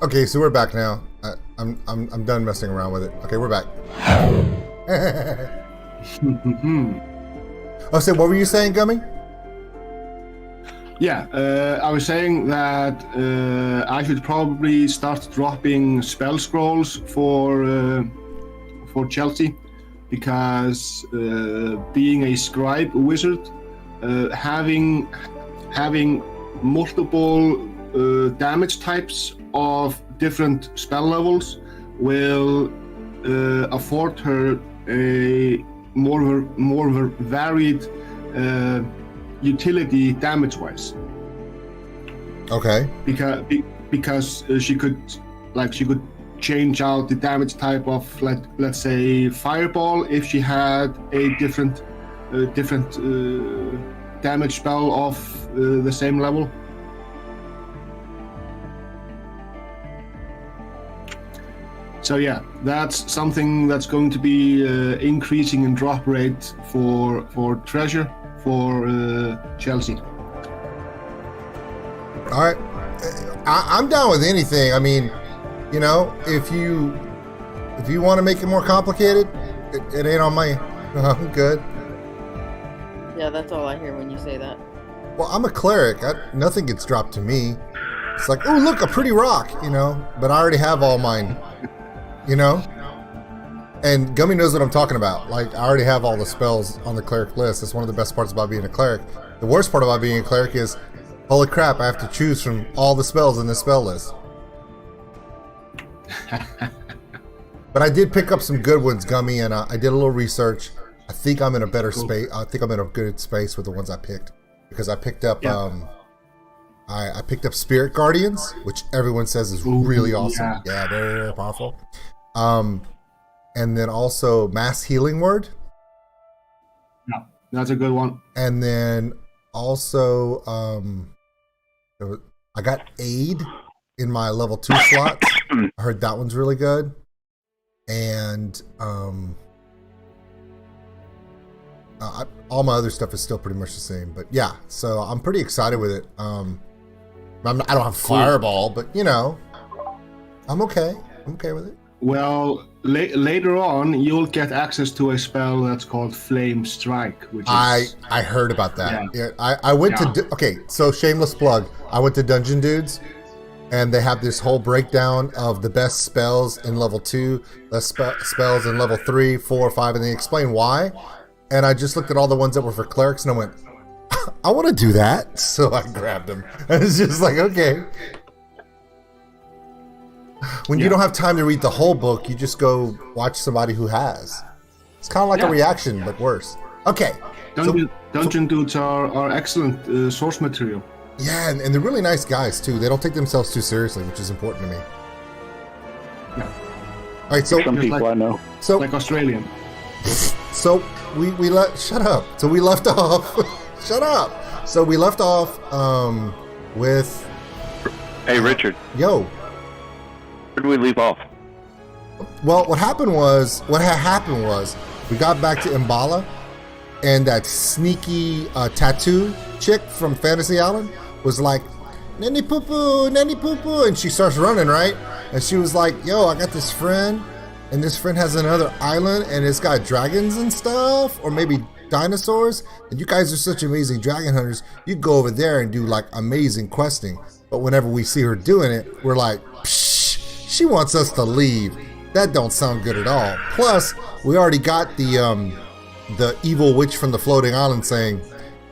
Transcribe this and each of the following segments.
Okay, so we're back now. I'm done messing around with it. Okay, we're back. Oh, so what were you saying, Gummy? Yeah, I was saying that I should probably start dropping spell scrolls for Chelsea, because being a scribe wizard, having multiple damage types of different spell levels will afford her a more of a varied utility damage-wise. Okay. Because she could change out the damage type of, let's say, fireball if she had a different damage spell of the same level. So yeah, that's something that's going to be increasing in drop rate for treasure for Chelsea. All right. I'm down with anything. I mean, you know, if you want to make it more complicated, it ain't on my. I'm good. Yeah, that's all I hear when you say that. Well, I'm a cleric. Nothing gets dropped to me. It's like, oh, look, a pretty rock, you know. But I already have all mine, you know. And Gummy knows what I'm talking about. Like, I already have all the spells on the cleric list. That's one of the best parts about being a cleric. The worst part about being a cleric is, holy crap, I have to choose from all the spells in the spell list. But I did pick up some good ones, Gummy, and I did a little research. I think I'm in a better space. I think I'm in a good space with the ones I picked, because I picked up I picked up Spirit Guardians, which everyone says is really awesome. Yeah, very powerful. And then also Mass Healing Word. Yeah, that's a good one. And then also I got Aid in my level 2 slot. I heard that one's really good. And all my other stuff is still pretty much the same. But yeah, so I'm pretty excited with it. I don't have Fireball, but you know, I'm okay. I'm okay with it. Well, later on, you'll get access to a spell that's called Flame Strike, which is... I heard about that. Yeah. I went to... Okay, so shameless plug. I went to Dungeon Dudes, and they have this whole breakdown of the best spells in level 2, best spells in level 3, 4, 5, and they explain why. And I just looked at all the ones that were for clerics, and I went, I want to do that. So I grabbed them. And it's just like, okay. When you don't have time to read the whole book, you just go watch somebody who has. It's kind of like a reaction, but worse. Okay. Dungeon Dudes are excellent source material. Yeah, and they're really nice guys, too. They don't take themselves too seriously, which is important to me. Yeah. All right, so... Some people I know. So, like Australian. So, shut up. So, we left off... Shut up. So, we left off with... Hey, Richard. Yo. Where did we leave off? Well, what had happened was we got back to Imbala, and that sneaky tattoo chick from Fantasy Island was like, Nanny PUPU, and she starts running, right? And she was like, yo, I got this friend, and this friend has another island, and it's got dragons and stuff, or maybe dinosaurs, and you guys are such amazing dragon hunters, you go over there and do like amazing questing. But whenever we see her doing it, we're like, psh, she wants us to leave. That don't sound good at all. Plus, we already got the evil witch from the floating island saying,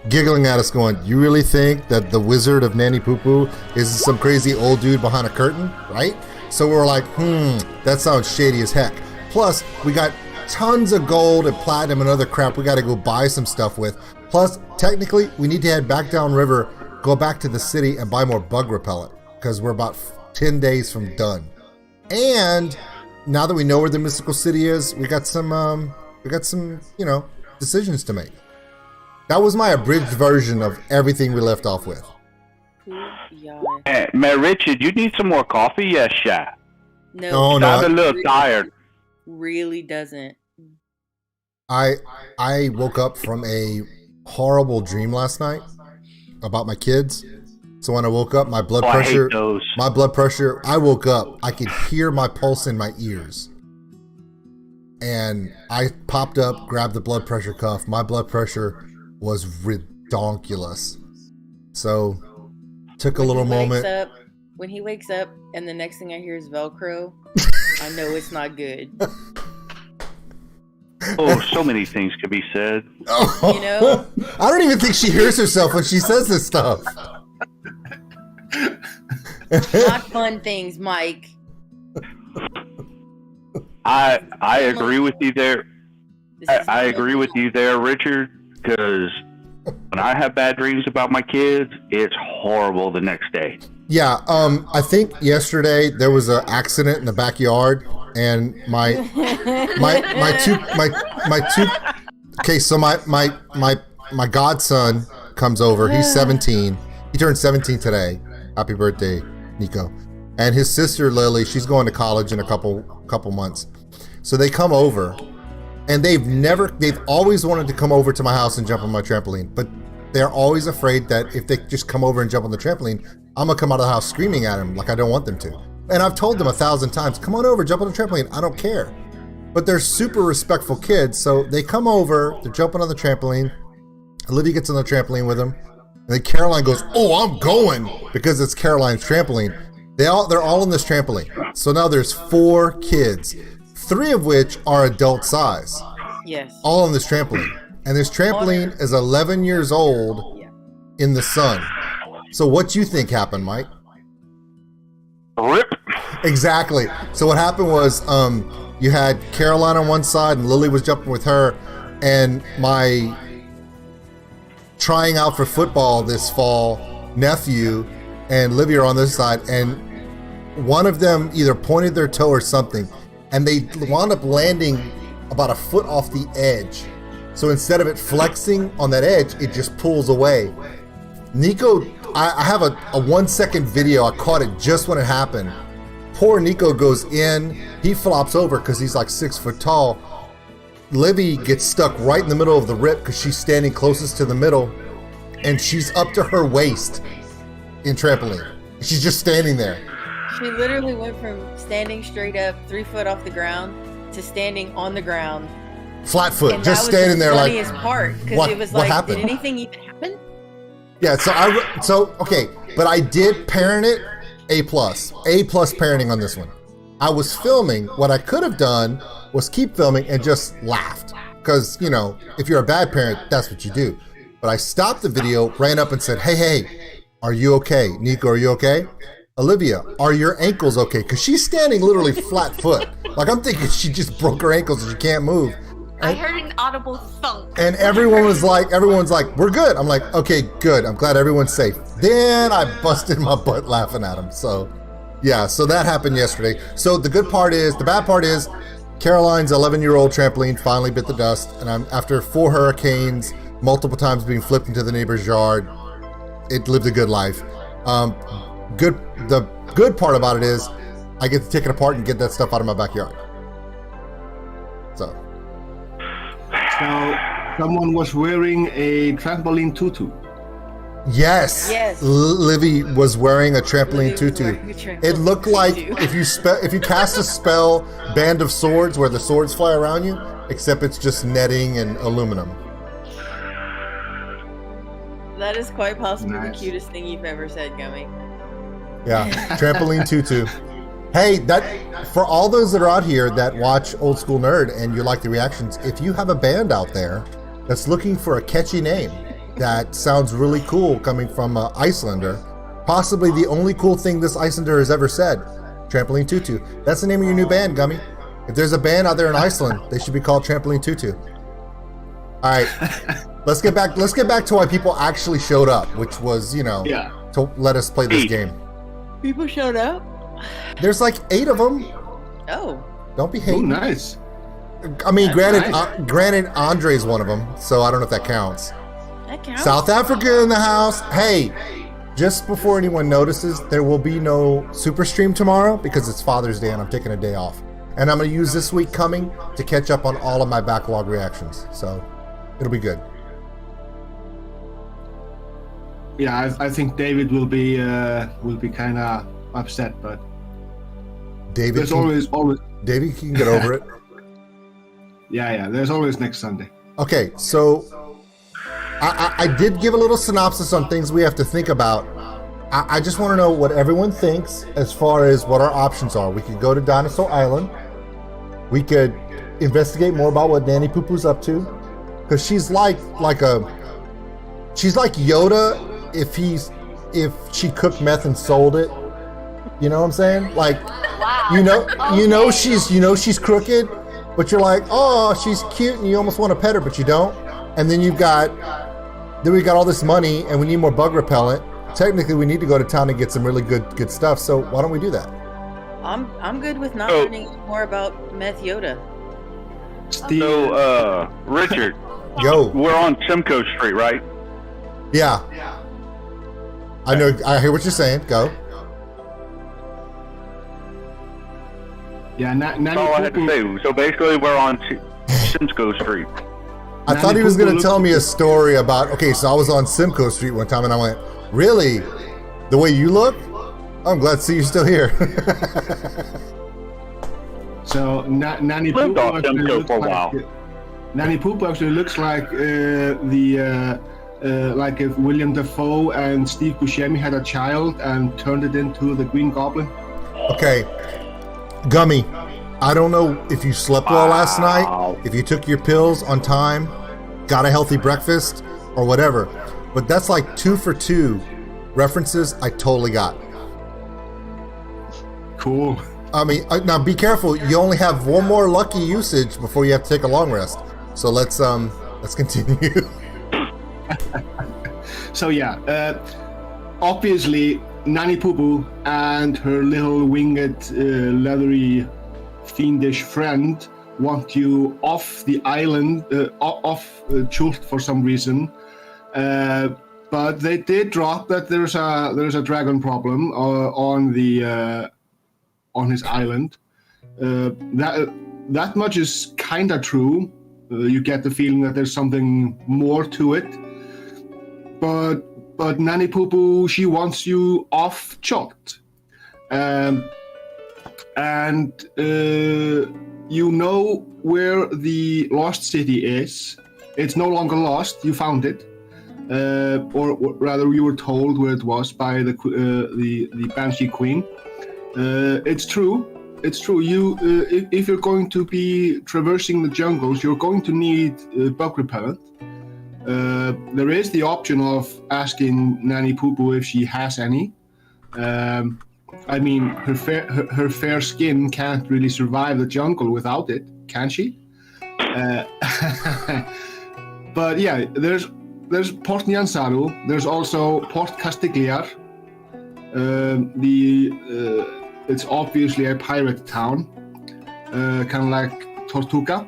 giggling at us going, you really think that the wizard of Nanny PUPU is some crazy old dude behind a curtain, right? So we're like, that sounds shady as heck. Plus, we got tons of gold and platinum and other crap we got to go buy some stuff with. Plus, technically, we need to head back downriver, go back to the city and buy more bug repellent, because we're about 10 days from done. And now that we know where the mystical city is, we got some, decisions to make. That was my abridged version of everything we left off with. Man, Richard, you need some more coffee? Yes, shy. No, I'm a little tired. Really doesn't. I woke up from a horrible dream last night about my kids. So when I woke up, my blood Oh, I hate pressure, those. I woke up, I could hear my pulse in my ears. And I popped up, grabbed the blood pressure cuff. My blood pressure was redonkulous. So took a little moment. When he wakes up and the next thing I hear is Velcro, I know it's not good. Oh, so many things could be said. Oh, You know? I don't even think she hears herself when she says this stuff. Not fun things, Mike. I agree with you there. I agree with you there, Richard, because when I have bad dreams about my kids, it's horrible the next day. Yeah, I think yesterday there was an accident in the backyard, and my two. Okay, so my godson comes over. He's 17. He turned 17 today. Happy birthday, Nico. And his sister Lily, she's going to college in a couple months. So they come over, and they've always wanted to come over to my house and jump on my trampoline, but they're always afraid that if they just come over and jump on the trampoline, I'm gonna come out of the house screaming at them like I don't want them to. And I've told them 1,000 times, come on over, jump on the trampoline, I don't care. But they're super respectful kids, so they come over, they're jumping on the trampoline. Olivia gets on the trampoline with them, and then Caroline goes, oh, I'm going, because it's Caroline's trampoline. They're all on this trampoline. So now there's 4 kids, 3 of which are adult size. Yes. All on this trampoline. And this trampoline is 11 years old in the sun. So what you think happened, Mike? Rip. Exactly. So what happened was you had Caroline on one side and Lily was jumping with her, and my trying out for football this fall nephew and Livia are on this side, and one of them either pointed their toe or something, and they wound up landing about a foot off the edge. So instead of it flexing on that edge, it just pulls away. Nico, I have a 1-second video. I caught it just when it happened. Poor Nico goes in. He flops over because he's like 6 foot tall. Livy gets stuck right in the middle of the rip because she's standing closest to the middle, and she's up to her waist in trampoline. She's just standing there. She literally went from standing straight up 3 foot off the ground to standing on the ground. Flat foot, And just standing there like. That was the funniest part, because it was what like, happened? did anything even happen? Yeah, okay, but I did parent it A plus parenting on this one. I was filming. What I could have done was keep filming and just laughed, because if you're a bad parent, that's what you do. But I stopped the video, ran up and said, hey, are you okay? Nico, are you okay? Olivia, are your ankles okay? Because she's standing literally flat foot. Like, I'm thinking she just broke her ankles and she can't move. I heard an audible thunk. And everyone's like, we're good. I'm like, okay, good. I'm glad everyone's safe. Then I busted my butt laughing at him. So, yeah, so that happened yesterday. So the bad part is, Caroline's 11-year-old trampoline finally bit the dust. And after 4 hurricanes, multiple times being flipped into the neighbor's yard, it lived a good life. The good part about it is, I get to take it apart and get that stuff out of my backyard. So someone was wearing a trampoline tutu. Yes. Livy was wearing a trampoline tutu. It looked like if you cast a spell, Band of Swords, where the swords fly around you, except it's just netting and aluminum. That is quite possibly Nice. the cutest thing you've ever said, Gummy. Yeah, trampoline tutu. Hey, for all those that are out here that watch Old School Nerd and you like the reactions, if you have a band out there that's looking for a catchy name that sounds really cool coming from an Icelander, possibly the only cool thing this Icelander has ever said, Trampoline Tutu. That's the name of your new band, Gummy. If there's a band out there in Iceland, they should be called Trampoline Tutu. All right, let's get back to why people actually showed up, which was, to let us play this game. People showed up? There's like 8 of them. Oh. Don't be Oh, hating. nice. I mean, That's granted, Andre's one of them, so I don't know if that counts. That counts. South Africa in the house. Hey, just before anyone notices, there will be no super stream tomorrow because it's Father's Day and I'm taking a day off. And I'm going to use this week coming to catch up on all of my backlog reactions. So it'll be good. yeah, I think David will be kind of upset, but David, there's always David can get over it. Yeah, there's always next Sunday. Okay, so I did give a little synopsis on things we have to think about. I just want to know what everyone thinks as far as what our options are. We could go to Dinosaur Island. We could investigate more about what Nanny PUPU's up to, because she's like Yoda if she cooked meth and sold it. You know what I'm saying? Like, Wow. she's crooked, but you're like, oh, she's cute, and you almost want to pet her, but you don't. And then we got all this money, and we need more bug repellent. Technically, we need to go to town and get some really good stuff. So why don't we do that? I'm good with not learning more about Meth Yoda. Steve, So, Richard, Yo, we're on Simcoe Street, right? yeah. I know. I hear what you're saying. Go. yeah, Nanny That's all I had to PUPU. say. So basically, we're on Simcoe Street. I Nanny thought he was PUPU going to tell me a story about. Okay, so I was on Simcoe Street one time, and I went, "Really? The way you look? I'm glad to see you still here." So Nanny Lived PUPU off actually Simcoe looks for a like while. Nanny PUPU actually looks like like if William Dafoe and Steve Buscemi had a child and turned it into the Green Goblin. Okay, Gummy, I don't know if you slept well last Wow. night, if you took your pills on time, got a healthy breakfast, or whatever, but that's like 2 for 2 references I totally got. Cool. I mean, now be careful. You only have one more lucky usage before you have to take a long rest. So let's continue. So yeah, obviously Nanny PUPU and her little winged, leathery, fiendish friend want you off the island, off Chult for some reason. But they did drop that there's a dragon problem on his island. That much is kind of true. You get the feeling that there's something more to it. But Nanny PUPU, she wants you off Chult. And you know where the lost city is. It's no longer lost. You found it. Or rather, you were told where it was by the Banshee Queen. It's true. It's true. You, if you're going to be traversing the jungles, you're going to need bug repellent. There is the option of asking Nanny PUPU if she has any. I mean, her fair skin can't really survive the jungle without it, can she? But yeah, there's Port Nyansaru. There's also Port Castigliar. It's obviously a pirate town, kind of like Tortuga.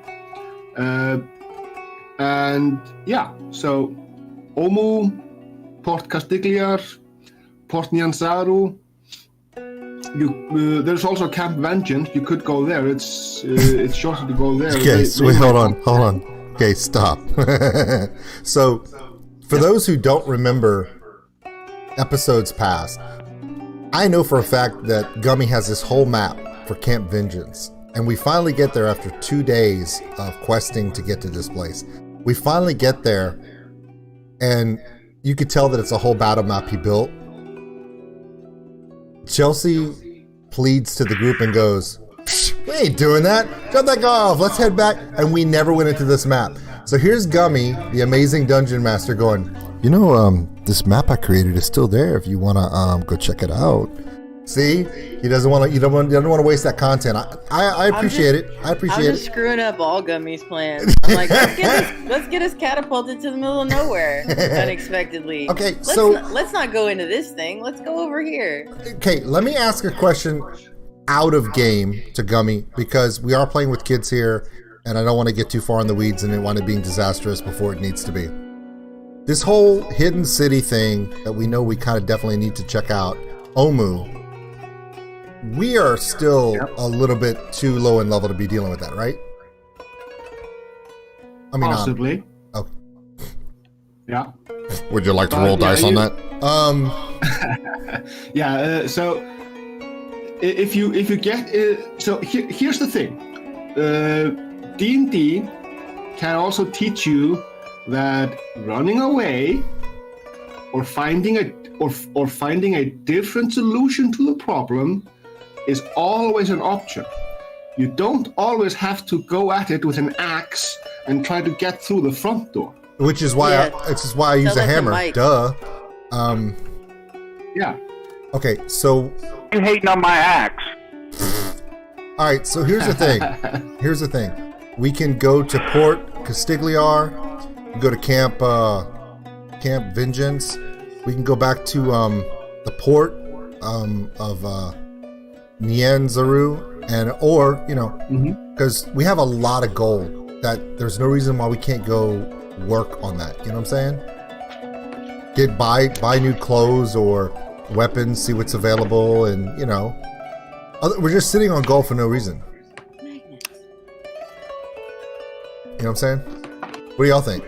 And yeah, so Omu, Port Castigliar, Port Nyansaru. There's also Camp Vengeance. You could go there. It's shorter to go there. Okay, so wait, hold on. Okay, stop. So, for those who don't remember episodes past, I know for a fact that Gummy has this whole map for Camp Vengeance, and we finally get there after 2 days of questing to get to this place. We finally get there, and you could tell that it's a whole battle map he built. Chelsea pleads to the group and goes, "We ain't doing that. Shut that guy off. Let's head back." And we never went into this map. So here's Gummy, the amazing dungeon master, going, "You know, this map I created is still there if you want to go check it out." See, he doesn't want to. You don't want to waste that content. I appreciate it. I appreciate I'm just it. screwing up all Gummy's plans. I'm like, let's get us catapulted to the middle of nowhere unexpectedly. Okay, let's not go into this thing. Let's go over here. Okay, let me ask a question out of game to Gummy, because we are playing with kids here, and I don't want to get too far in the weeds and it wind up being disastrous before it needs to be. This whole hidden city thing that we know we kind of definitely need to check out, Omu. We are still a little bit too low in level to be dealing with that, right? I mean, possibly. Oh. Yeah. Would you like to roll dice on that? Yeah. So if you get so here's the thing. D&D can also teach you that running away or finding a different solution to the problem is always an option. You don't always have to go at it with an axe and try to get through the front door. Which is why I use a hammer. Duh. Yeah. Okay, so You hating on my axe? all right, so here's the thing. Here's the thing. We can go to Port Castigliar. We can go to Camp Vengeance. We can go back to the port of Nianzaru, and or because we have a lot of gold that there's no reason why we can't go work on that. You know what I'm saying? Buy new clothes or weapons, see what's available, and we're just sitting on gold for no reason. You know what I'm saying? What do y'all think?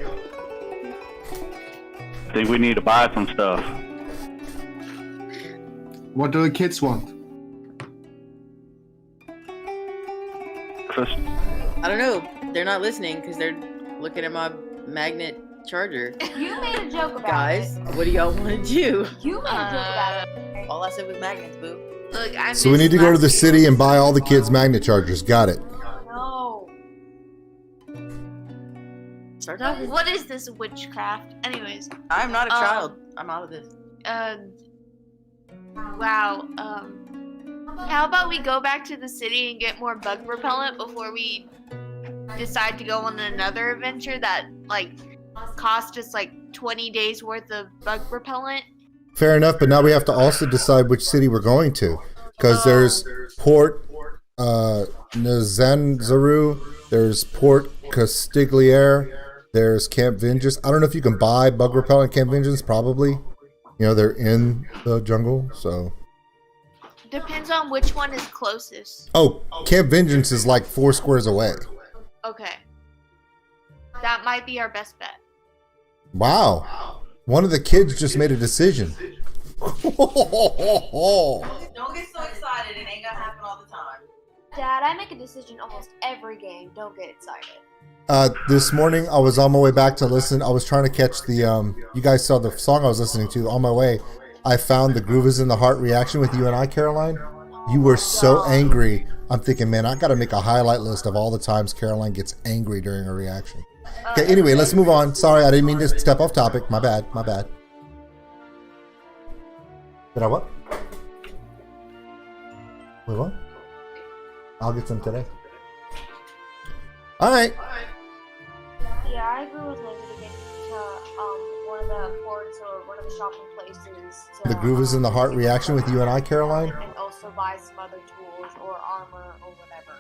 I think we need to buy some stuff. What do the kids want? I don't know. They're not listening because they're looking at my magnet charger. You made a joke about Guys, it. what do y'all want to do? You made a joke about it. All I said was magnets, boo. Look, So we need to go to the city and buy all the kids magnet chargers. Got it. No. Start talking. What is this witchcraft? Anyways, I'm not a child. I'm out of this. wow. How about we go back to the city and get more bug repellent before we decide to go on another adventure that cost us 20 days worth of bug repellent? Fair enough, but now we have to also decide which city we're going to, because there's Port Nazanzaru, there's Port Castigliere, there's Camp Vengeance. I don't know if you can buy bug repellent at Camp Vengeance. Probably, they're in the jungle, so. Depends on which one is closest. Oh, Camp Vengeance is 4 squares away. Okay. That might be our best bet. Wow. One of the kids just made a decision. Don't get so excited. It ain't gonna happen all the time. Dad, I make a decision almost every game. Don't get excited. This morning, I was on my way back to listen. I was trying to catch the, you guys saw the song I was listening to. On my way, I found the Groove is in the Heart reaction with you and I, Caroline. You were so angry. I'm thinking, man, I got to make a highlight list of all the times Caroline gets angry during a reaction. Okay, anyway, let's move on. Sorry, I didn't mean to step off topic. My bad. Did I what? Wait, what? I'll get some today. All right. Yeah, I agree with Lindsay to get to one of the ports or one of the shopping places. The Groove is in the Heart reaction with you and I, Caroline. And also buy some other tools or armor or whatever.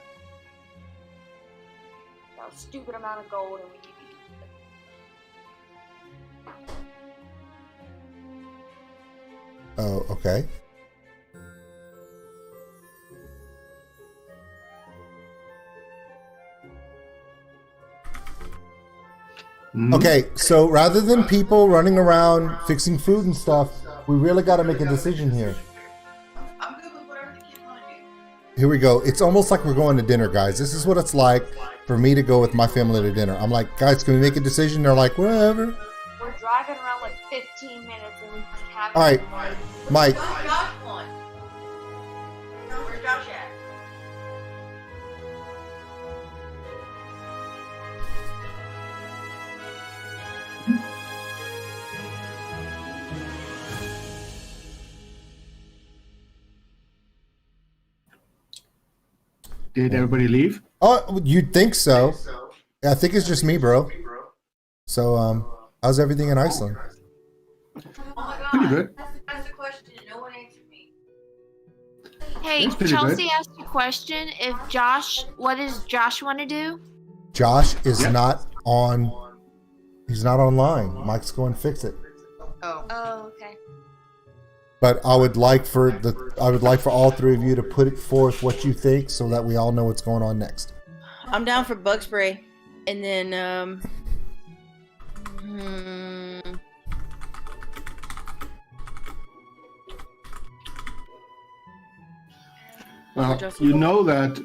A stupid amount of gold, and we need to use it. Oh, okay. Okay, so rather than people running around fixing food and stuff, we really got to make a decision here. I'm good with whatever the kids want to do. Here we go. It's almost like we're going to dinner, guys. This is what it's like for me to go with my family to dinner. I'm like, guys, can we make a decision? They're like, whatever. We're driving around 15 minutes and we just haven't. All right, Mike. Where's Josh going? Where's Josh at? Did everybody leave? Oh, you'd think so. I think it's just me, bro. So, how's everything in Iceland? Oh my god. Pretty good. That's the question. No one answered me. Hey, That's pretty Chelsea good. asked a question. What does Josh want to do? Josh is not on. He's not online. Mike's going to fix it. Oh, okay. But I would like for all three of you to put it forth what you think, so that we all know what's going on next. I'm down for bug spray, and then You know that.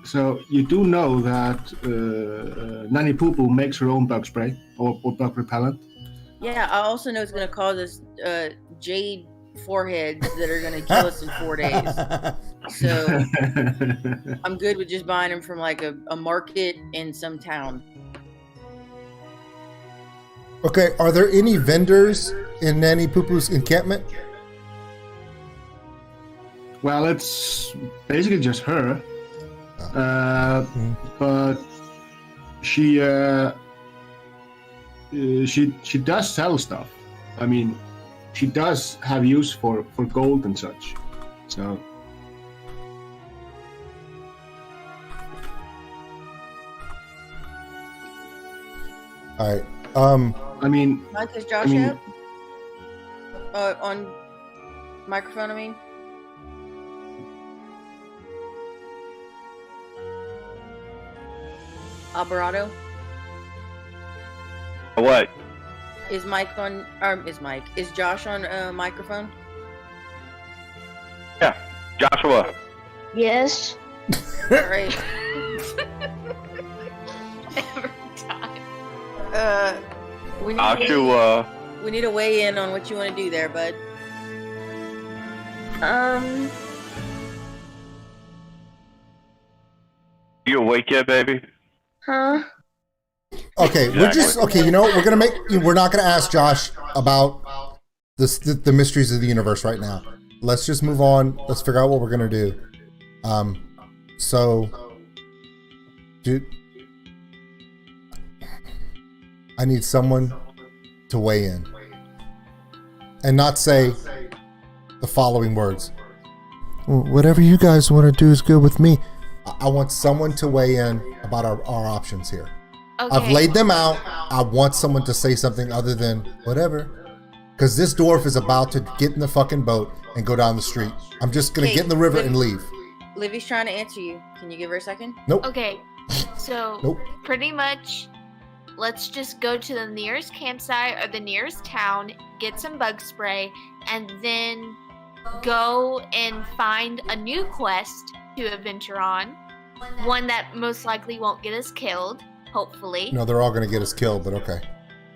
So you do know that Nanny PUPU makes her own bug spray or bug repellent. Yeah, I also know it's going to cause us jade foreheads that are going to kill us in 4 days. So I'm good with just buying them from like a market in some town. Okay, are there any vendors in Nanny PUPU's encampment? Well, it's basically just her, but she does sell stuff. I mean, she does have use for gold and such. So. All right. I mean. Mike, is Josh out? On microphone, I mean. Alvarado? What? Is Josh on microphone? Yeah. Joshua. Yes. All right. Every time. We need Joshua. we need a weigh in on what you want to do there, bud. You awake yet, baby? Huh? Okay, we're not gonna ask Josh about the mysteries of the universe right now. Let's just move on. Let's figure out what we're gonna do. Dude, I need someone to weigh in and not say the following words. Whatever you guys want to do is good with me. I want someone to weigh in about our options here. Okay. I've laid them out. I want someone to say something other than whatever. Because this dwarf is about to get in the fucking boat and go down the street. I'm just going to get in the river and leave. Livy's trying to answer you. Can you give her a second? Nope. Okay, so Nope. pretty much, let's just go to the nearest campsite or the nearest town, get some bug spray, and then go and find a new quest to adventure on. One that most likely won't get us killed, hopefully. No, they're all going to get us killed, but okay.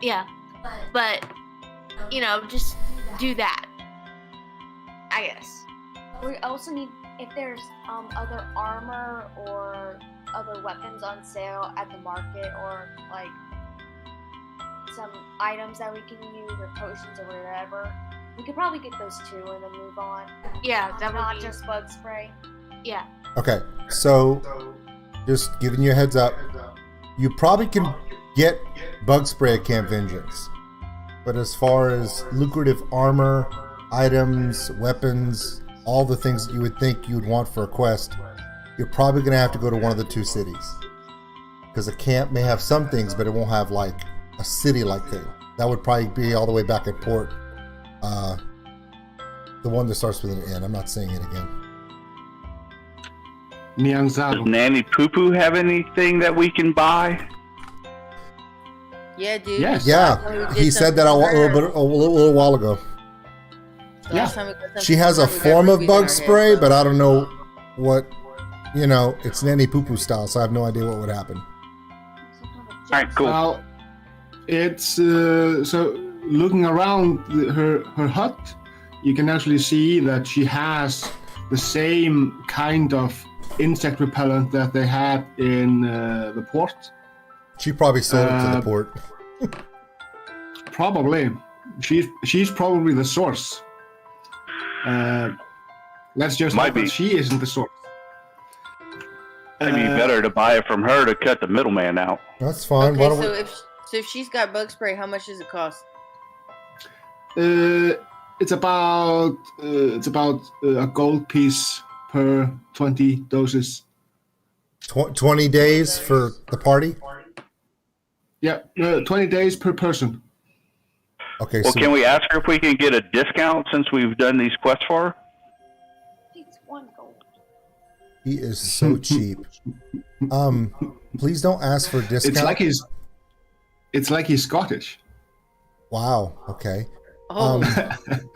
Yeah, but, just do that, I guess. We also need, if there's other armor or other weapons on sale at the market, or like some items that we can use or potions or whatever, we could probably get those too and then move on. Yeah, that Not would be, just bug spray. yeah. Okay, so just giving you a heads up. You probably can get bug spray at Camp Vengeance. But as far as lucrative armor, items, weapons, all the things that you would think you would want for a quest, you're probably going to have to go to one of the two cities. Because a camp may have some things, but it won't have like a city-like thing. That would probably be all the way back at Port. The one that starts with an N. I'm not saying it again. Does Nyanzaro. Nanny PUPU have anything that we can buy? Yeah, dude. Yes. Yeah, he said that a little while ago. She has a form of bug spray, but I don't know what, it's Nanny PUPU style, so I have no idea what would happen. All right, cool. Well, it's so looking around her hut, you can actually see that she has the same kind of insect repellent that they had in the port. She probably sold it to the port. Probably, she's probably the source. Let's just Might hope that be. she isn't the source. It'd be better to buy it from her to cut the middleman out. That's fine. Okay, Why don't so we... if she's got bug spray, how much does it cost? It's about a gold piece per 20 doses. 20 days for the party? Yeah, 20 days per person. Okay, Well, so can we ask her if we can get a discount since we've done these quests for her? It's one gold. he is so cheap. Please don't ask for a discount. It's like he's Scottish. Wow, okay. Oh,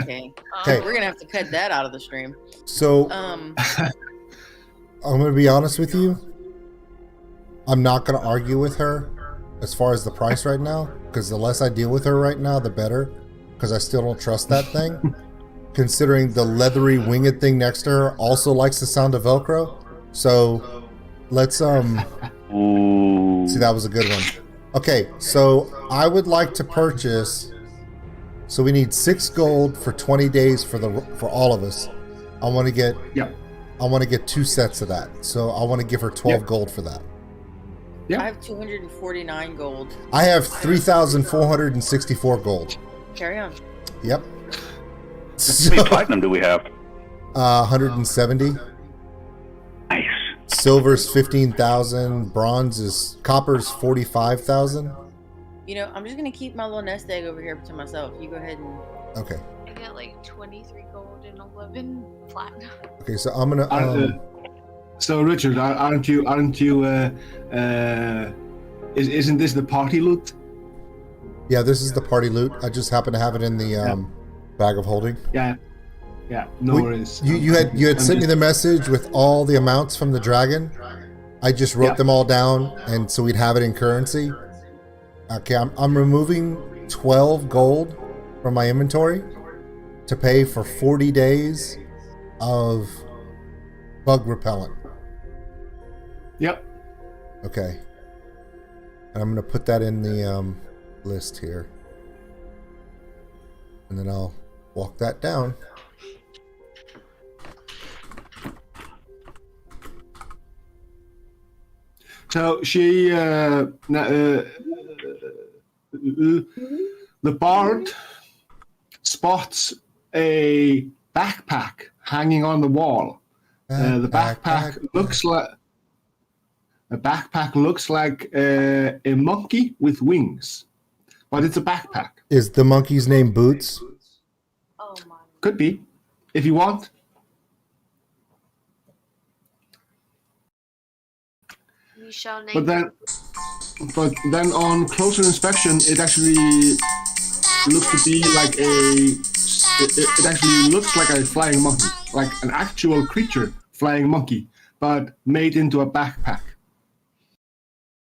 okay. Okay. We're gonna have to cut that out of the stream. So I'm going to be honest with you. I'm not going to argue with her as far as the price right now, because the less I deal with her right now, the better, because I still don't trust that thing. Considering the leathery winged thing next to her also likes the sound of Velcro. So let's Ooh. see, that was a good one. Okay, so I would like to purchase, so we need 6 gold for 20 days for all of us. I want to get 2 sets of that. So I want to give her 12 gold for that. Yeah. I have 249 gold. I have 3,464 gold. Carry on. Yep. How many platinum do we have? 170. Nice. Silver's 15,000. Copper's 45,000. You know, I'm just gonna keep my little nest egg over here to myself. You go ahead and. Okay. I got like 23 gold and 11 platinum. Okay, so I'm gonna. So Richard, aren't you? Isn't this the party loot? Yeah, this is the party loot. I just happen to have it in the bag of holding. Yeah. No worries. You had sent me the message with all the amounts from the dragon. I just wrote them all down, and so we'd have it in currency. Okay, I'm removing 12 gold from my inventory to pay for 40 days of bug repellent. Yep. Okay. And I'm going to put that in the list here. And then I'll walk that down. So the bard spots a backpack hanging on the wall. The backpack looks like a monkey with wings, but it's a backpack. Is the monkey's name Boots? Oh my. Could be, if you want. We shall name. But then on closer inspection, it actually looks to be like it actually looks like a flying monkey, like an actual creature flying monkey, but made into a backpack.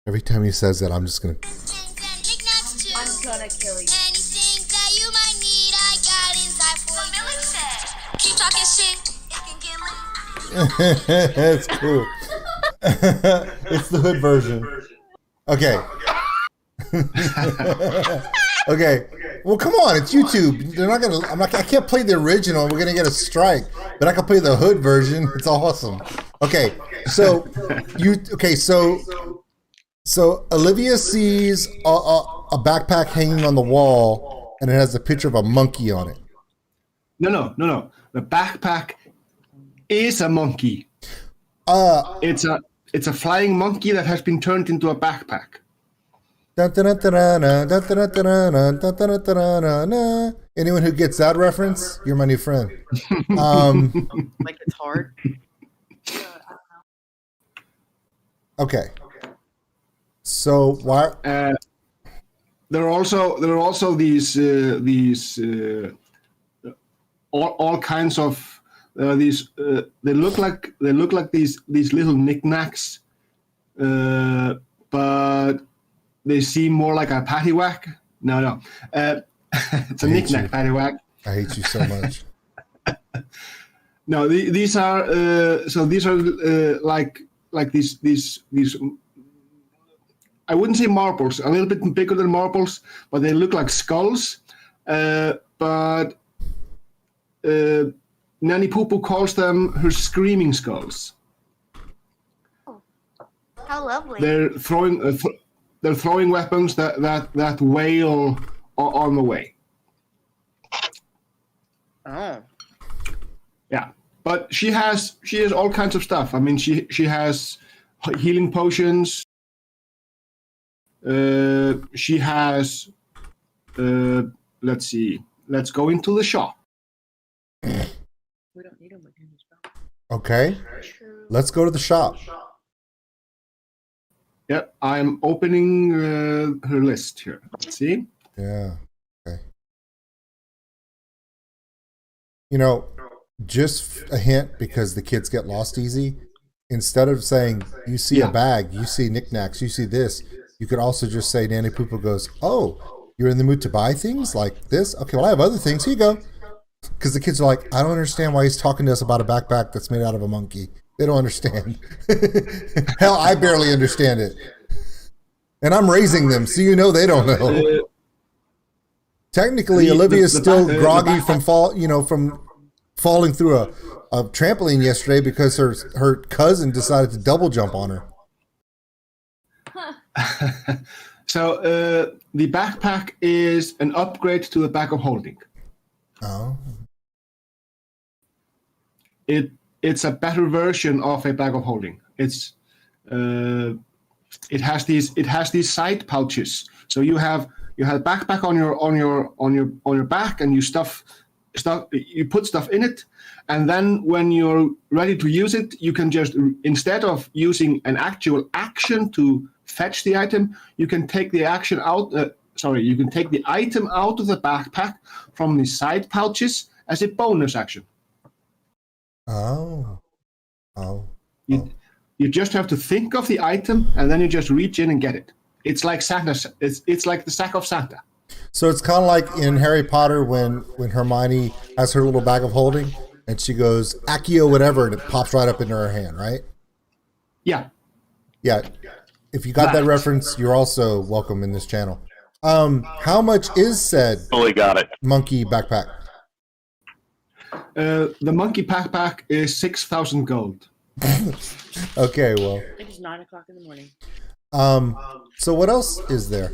Every time he says that, I'm just going to... I'm gonna kill you. Anything that you might need, I got inside for you. Keep talking shit, it can get lit. That's cool. It's the hood version. Okay. Okay. Well, come on, it's YouTube. They're not gonna. I can't play the original. We're gonna get a strike. But I can play the hood version. It's awesome. Okay. So So Olivia sees a backpack hanging on the wall, and it has a picture of a monkey on it. No. The backpack is a monkey. It's a flying monkey that has been turned into a backpack. Anyone who gets that reference, you're my new friend. Like it's hard. Okay. So why? There are also these all kinds of these. They look like these little knickknacks, but they seem more like a paddywhack. No. It's a knickknack paddywhack. I hate you so much. No, these are like these. I wouldn't say marbles. A little bit bigger than marbles, but they look like skulls. But Nanny PUPU calls them her screaming skulls. How lovely. They're throwing weapons that wail on the way. Oh. Yeah, but she has all kinds of stuff. I mean, she has healing potions. She has. Let's see. Let's go into the shop. We don't need them in this box. Okay. True. Let's go to the shop. Yep, I'm opening her list here. Let's see. Yeah. Okay. You know, just a hint, because the kids get lost easy. instead of saying you see Yeah. a bag, you see knickknacks, you see this, you could also just say Nanny PUPU goes, oh, you're in the mood to buy things like this? Okay, well I have other things. Here you go. Because the kids are like, I don't understand why he's talking to us about a backpack that's made out of a monkey. They don't understand. Hell, I barely understand it. And I'm raising them, so you know they don't know. Technically, Olivia's still groggy from falling through a trampoline yesterday because her cousin decided to double jump on her. So the backpack is an upgrade to the bag of holding. Oh. It's a better version of a bag of holding. It has these side pouches. So you have backpack on your back, and you put stuff in it, and then when you're ready to use it, you can just, instead of using an actual action to fetch the item, you can take the action out. You can take the item out of the backpack from the side pouches as a bonus action. Oh. You just have to think of the item, and then you just reach in and get it. It's like Santa. It's like the sack of Santa. So it's kind of like in Harry Potter when Hermione has her little bag of holding, and she goes Accio whatever, and it pops right up into her hand, right? Yeah. Yeah. If you got that reference, you're also welcome in this channel. How much is said Totally got it. monkey backpack? The monkey backpack is 6,000 gold. Okay, well. It's 9:00 in the morning. So what else is there?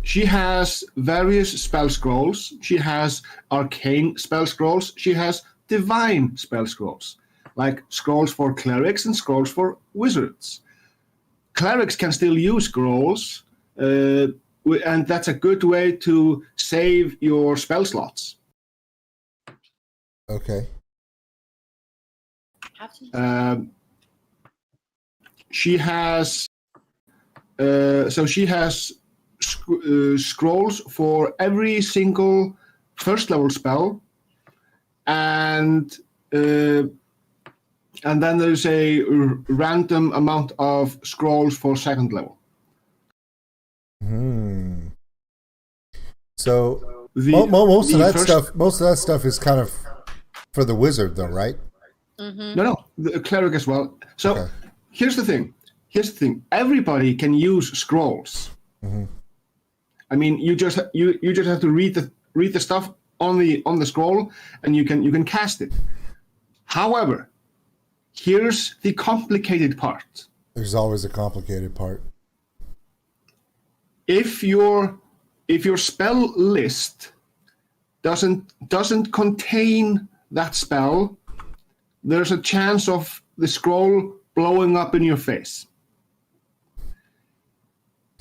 She has various spell scrolls. She has arcane spell scrolls. She has divine spell scrolls, like scrolls for clerics and scrolls for wizards. Clerics can still use scrolls, and that's a good way to save your spell slots. Okay. She has scrolls for every single first level spell, and then there's a random amount of scrolls for second level. So most of that stuff is kind of for the wizard, though, right? Mm-hmm. No, the cleric as well. So Okay. here's the thing. Everybody can use scrolls. Mm-hmm. I mean, you just have to read the stuff on the scroll, and you can cast it. However, here's the complicated part. There's always a complicated part. If your spell list doesn't contain that spell, there's a chance of the scroll blowing up in your face.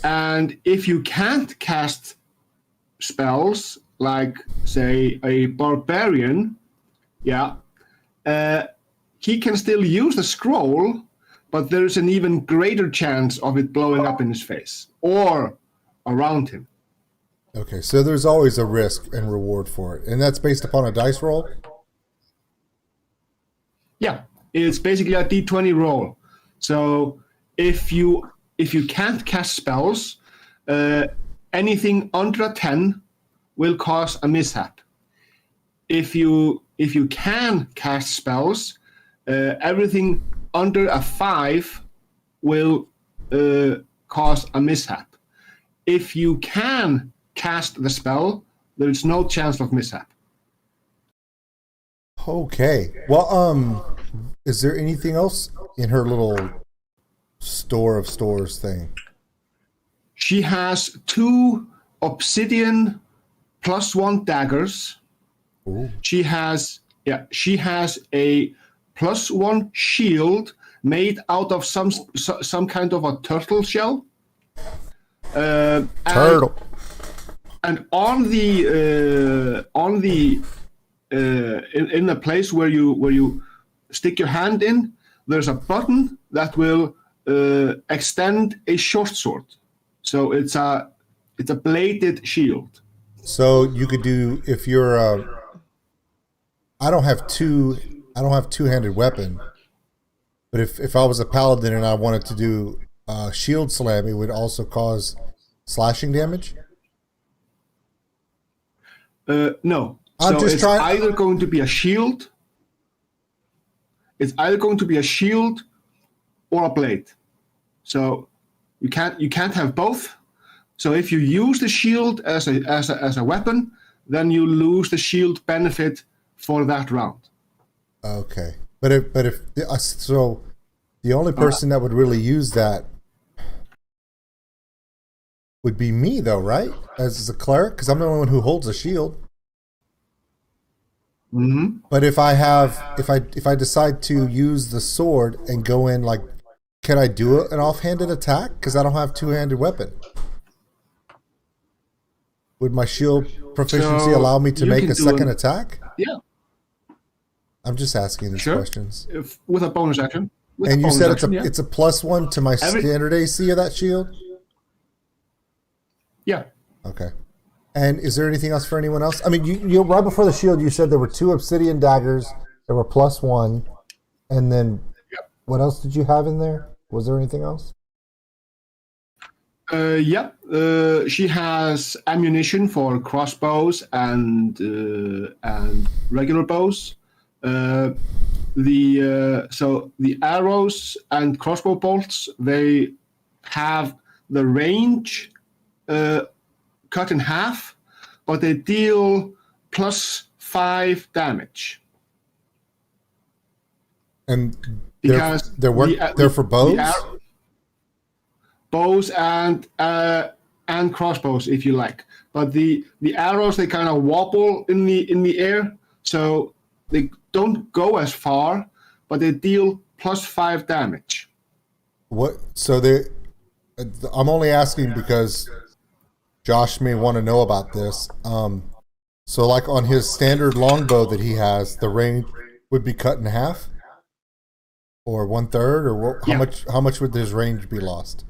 And if you can't cast spells, like, say, a barbarian, he can still use the scroll, but there's an even greater chance of it blowing up in his face or around him. Okay, so there's always a risk and reward for it. And that's based upon a dice roll? Yeah, it's basically a D20 roll. So if you can't cast spells, anything under a 10 will cause a mishap. If you can cast spells, everything under a 5 will cause a mishap. If you can cast the spell, there is no chance of mishap. Okay. Well, is there anything else in her little store of stores thing? She has 2 obsidian +1 daggers. Ooh. She has a +1 shield made out of some kind of a turtle shell. Turtle. And on the in the place where you stick your hand in, there's a button that will extend a short sword. So it's a bladed shield. So you could do, if you're I don't have 2 I don't have two-handed weapon. But if I was a paladin and I wanted to do shield slam, it would also cause slashing damage. No. I'm So just it's trying- either going to be a shield. It's either going to be a shield or a blade. So you can't have both. So if you use the shield as a weapon, then you lose the shield benefit for that round. Okay, but if so, the only person that would really use that would be me, though, right? As a cleric, because I'm the only one who holds a shield. Mm-hmm. But if I decide to use the sword and go in, like, can I do an offhanded attack? Because I don't have two-handed weapon. Would my shield proficiency allow me to make a second attack? Yeah. I'm just asking these questions. With a bonus action. And you said it's a +1 to my standard AC of that shield? Yeah. Okay. And is there anything else for anyone else? I mean, you right before the shield, you said there were 2 obsidian daggers that were +1, and then what else did you have in there? Was there anything else? She has ammunition for crossbows and regular bows. So the arrows and crossbow bolts, they have the range cut in half, but they deal +5 damage. And Because they're for bows? Bows and crossbows, if you like. But the arrows, they kind of wobble in the air, so they don't go as far, but they deal +5 damage. What? So I'm only asking because Josh may want to know about this. So like on his standard longbow that he has, the range would be cut in half, or 1/3, or how much would his range be lost?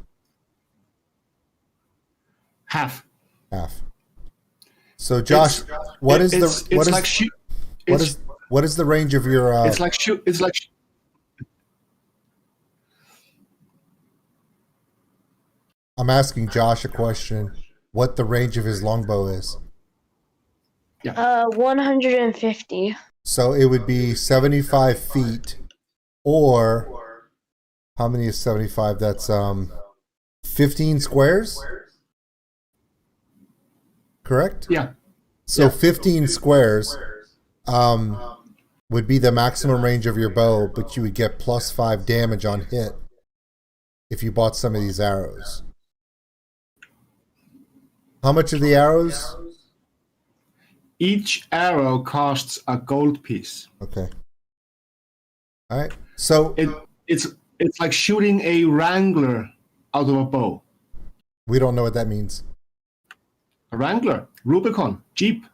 Half. So Josh, what is the range of your? I'm asking Josh a question. What the range of his longbow is? 150. So it would be 75 feet, or how many is 75? That's 15 squares. Correct? Yeah. So 15 squares would be the maximum range of your bow, but you would get +5 damage on hit if you bought some of these arrows. How much are the arrows? Each arrow costs a gold piece. Okay. All right. So it's like shooting a wrangler out of a bow. We don't know what that means. A Wrangler, Rubicon, Jeep,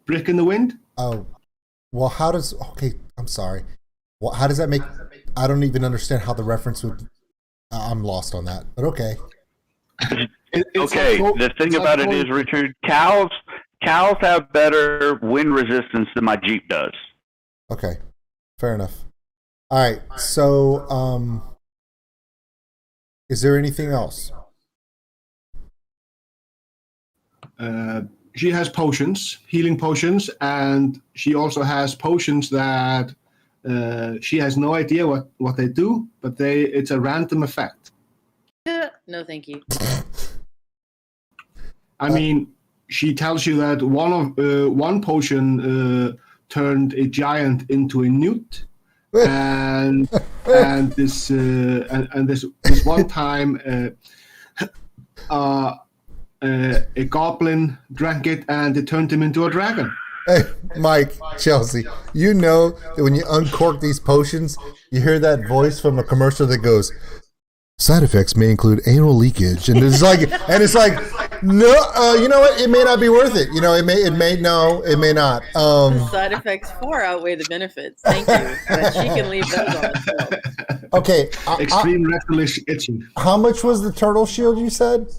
brick in the wind. Oh, well, okay, I'm sorry. Well, how does that make, I don't even understand how the reference would, I'm lost on that, but okay. Okay, the thing about it is, Richard, cows have better wind resistance than my Jeep does. Okay, fair enough. All right, so, is there anything else? She has potions, healing potions, and she also has potions that she has no idea what they do, but it's a random effect. No, thank you. I mean, she tells you that one potion turned a giant into a newt, and this one time a goblin drank it and it turned him into a dragon. Hey, Mike, Chelsea, you know that when you uncork these potions, you hear that voice from a commercial that goes, "Side effects may include anal leakage," and it's like, no, you know what? It may not be worth it. It may not. The side effects far outweigh the benefits. Thank you, but she can leave those on the shelf. Okay. Extreme rectal itching. How much was the turtle shield you said?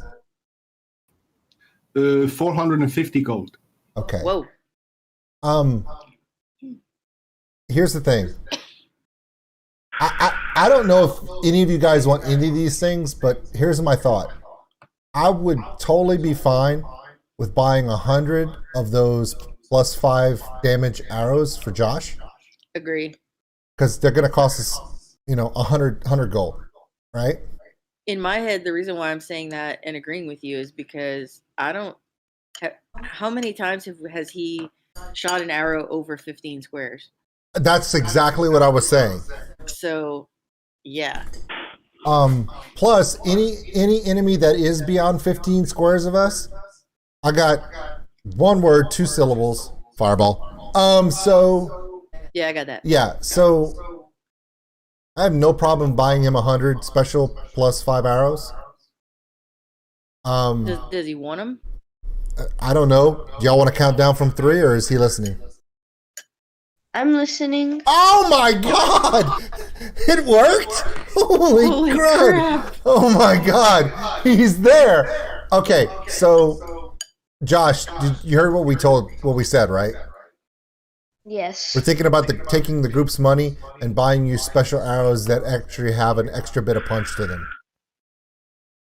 450 gold. Okay. Whoa. here's the thing. I don't know if any of you guys want any of these things, but here's my thought. I would totally be fine with buying 100 of those +5 damage arrows for Josh. Agreed. Because they're going to cost us, 100 gold, right? In my head, the reason why I'm saying that and agreeing with you is because I don't. How many times has he shot an arrow over 15 squares? That's exactly what I was saying. So, yeah. Plus, any enemy that is beyond 15 squares of us, I got one word, 2 syllables, fireball. Yeah, I got that. Yeah, so I have no problem buying him 100 special +5 arrows. Does he want them? I don't know. Do y'all want to count down from 3, or is he listening? I'm listening. Oh my God! It worked! Holy crap! Oh my God! He's there! Okay, so Josh, you heard what we said, right? Yes. We're thinking about taking the group's money and buying you special arrows that actually have an extra bit of punch to them.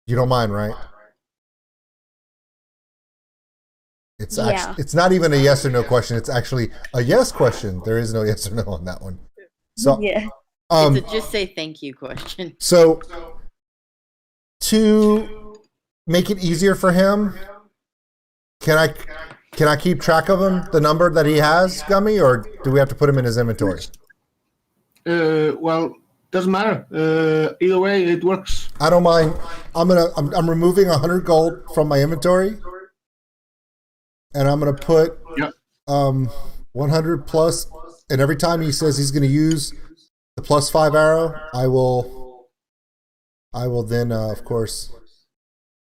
You don't mind, right? It's actually, it's not even a yes or no question. It's actually a yes question. There is no yes or no on that one. So yeah. It's a just say thank you question. So to make it easier for him, can I keep track of him, the number that he has, Gummy, or do we have to put him in his inventory? Well, doesn't matter. Either way, it works. I don't mind. I'm removing 100 gold from my inventory, and I'm gonna put 100 plus. And every time he says he's gonna use the +5 arrow, I will then of course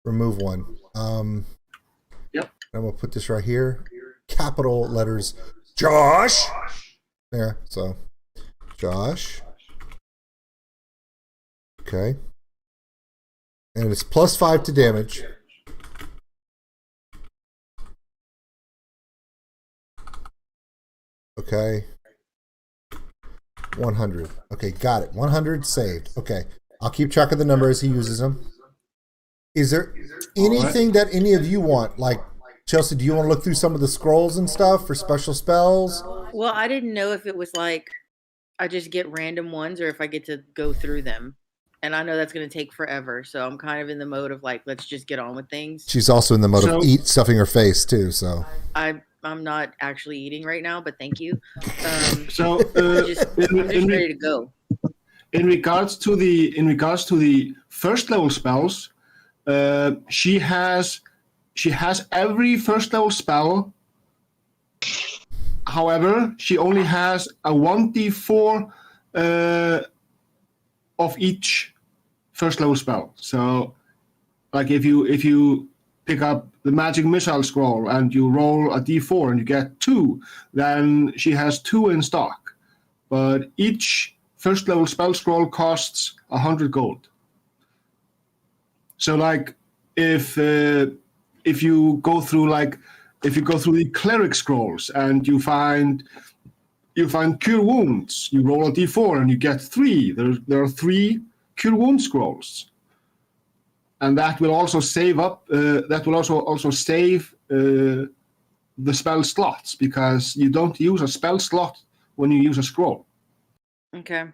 remove one. I'm gonna put this right here, capital letters, Josh. There, so Josh. Okay, and it's +5 to damage. Okay, 100. Okay, got it. 100 saved. Okay, I'll keep track of the number as he uses them. Is there anything that any of you want? Like, Chelsea, do you want to look through some of the scrolls and stuff for special spells? Well, I didn't know if it was like I just get random ones or if I get to go through them. And I know that's going to take forever. So I'm kind of in the mode of like, let's just get on with things. She's also in the mode of stuffing her face too. So I'm not actually eating right now, but thank you. I'm just ready to go. In regards to the first level spells, she has every first level spell. However, she only has a 1d4 of each first level spell. So, like if you pick up the magic missile scroll and you roll a d4 and you get 2, then she has 2 in stock. But each first level spell scroll costs 100 gold. So, like if you go through the cleric scrolls and you find cure wounds, you roll a d4 and you get 3. There are 3 cure wound scrolls, and that will also save up. That will also save the spell slots, because you don't use a spell slot when you use a scroll. Okay.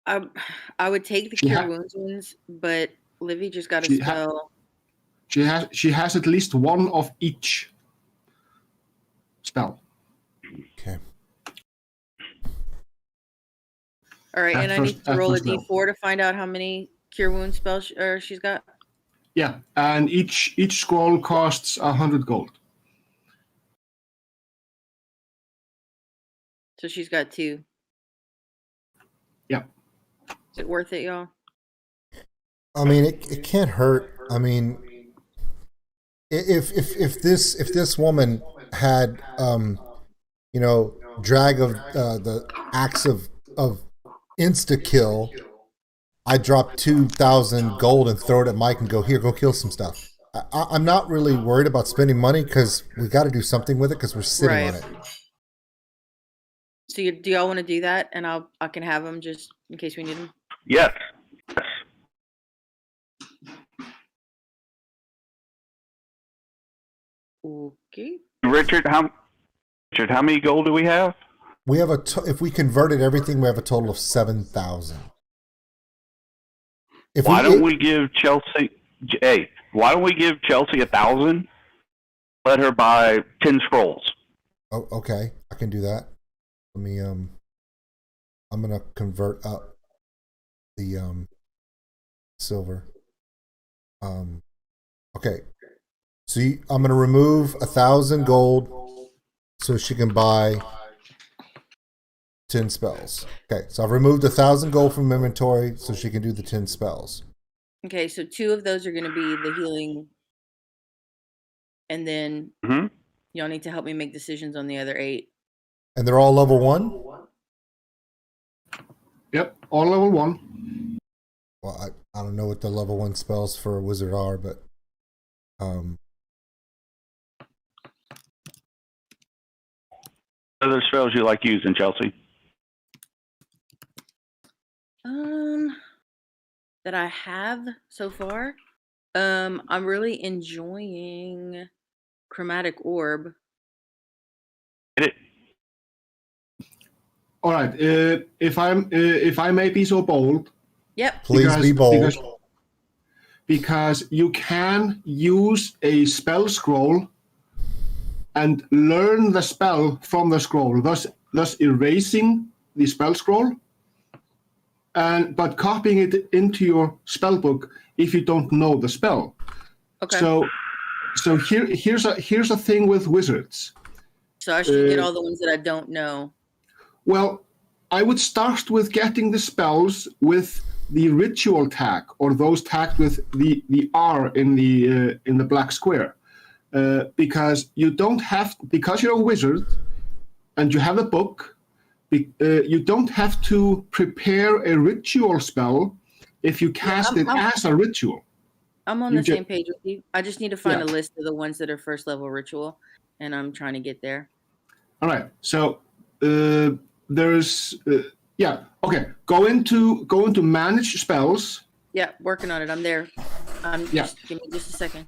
I would take the cure wounds ones, but Livy just got a spell. She has at least one of each spell. Okay. All right, and I need to roll a d4 to find out how many cure wound spells she's got. Yeah, and each scroll costs 100 gold. So she's got 2. Yeah. Is it worth it, y'all? I mean, it can't hurt. I mean, if this woman had drag of the axe of insta kill, I drop 2,000 gold and throw it at Mike and go, here, go kill some stuff. I'm not really worried about spending money because we got to do something with it because we're sitting Right. on it. So do y'all want to do that? And I can have them just in case we need them. Yes. Okay. Richard, how many gold do we have? We have if we converted everything, we have a total of 7,000. Why don't we give Chelsea? Hey, why don't we give Chelsea 1,000? Let her buy 10 scrolls. Oh, okay, I can do that. Let me I'm gonna convert up the silver. Okay, so I'm gonna remove 1,000 gold so she can buy 10 spells. Okay, so I've removed 1,000 gold from inventory so she can do the 10 spells. Okay, so 2 of those are going to be the healing, and then y'all need to help me make decisions on the other 8. And they're all level 1? Yep, all level 1. Well, I don't know what the level 1 spells for a wizard are, but Other spells you like using, Chelsea? That I have so far. I'm really enjoying Chromatic Orb. Get it? All right. If I may be so bold. Yep. Please be bold. Because you can use a spell scroll and learn the spell from the scroll, thus erasing the spell scroll, but copying it into your spell book if you don't know the spell. Okay. So here's a thing with wizards. So I should get all the ones that I don't know. Well, I would start with getting the spells with the ritual tag, or those tagged with the R in the black square, because you don't have, because you're a wizard and you have a book. You don't have to prepare a ritual spell if you cast it as a ritual. I'm on the same page with you. I just need to find a list of the ones that are first level ritual, and I'm trying to get there. All right. So there's okay. Go into manage spells. Yeah, working on it. I'm there. Give me just a second.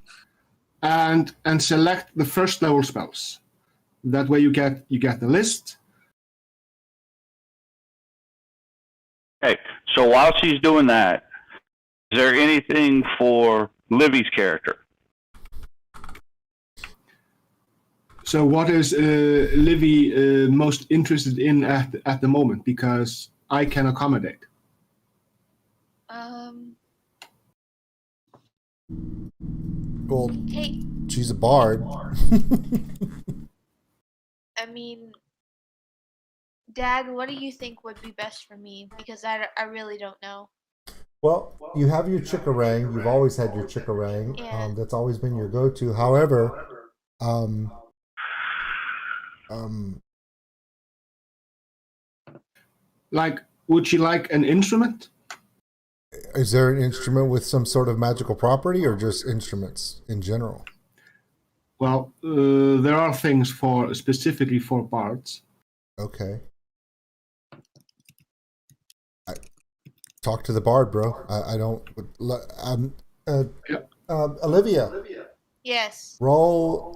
And select the first level spells. That way you get the list. Okay, so while she's doing that, is there anything for Livy's character? So what is Livy most interested in at the moment? Because I can accommodate. Well, Hey, she's a bard. I mean, Dad, what do you think would be best for me? Because I really don't know. Well, you have your chikarang. You've always had your chikarang. Yeah. That's always been your go-to. However, like, would she like an instrument? is there an instrument with some sort of magical property, or just instruments in general? Well, there are things specifically for bards. Okay. Talk to the bard, bro. I don't. Olivia. Yes. Roll.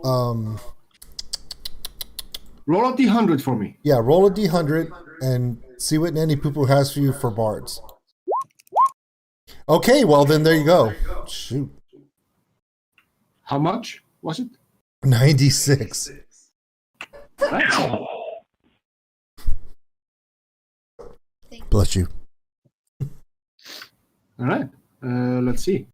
Roll a d100 for me. Yeah, roll a d100 and see what Nanny PUPU has for you for bards. Okay, well then there you go. Shoot. How much was it? 96. Right. Bless you. All right. Let's see.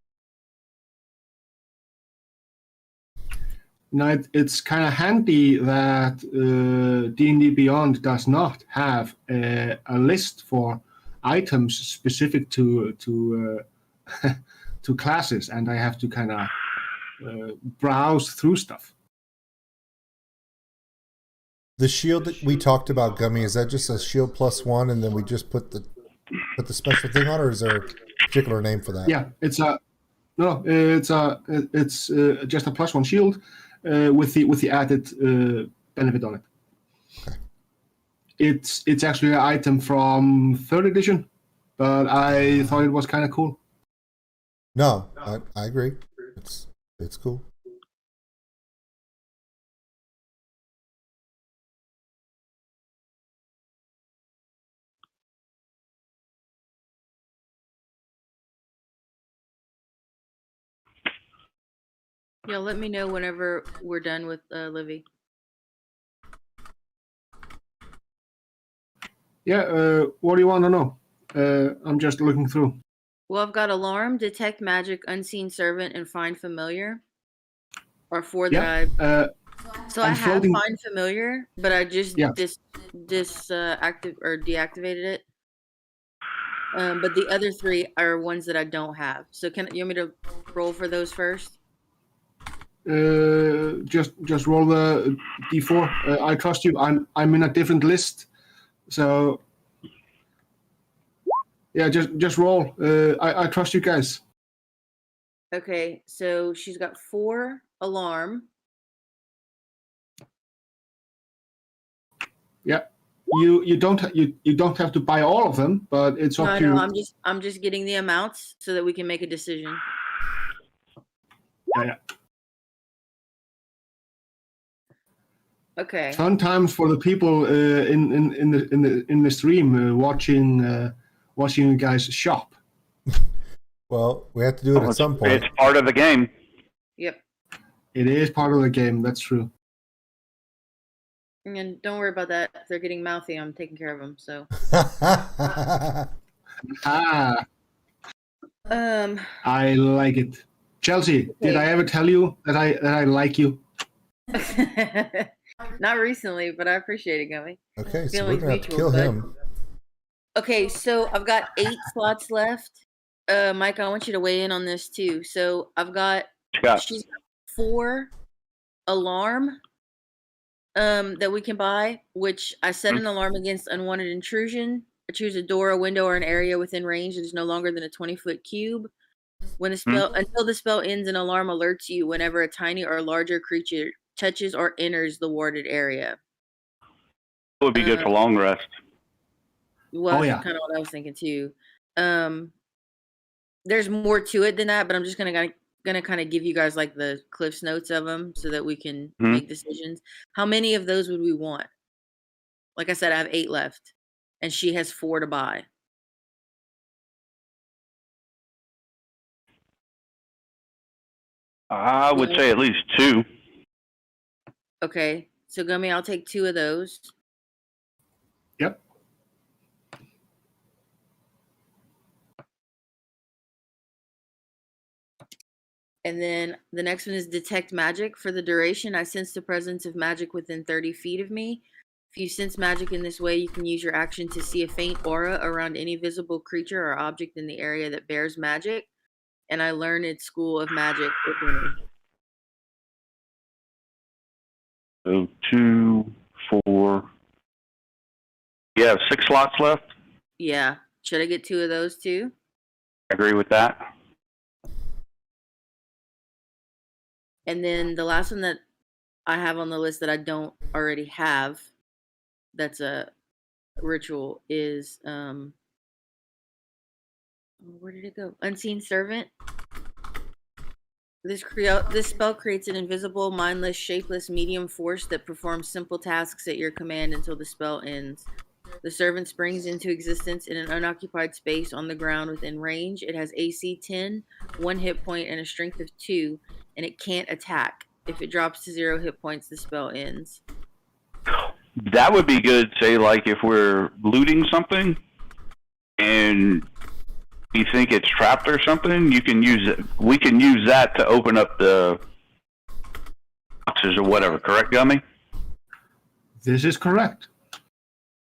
Now it's kind of handy that D&D Beyond does not have a list for items specific to to classes, and I have to kind of browse through stuff. The shield that we talked about, Gummy, is that just a shield +1, and then we just put the special thing on, or is there a particular name for that? Yeah, it's a No, it's just a +1 shield with the added benefit on it. Okay. It's actually an item from 3rd edition, but I thought it was kind of cool. No, I agree. It's cool. Yeah, let me know whenever we're done with Livy. Yeah, what do you want to know? I'm just looking through. Well, I've got Alarm, Detect Magic, Unseen Servant, and Find Familiar. Are 4 that Yeah. So I I'm have floating- Find Familiar, but I just Yeah. deactivated it. But the other 3 are ones that I don't have. So you want me to roll for those first? Just roll the d4. I trust you. I'm in a different list, so yeah, just roll. I trust you guys. Okay, so she's got 4 Alarm. Yeah, you don't have to buy all of them, but it's up to you. No, I'm just getting the amounts so that we can make a decision. Yeah. Okay. Fun times for the people in the stream watching you guys shop. Well, we have to do it at some point. It's part of the game. Yep. It is part of the game. That's true. And don't worry about that. If they're getting mouthy, I'm taking care of them. So. Ah, Um. I like it. Chelsea, did I ever tell you that I like you? Not recently, but I appreciate it, Gummy. Okay, so we're Feelings gonna have to mutual, kill but- him. Okay, so I've got 8 slots left. Mike, I want you to weigh in on this too. So I've got she's got 4 Alarm that we can buy, which I set an alarm against unwanted intrusion. I choose a door, a window, or an area within range that is no longer than a 20-foot cube. When a spell until the spell ends, an alarm alerts you whenever a tiny or larger creature touches or enters the warded area. It would be good for long rest. Well, Oh, that's yeah. kind of what I was thinking too. There's more to it than that, but I'm just gonna kind of give you guys like the Cliff's notes of them so that we can make decisions. How many of those would we want? Like I said, I have 8 left, and she has 4 to buy. I would say at least 2. Okay, so Gummy, I'll take 2 of those. Yep. And then the next one is Detect Magic. For the duration, I sense the presence of magic within 30 feet of me. If you sense magic in this way, you can use your action to see a faint aura around any visible creature or object in the area that bears magic. And I learn its school of magic, if any. So 2, 4. You have 6 slots left. Yeah. Should I get 2 of those too? I agree with that. And then the last one that I have on the list that I don't already have, that's a ritual, is where did it go? Unseen Servant. This spell creates an invisible, mindless, shapeless medium force that performs simple tasks at your command until the spell ends. The servant springs into existence in an unoccupied space on the ground within range. It has AC 10, 1 hit point, and a strength of 2, and it can't attack. If it drops to 0 hit points, the spell ends. That would be good, say, like if we're looting something and you think it's trapped or something, you can use it. We can use that to open up the boxes or whatever, correct, Gummy? This is correct.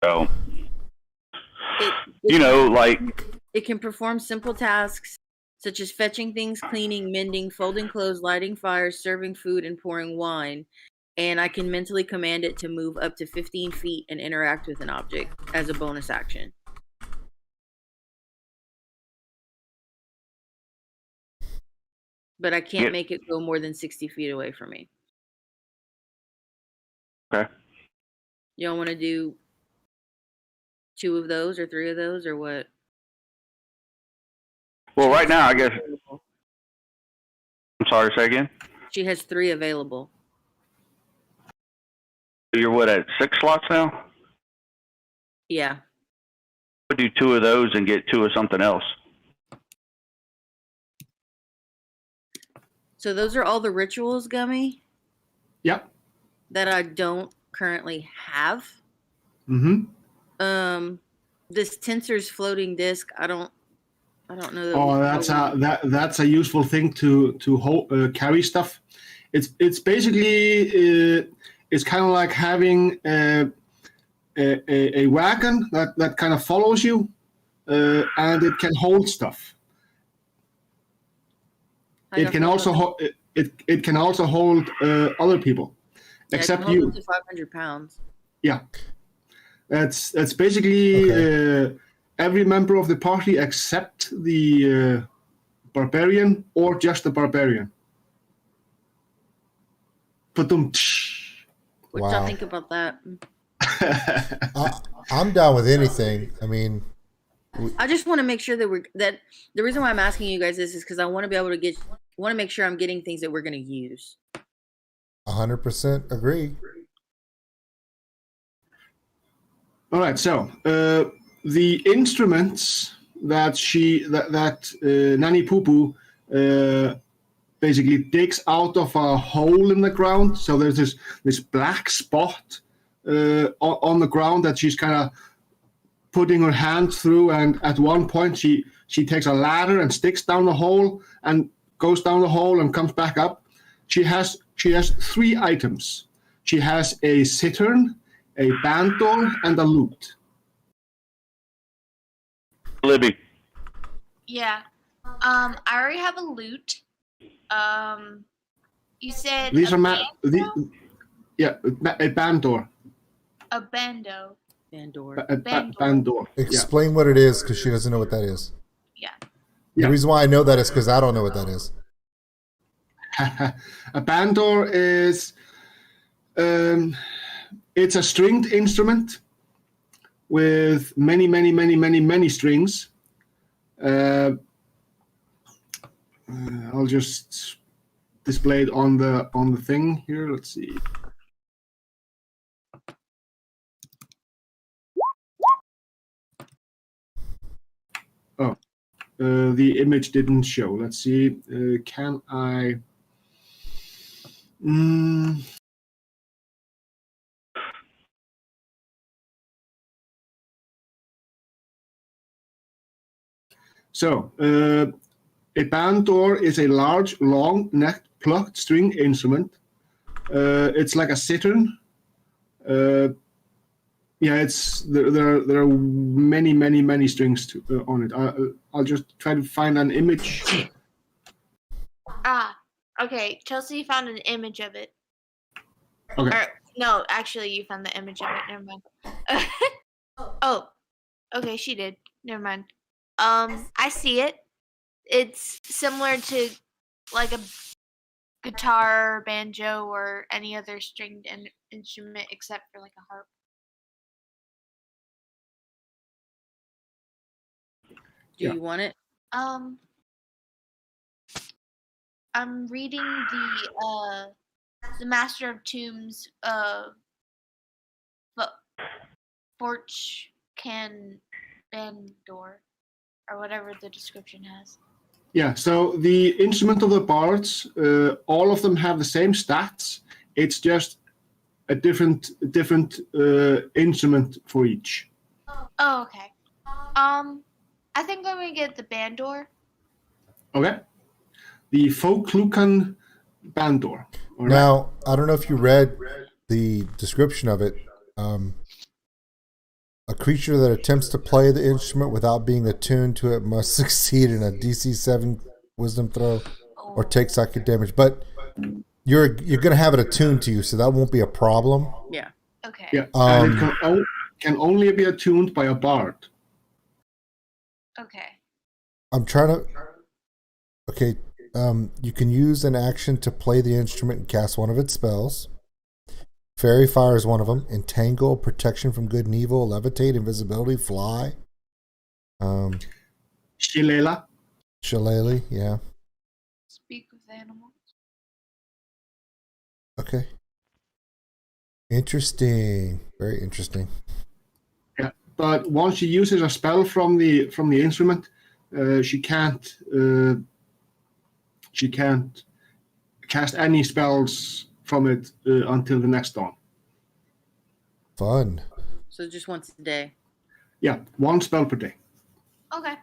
So, you know, like... It can perform simple tasks such as fetching things, cleaning, mending, folding clothes, lighting fires, serving food, and pouring wine. And I can mentally command it to move up to 15 feet and interact with an object as a bonus action. but I can't Yep. make it go more than 60 feet away from me. Okay. You don't want to do 2 of those or 3 of those or what? Well, right now, I guess. I'm sorry. Say again. She has 3 available. You're what, at 6 slots now? Yeah. We'll do 2 of those and get 2 of something else. So those are all the rituals, Gummy, Yep. that I don't currently have. Mm-hmm. This Tensor's floating disc, I don't know. That Oh, that's a useful thing to carry stuff. It's basically it's kind of like having a wagon that kind of follows you, and it can hold stuff. It can also it can also hold other people, except you. Up to 500 pounds. Yeah, that's basically every member of the party except the barbarian or just the barbarian. What y'all think about that? I'm down with anything. I mean, I just want to make sure that the reason why I'm asking you guys this is because I want to be able to want to make sure I'm getting things that we're going to use. 100% agree. All right, so the instruments that Nanny PUPU basically digs out of a hole in the ground. So there's this black spot on the ground that she's kind of putting her hand through, and at one point she takes a ladder and sticks down the hole and goes down the hole and comes back up. She has 3 items. She has a citern, a band door, and a lute. Libby. Yeah. I already have a lute. You said These a are a band door. A bando. Bandor. A band door. Explain what it is, because she doesn't know what that is. Yeah. The reason why I know that is because I don't know what that is. A band door is it's a stringed instrument with many strings. I'll just display it on the thing here. Let's see. Oh, the image didn't show. Let's see. Can I? So, a band door is a large, long-necked, plucked string instrument. It's like a citern. There are many strings on it. I'll just try to find an image. Okay. Chelsea found an image of it. Okay. Or, no, actually, you found the image of it. Never mind. Oh, okay, she did. Never mind. I see it. It's similar to like a guitar, banjo, or any other stringed instrument except for like a harp. Do you want it? I'm reading the Master of Tombs Forch Can Bandor, or whatever the description has. Yeah, so the instrument of the bards, all of them have the same stats. It's just a different instrument for each. Oh, okay. I think I'm gonna get the bandor. Okay. The Folklukan Bandor. All right. Now, I don't know if you read the description of it. A creature that attempts to play the instrument without being attuned to it must succeed in a DC 7 wisdom throw or take psychic damage. But you're going to have it attuned to you, so that won't be a problem. Yeah. Okay. Yeah. And it can only be attuned by a bard. Okay. I'm trying to... Okay, You can use an action to play the instrument and cast one of its spells. Fairy Fire is one of them. Entangle, protection from good and evil, levitate, invisibility, fly. Shillelagh. Shillelagh, yeah. Speak with animals. Okay. Interesting. Very interesting. Yeah, but once she uses a spell from the instrument, she can't cast any spells from it until the next dawn. Fun. So just once a day. Yeah, one spell per day. Okay.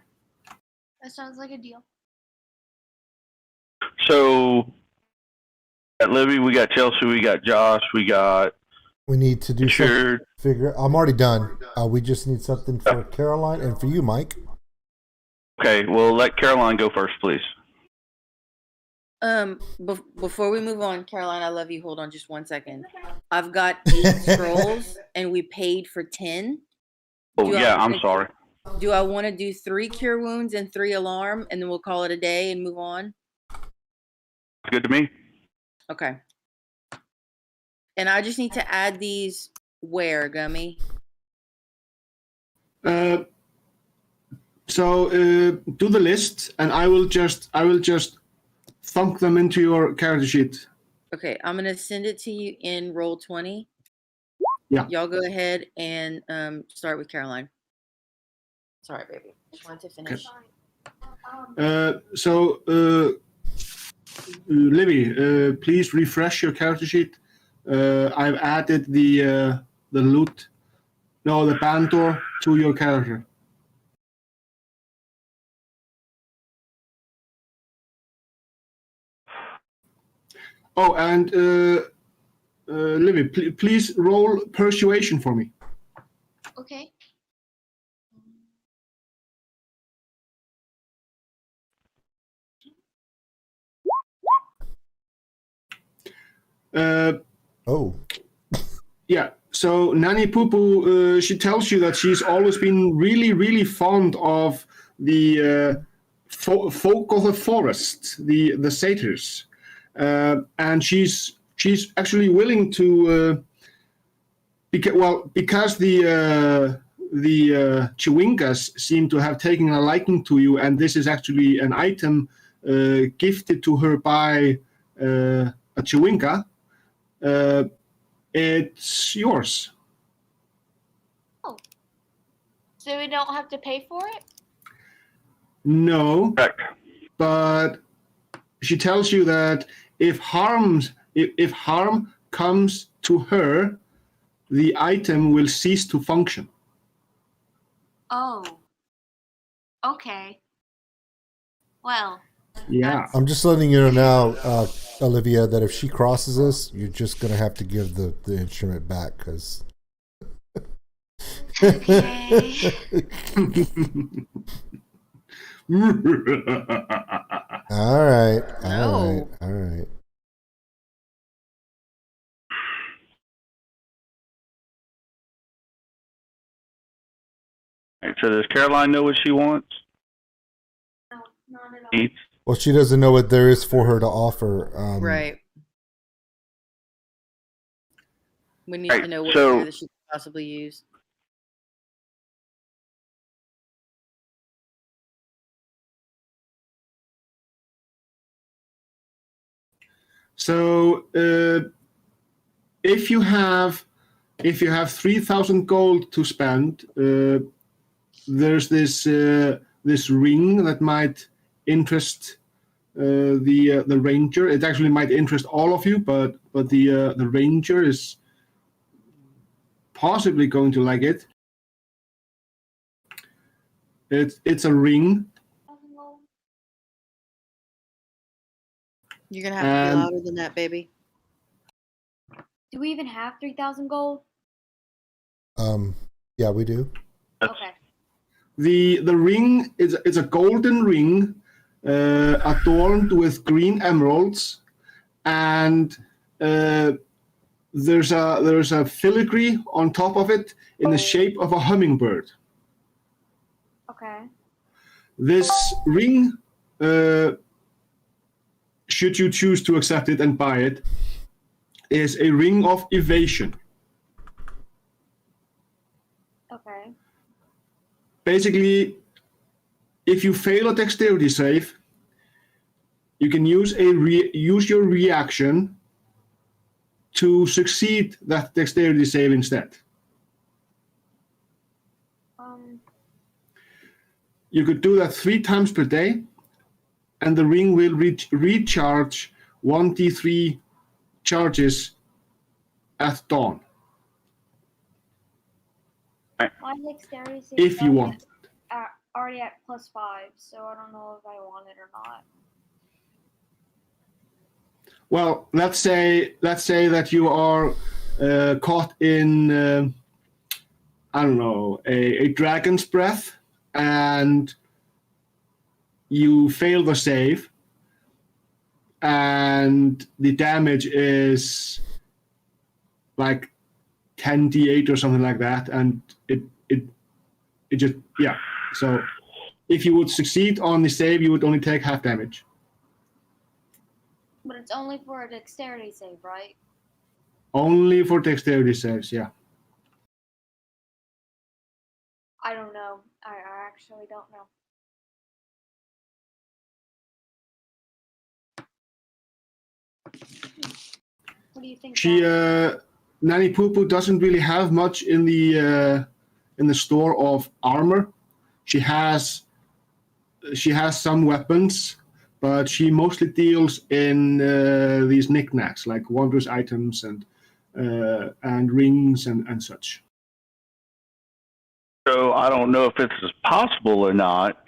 That sounds like a deal. So, at Libby, we got Chelsea, we got Josh, we got. We need to do Sure. something. I'm already done. We just need something for Caroline and for you, Mike. Okay, well, let Caroline go first, please. Before we move on, Caroline, I love you. Hold on just 1 second. I've got 8 scrolls and we paid for 10. Oh, yeah, I'm sorry. Do I want to do 3 cure wounds and 3 alarm and then we'll call it a day and move on? Good to me. Okay. And I just need to add these where, Gummy? So do the list, and I will just thunk them into your character sheet. Okay, I'm gonna send it to you in Roll20. Yeah. Y'all go ahead and start with Caroline. Sorry, baby. Just wanted to finish. Libby, please refresh your character sheet. I've added the bandor to your character. Oh, and Libby, please roll persuasion for me. Okay. Yeah, so Nanny PUPU, she tells you that she's always been really, really fond of the folk of the forest, the satyrs, and she's actually willing to because the Chewingas seem to have taken a liking to you, and this is actually an item gifted to her by a Chewinga. It's yours. Oh. So we don't have to pay for it? No. Correct. But she tells you that if harm comes to her, the item will cease to function. Oh. Okay. Well. Yeah. I'm just letting you know now, Olivia, that if she crosses us, you're just going to have to give the instrument back because. Okay. All right. No. All right. All right, so does Caroline know what she wants? No, not at all. Needs? Well, she doesn't know what there is for her to offer. Right. We need Right, to know what so- cure that she could possibly use. So if you have 3,000 gold to spend, there's this ring that might interest the ranger. It actually might interest all of you, but the ranger is possibly going to like it. It's a ring. You're gonna have to be louder than that, baby. Do we even have 3,000 gold? Yeah, we do. Okay. The ring is a golden ring adorned with green emeralds, and there's a filigree on top of it in the shape of a hummingbird. Okay. This ring should you choose to accept it and buy it, is a ring of evasion. Okay. Basically, if you fail a dexterity save, you can use your reaction to succeed that dexterity save instead. You could do that 3 times per day, and the ring will recharge 1d3 charges at dawn. My dexterity save If you want. already at +5, so I don't know if I want it or not. Well, let's say that you are caught in I don't know, a dragon's breath, and you fail the save, and the damage is like 10d8 or something like that, and it just, yeah. So if you would succeed on the save, you would only take half damage. But it's only for a dexterity save, right? Only for dexterity saves, yeah. I don't know. I actually don't know. What do you think? Nanny PUPU doesn't really have much in the store of armor. She has some weapons, but she mostly deals in these knickknacks like wondrous items and rings and such. So I don't know if this is possible or not.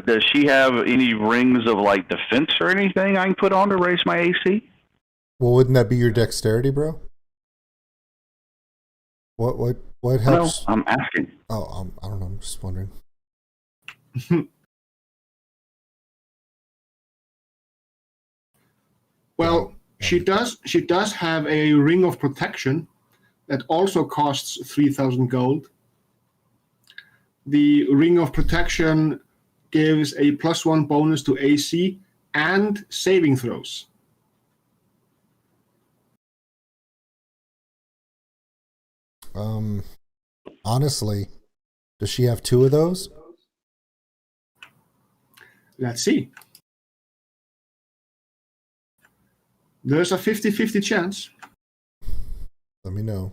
Does she have any rings of like defense or anything I can put on to raise my AC? Well, wouldn't that be your dexterity, bro? What helps? No, I'm asking. Oh, I don't know. I'm just wondering. Well, she does have a ring of protection that also costs 3,000 gold. The ring of protection gives a +1 bonus to AC and saving throws. Honestly, does she have 2 of those? Let's see. There's a 50-50 chance. Let me know.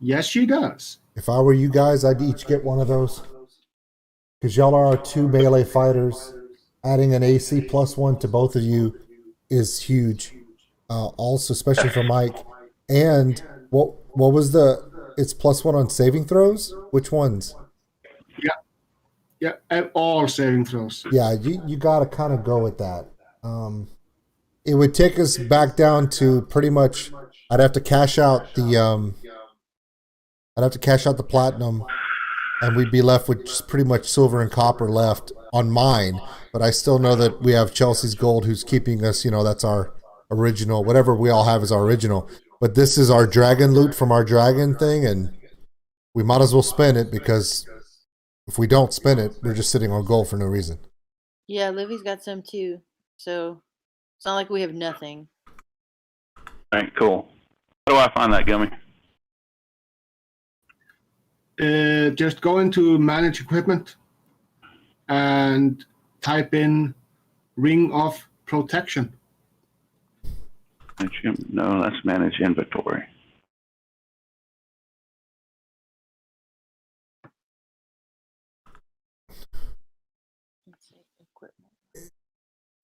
Yes, she does. If I were you guys, I'd each get one of those. Because y'all are our 2 melee fighters. Adding an AC +1 to both of you is huge. Also, especially for Mike. And what was it's +1 on saving throws? Which ones? Yeah, all saving throws. Yeah, you got to kind of go with that. It would take us back down to pretty much. I'd have to cash out the platinum, and we'd be left with just pretty much silver and copper left on mine. But I still know that we have Chelsea's gold, who's keeping us. That's our original. Whatever we all have is our original. But this is our dragon loot from our dragon thing, and we might as well spend it, because if we don't spend it, we're just sitting on gold for no reason. Yeah, Livy's got some too. So it's not like we have nothing. All right, cool. How do I find that, Gummy? Just go into manage equipment and type in ring of protection. No, that's manage inventory.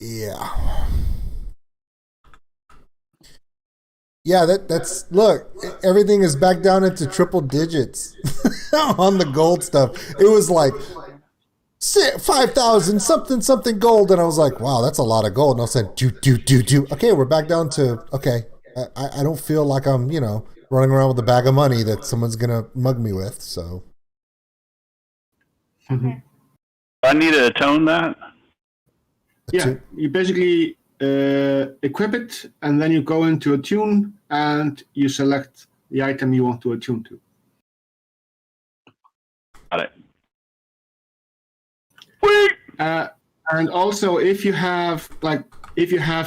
Yeah. Yeah, that's look, everything is back down into triple digits on the gold stuff. It was like 5,000 something gold, and I was like, wow, that's a lot of gold. And I said, do. Okay, we're back down to okay. I don't feel like I'm running around with a bag of money that someone's gonna mug me with. So I need to atone that. Yeah, you basically equip it, and then you go into attune, and you select the item you want to attune to. Got it. Wait! And also, if you have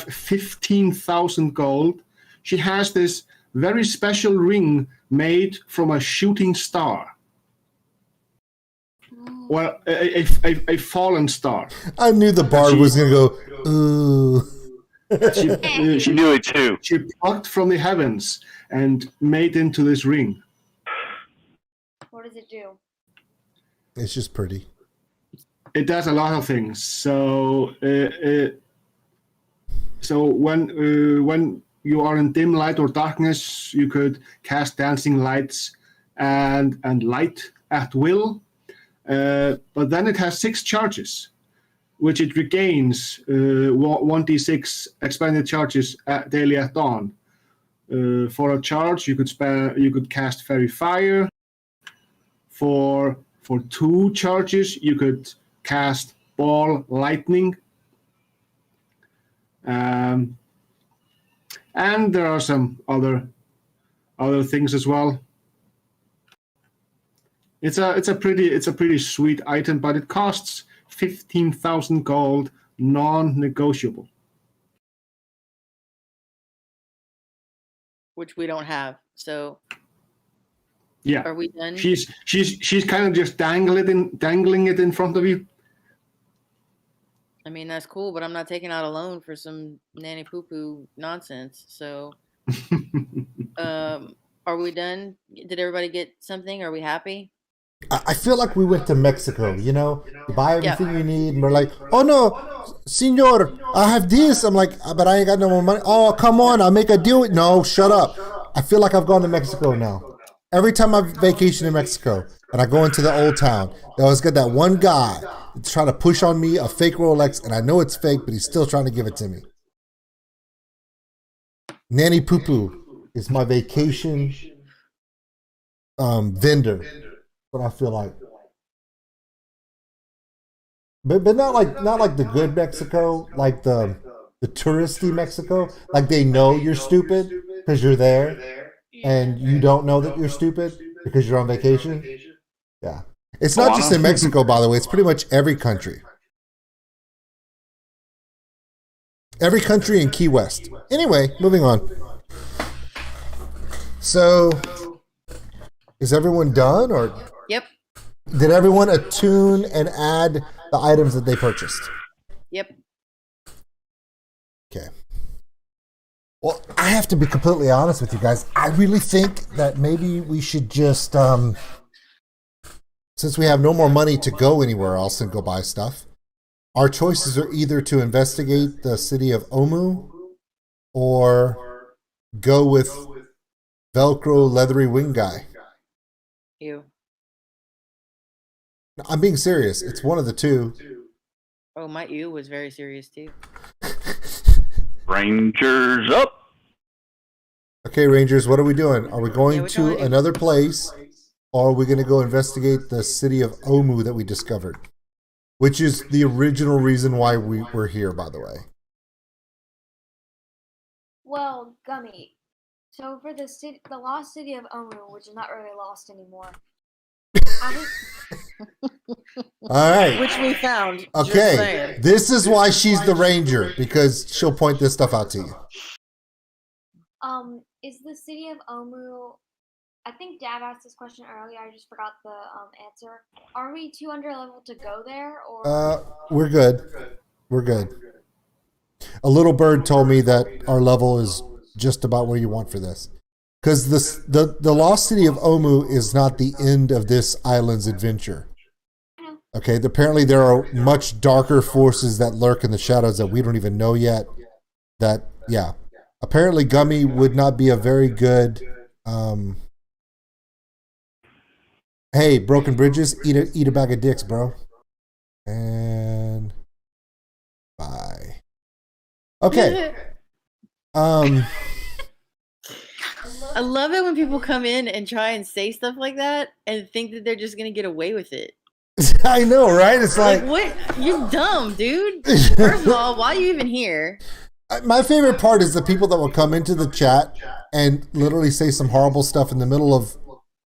15,000 gold, she has this very special ring made from a shooting star. Well, a fallen star. I knew the bard was gonna go, ooh. She knew it too. She plucked from the heavens and made into this ring. What does it do? It's just pretty. It does a lot of things. So when you are in dim light or darkness, you could cast dancing lights and light at will. But then it has 6 charges, which it regains 1d6 expanded charges daily at dawn. For a charge, you could cast Fairy Fire. For 2 charges, you could cast Ball Lightning. And there are some other things as well. It's a pretty sweet item, but it costs 15,000 gold, non-negotiable. Which we don't have. So Yeah. are we done? She's kind of just dangling it in front of you. I mean, that's cool, but I'm not taking out a loan for some Nanny PUPU nonsense. So are we done? Did everybody get something? Are we happy? I feel like we went to Mexico, you know? You buy everything you need, and we're like, oh no, senor, I have this. I'm like, but I ain't got no more money. Oh, come on, I'll make a deal with... No, shut up. I feel like I've gone to Mexico now. Every time I vacation in Mexico and I go into the old town, they always got that one guy that's trying to push on me a fake Rolex, and I know it's fake, but he's still trying to give it to me. Nanny PUPU is my vacation vendor. What I feel like, but not like the good Mexico, like the touristy Mexico. Like they know you're stupid because you're there, and you don't know that you're stupid because you're on vacation. Yeah, it's not just in Mexico, by the way. It's pretty much every country. Every country in Key West. Anyway, moving on. So, is everyone done or? Yep. Did everyone attune and add the items that they purchased? Yep. Okay. Well, I have to be completely honest with you guys. I really think that maybe we should just, since we have no more money to go anywhere else and go buy stuff, our choices are either to investigate the city of Omu or go with Velcro leathery wing guy. You. I'm being serious. It's one of the two. Oh, my ew was very serious too. Rangers up. Okay, Rangers, what are we doing? Are we going which to one? another place, or are we going to go investigate the city of Omu that we discovered? Which is the original reason why we were here, by the way. Well, Gummy. So for the lost city of Omu, which is not really lost anymore. All right. Which we found. Just Okay. saying. This is why she's the ranger, because she'll point this stuff out to you. Is the city of Omu? I think Dad asked this question earlier. I just forgot the answer. Are we 200 level to go there, or? We're good. We're good. A little bird told me that our level is just about where you want for this. Because the lost city of Omu is not the end of this island's adventure. Okay, apparently there are much darker forces that lurk in the shadows that we don't even know yet. That, yeah. Apparently Gummy would not be a very good... Hey, Broken Bridges, eat a bag of dicks, bro. And... bye. Okay. I love it when people come in and try and say stuff like that and think that they're just gonna get away with it. I know, right? It's like what? You're dumb, dude. First of all, why are you even here? my favorite part is the people that will come into the chat and literally say some horrible stuff in the middle of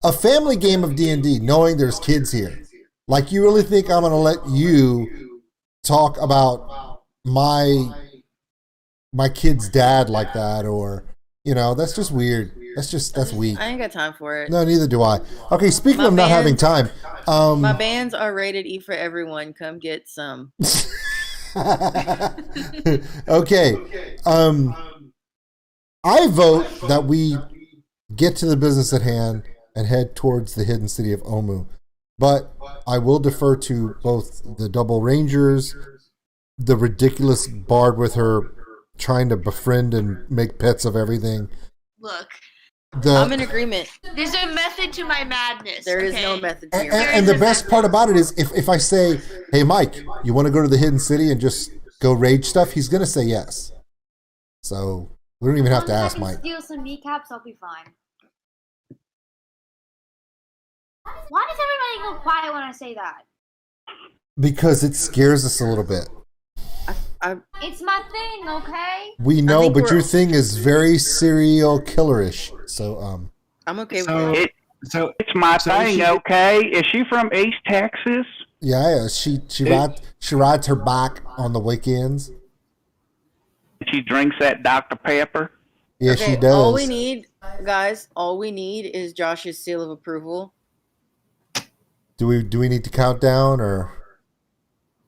a family game of D&D, knowing there's kids here. Like, you really think I'm going to let you talk about my kid's dad like that, or that's just weird. That's weak. I ain't got time for it. No, neither do I. Okay, speaking My of not having bands- time, My bands are rated E for everyone. Come get some. okay, I vote that we get to the business at hand and head towards the hidden city of Omu. But I will defer to both the double rangers, the ridiculous bard with her trying to befriend and make pets of everything. Look, I'm in agreement. there's a method to my madness. There is okay? no method to And, your and, madness. and the best part about it is if I say, hey, Mike, you want to go to the hidden city and just go rage stuff? He's going to say yes. So we don't even have to As long as ask I can Mike. steal some kneecaps, I'll be fine. Why does everybody go quiet when I say that? Because it scares us a little bit. It's my thing, okay? We know, think but we're- your thing is very serial killerish. So, I'm okay with So, that. so It's my So thing, she- okay? Is she from East Texas? yeah, she rides her bike on the weekends. She drinks that Dr. Pepper? Yeah, Okay, she does. all we need, guys, is Josh's seal of approval. Do we need to count down or?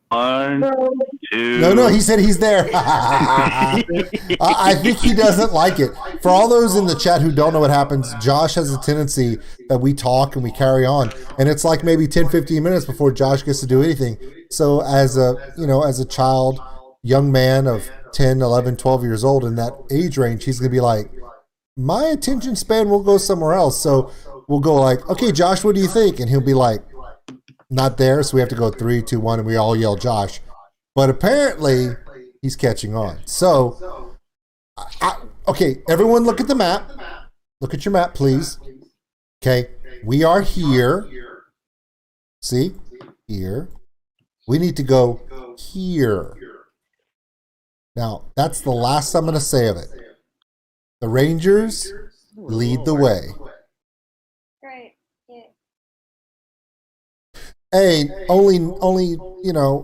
1, 2. No, he said he's there. I think he doesn't like it. For all those in the chat who don't know what happens, Josh has a tendency that we talk and we carry on. And it's like maybe 10, 15 minutes before Josh gets to do anything. So as a child, young man of 10, 11, 12 years old in that age range, he's going to be like, my attention span will go somewhere else. So we'll go like, okay, Josh, what do you think? And he'll be like, not there, so we have to go 3, 2, 1, and we all yell Josh. But apparently, he's catching on. So, okay, everyone look at the map. Look at your map, please. Okay, we are here. See? Here. We need to go here. Now, that's the last I'm going to say of it. The Rangers lead the way. Great. Yeah. And only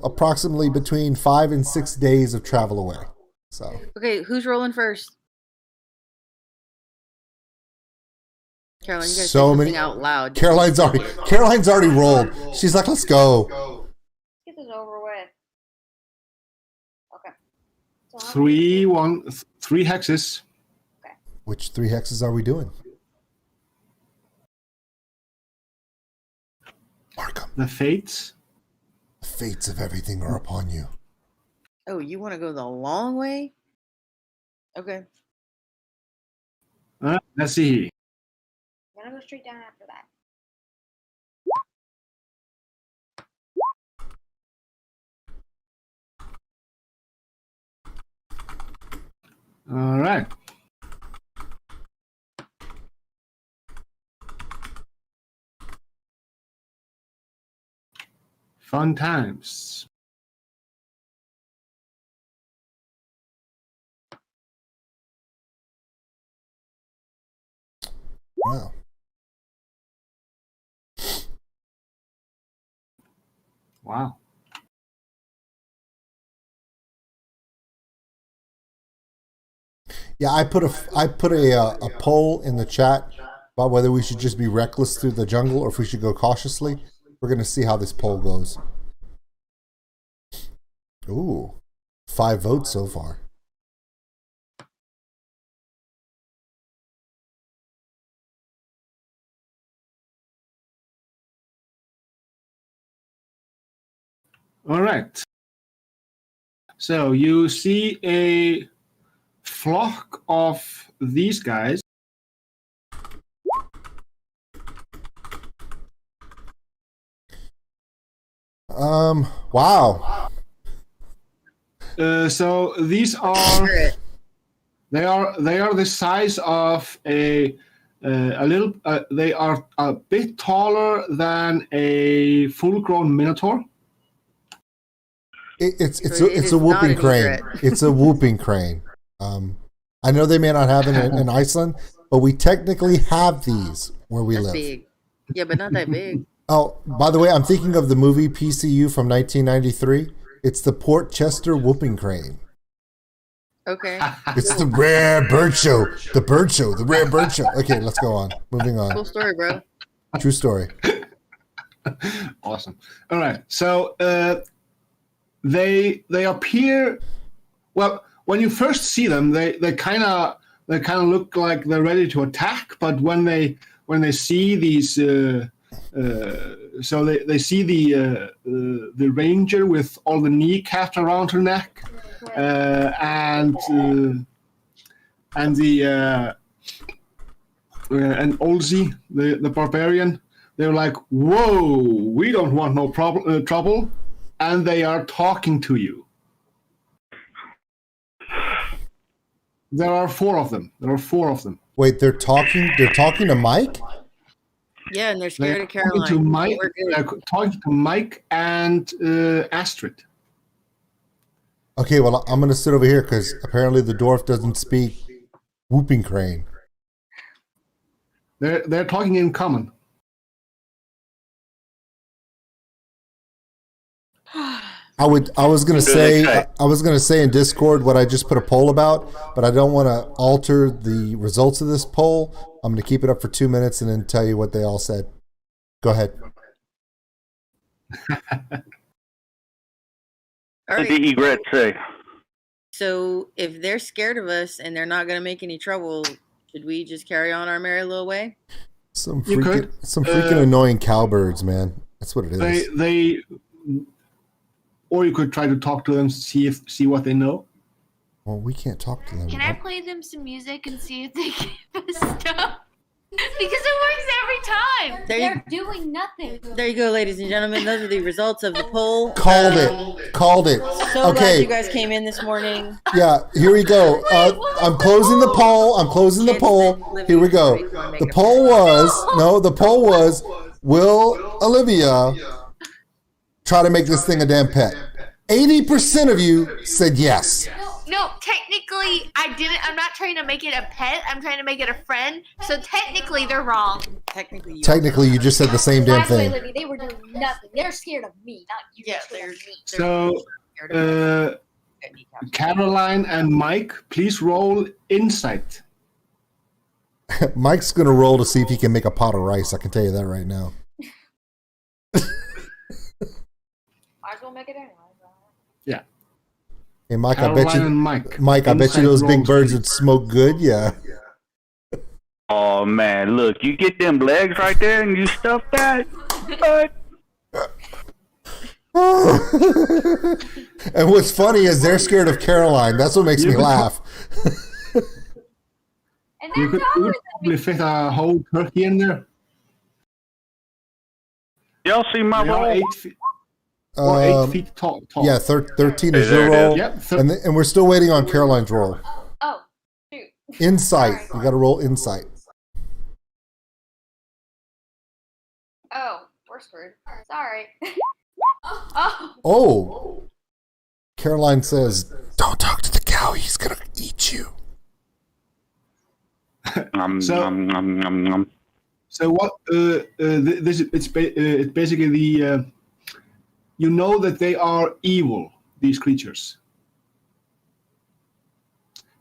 approximately between 5 and 6 days of travel away. So Okay, who's rolling first? Caroline, you guys So say many- something out loud. Caroline's already rolled. She's like, let's go. Let's get this over with. Okay. So how many- 3 hexes. Which 3 hexes are we doing? Mark 'em. The fates. The fates of everything are upon you. Oh, you want to go the long way? Okay. Let's see. I'm gonna go straight down after that. All right. Fun times. Wow. Wow. Yeah, I put a poll in the chat about whether we should just be reckless through the jungle or if we should go cautiously. We're gonna see how this poll goes. Ooh, 5 votes so far. All right. So you see a flock of these guys. Wow. So these are they are the size of a little. They are a bit taller than a full-grown minotaur. It's So it a is whooping not an crane. egret. It's a whooping crane. I know they may not have it in Iceland, but we technically have these where we That's live. big. Yeah, but not that big. Oh, by the way, I'm thinking of the movie PCU from 1993. It's the Port Chester whooping crane. Okay. It's the rare bird show. The bird show. The rare bird show. Okay, let's go on. Moving on. Cool story, bro. True story. Awesome. All right. So they appear. Well, when you first see them, they kind of look like they're ready to attack. But when they see these, so they see the ranger with all the kneecaps around her neck, and Olsey, the barbarian. They're like, whoa, we don't want no trouble. And they are talking to you. There are 4 of them. Wait, they're talking to Mike? Yeah, and they're scared of Caroline. They're talking to Mike and Astrid. Okay, well, I'm going to sit over here because apparently the dwarf doesn't speak whooping crane. They're talking in common. I was gonna say in Discord what I just put a poll about, but I don't want to alter the results of this poll. I'm gonna keep it up for 2 minutes and then tell you what they all said. Go ahead. All What did right. Egret say? So if they're scared of us and they're not gonna make any trouble, should we just carry on our merry little way? Some You freaking annoying cowbirds, man. That's what it is. They or you could try to talk to them, see what they know. Well, we can't talk to them. Can I play them some music and see if they give us stuff? Because it works every time. They're doing nothing. There you go, ladies and gentlemen. Those are the results of the poll. Called it. So glad Okay. you guys came in this morning. Yeah, here we go. I'm closing the poll. Here we go. The poll was, will Olivia try to make this thing a damn pet? 80% of you said yes. No, technically, I didn't. I'm not trying to make it a pet. I'm trying to make it a friend. So technically, they're wrong. Technically, You just said the same damn Last way, thing. Libby, they were doing nothing. They're scared of me, not you. Yeah, They're scared of me. So, Caroline and Mike, please roll insight. Mike's going to roll to see if he can make a pot of rice. I can tell you that right now. Might as well make it anyway. Yeah. Hey, Mike, Caroline I bet you, and Mike. I bet you Insight those big rolls, birds please. would smoke good. Yeah. Oh man, look, you get them legs right there and you stuff that. What? And what's funny is they're scared of Caroline. That's what makes me laugh. And You that's could all. probably fit a whole turkey in there. Y'all see my They are roll? 8 feet. Or 8 Um, feet tall. Yeah, 13 Hey, is there your it is. roll. Yep. And we're still waiting on Caroline's roll. Oh, shoot. Insight. You got to roll insight. Oh, we're screwed. Sorry. Oh. Oh. Caroline says, "Don't talk to the cow. He's going to eat you." So- So what? It's basically the. You know that they are evil. These creatures.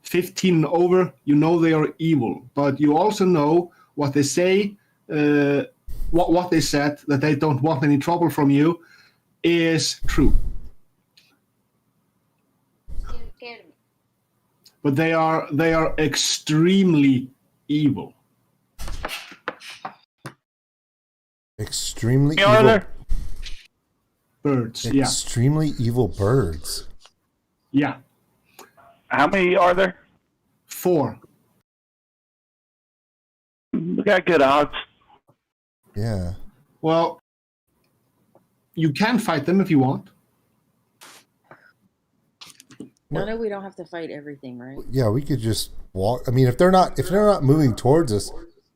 15 and over. You know they are evil, but you also know what they say. What they said, that they don't want any trouble from you, is true. Scared of me. But they are extremely evil. Extremely Are evil. there? Birds. Yeah. Extremely evil birds. Yeah. How many are there? 4. We got good odds. Yeah. Well, you can fight them if you want. No, we don't have to fight everything, right? Yeah, we could just walk. I mean, if they're not moving towards us,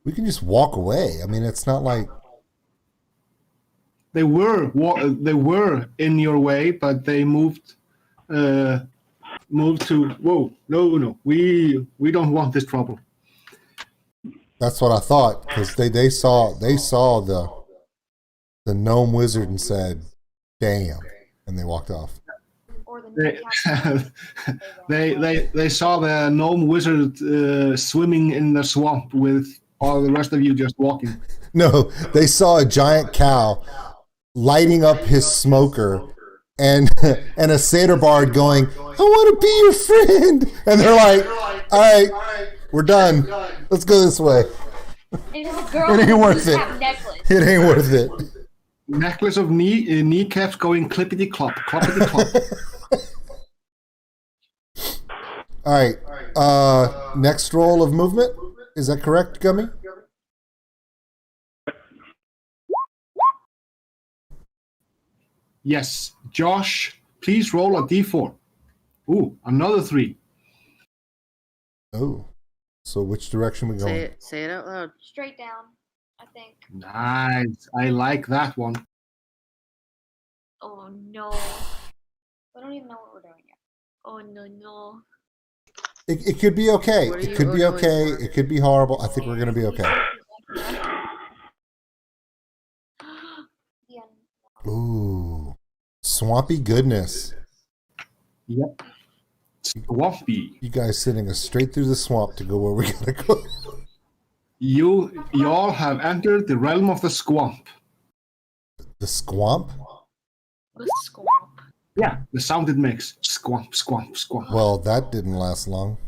we can just walk away. I mean, it's not like They were in your way, but they moved to. Whoa! No! We don't want this trouble. that's what I thought, because they saw the gnome wizard and said, "Damn," and they walked off. before the They, kneecaps. they saw the gnome wizard swimming in the swamp with all the rest of you just walking. No, they saw a giant cow lighting up his smoker and and a satyr bard going, "I want to be your friend," and they're like, "All right, we're done. Let's go this way." It is a girl It ain't with worth a it. kneecap necklace. It ain't worth it. Necklace of kneecaps going clippity clop, cloppity clop. All right. Next roll of movement. Is that correct, Gummy? Yes, Josh, please roll a d4. Ooh, another 3. Oh. So which direction we going? Say it out loud. Straight down, I think. Nice. I like that one. Oh no. We don't even know what we're doing yet. Oh no. It could be okay. What are It you could be going okay. for? It could be horrible. I think we're going to be okay. The end. Ooh. Swampy goodness. Yep. Swampy. You guys sending us straight through the swamp to go where we got to go. You all have entered the realm of the swamp. The squamp? The swamp. Yeah, the sound it makes. Squamp, squamp, squamp. Well, that didn't last long.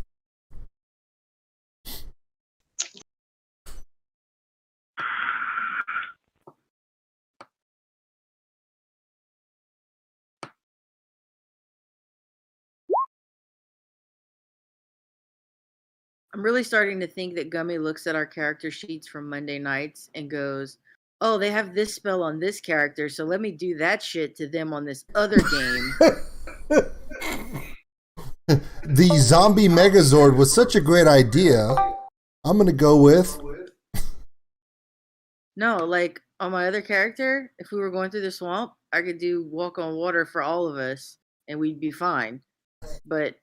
I'm really starting to think that Gummy looks at our character sheets from Monday nights and goes, "Oh, they have this spell on this character, so let me do that shit to them on this other game." The zombie Megazord was such a great idea. I'm going to go with... No, like on my other character, if we were going through the swamp, I could do walk on water for all of us and we'd be fine. But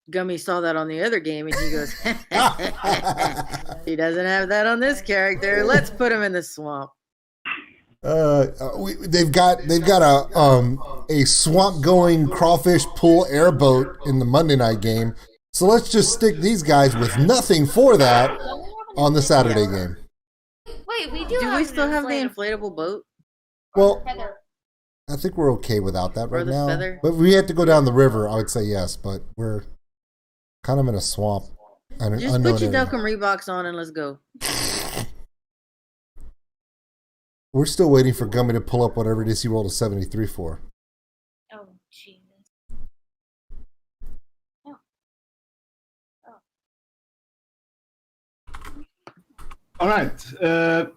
Gummy saw that on the other game and he goes, "He doesn't have that on this character. Let's put him in the swamp." They've got a swamp going crawfish pull airboat in the Monday night game. So let's just stick these guys with nothing for that on the Saturday game. Wait, we Do we still have the inflatable boat? Well, Feather. I think we're okay without that right the now. feather? But if we had to go down the river, I would say yes. But we're kind of in a swamp. Just put your Delcom Reeboks on and let's go. We're still waiting for Gummy to pull up whatever it is he rolled a 73 for. Oh Jesus. All right.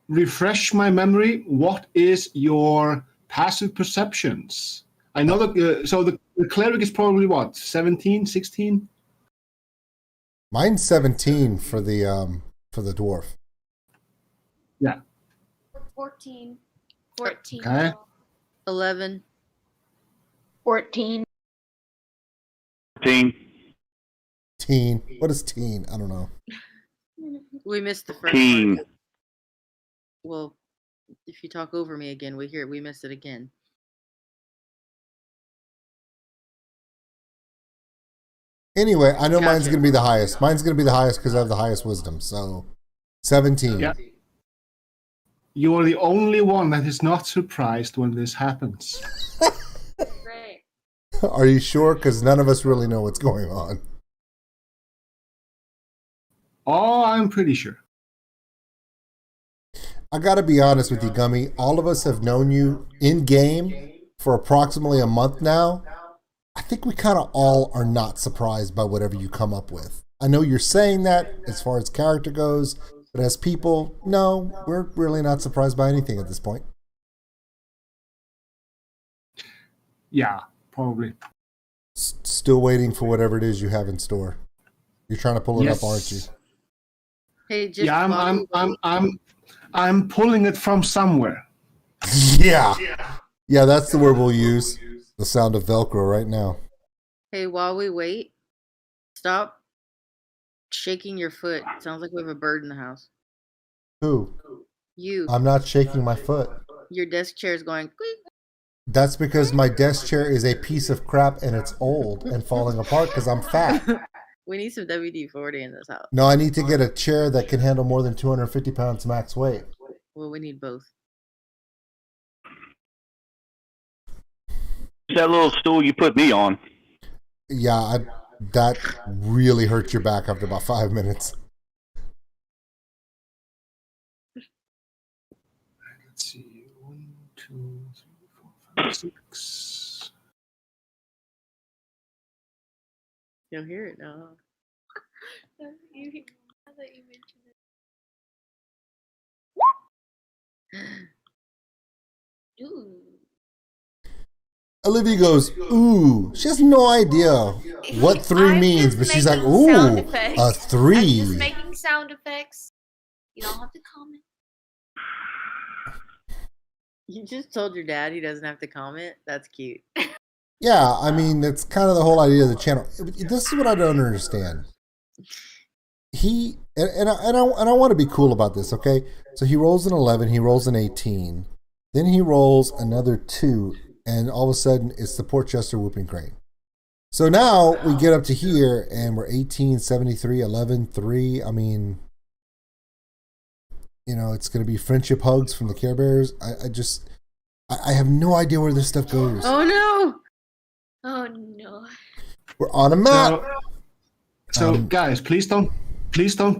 Refresh my memory. What is your passive perceptions? I know that. So the cleric is probably what? 17, 16? Mine's 17 for the dwarf. Yeah. 14. 14. Okay. 11. 14. Teen. Teen. What is teen? I don't know. We missed the first Teen. part. Well, if you talk over me again, we missed it again. Anyway, I know mine's Gotcha. going to be the highest. Mine's going to be the highest because I have the highest wisdom. So 17. Yeah. You are the only one that is not surprised when this happens. Great. Are you sure? Because none of us really know what's going on. Oh, I'm pretty sure. I got to be honest with you, Gummy. All of us have known you in game for approximately a month now. I think we kind of all are not surprised by whatever you come up with. I know you're saying that as far as character goes, but as people, no, we're really not surprised by anything at this point. Yeah, probably. Still waiting for whatever it is you have in store. You're trying to pull it up, aren't you? Hey, just Yeah, while I'm pulling it from somewhere. Yeah. Yeah, that's the word we'll use. The sound of Velcro right now. while we wait, stop shaking your foot. Sounds like we have a bird in the house. Who? You. I'm not shaking my foot. Your desk chair is going. Squeak. That's because my desk chair is a piece of crap and it's old and falling apart because I'm fat. We need some WD-40 in this house. No, I need to get a chair that can handle more than 250 pounds max weight. Well, we need both. That little stool you put me on. Yeah, that really hurt your back after about 5 minutes. Let's see. 1, 2, 3, 4, 5, 6. You'll hear it now. Now that you mentioned it. Ooh. Olivia goes, ooh. She has no idea what 3 I'm means, just but she's like, making sound ooh, effects. a 3. I'm just making sound effects. You don't have to comment. You just told your dad he doesn't have to comment? That's cute. Yeah, I mean, that's kind of the whole idea of the channel. This is what I don't understand. He and I want to be cool about this, okay? So he rolls an 11, he rolls an 18, then he rolls another 2, and all of a sudden it's the Portchester Whooping Crane. So now we get up to here and we're 18, 73, 11, 3. I mean, you know, it's going to be friendship hugs from the Care Bears. I have no idea where this stuff goes. Oh no! Oh no. We're on a map. So guys, please don't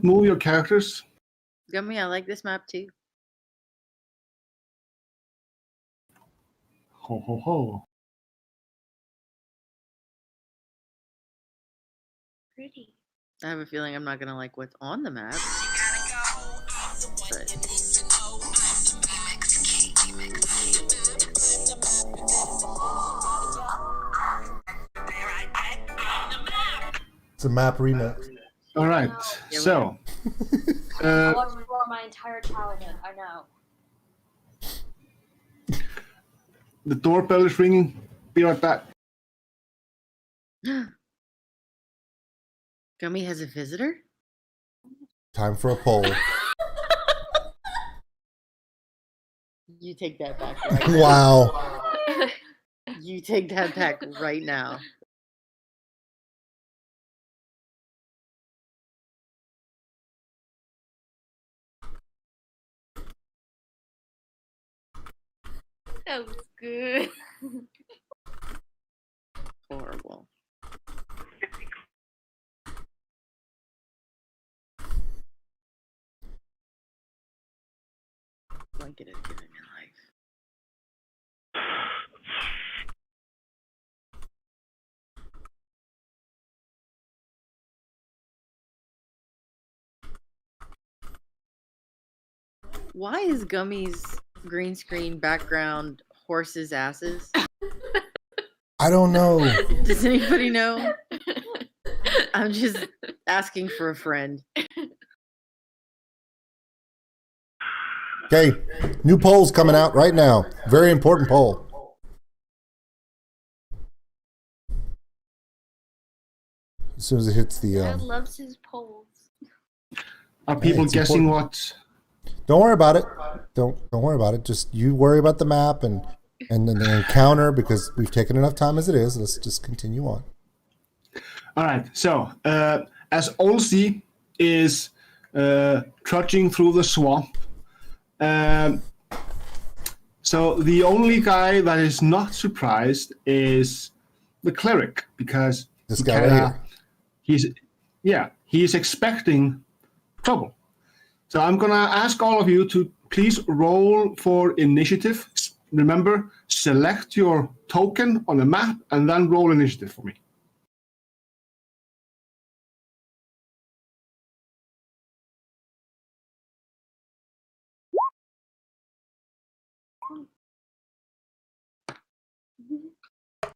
move your characters. Gummy, I like this map too. Ho ho ho. Pretty. I have a feeling I'm not gonna like what's on the map. But It's a map remix. All right. Yeah, So I watched it for my entire childhood. I know. the doorbell is ringing. Be right back. Gummy has a visitor? Time for a poll. You take that back right now. Wow. You take that back right now. That was good. Horrible. Blanket is giving me life. Why is Gummy's green screen background horses' asses? I don't know. Does anybody know? I'm just asking for a friend. Okay, new poll's coming out right now. Very important poll. As soon as it hits the... Dad loves his polls. Are people it's guessing important. what? Don't worry about it. Don't worry about it. Just you worry about the map and then the encounter, because we've taken enough time as it is. Let's just continue on. All right. So as Olsey is trudging through the swamp, so the only guy that is not surprised is the cleric, because This guy right here. he's expecting trouble. So I'm gonna ask all of you to please roll for initiative. Remember, select your token on the map and then roll initiative for me.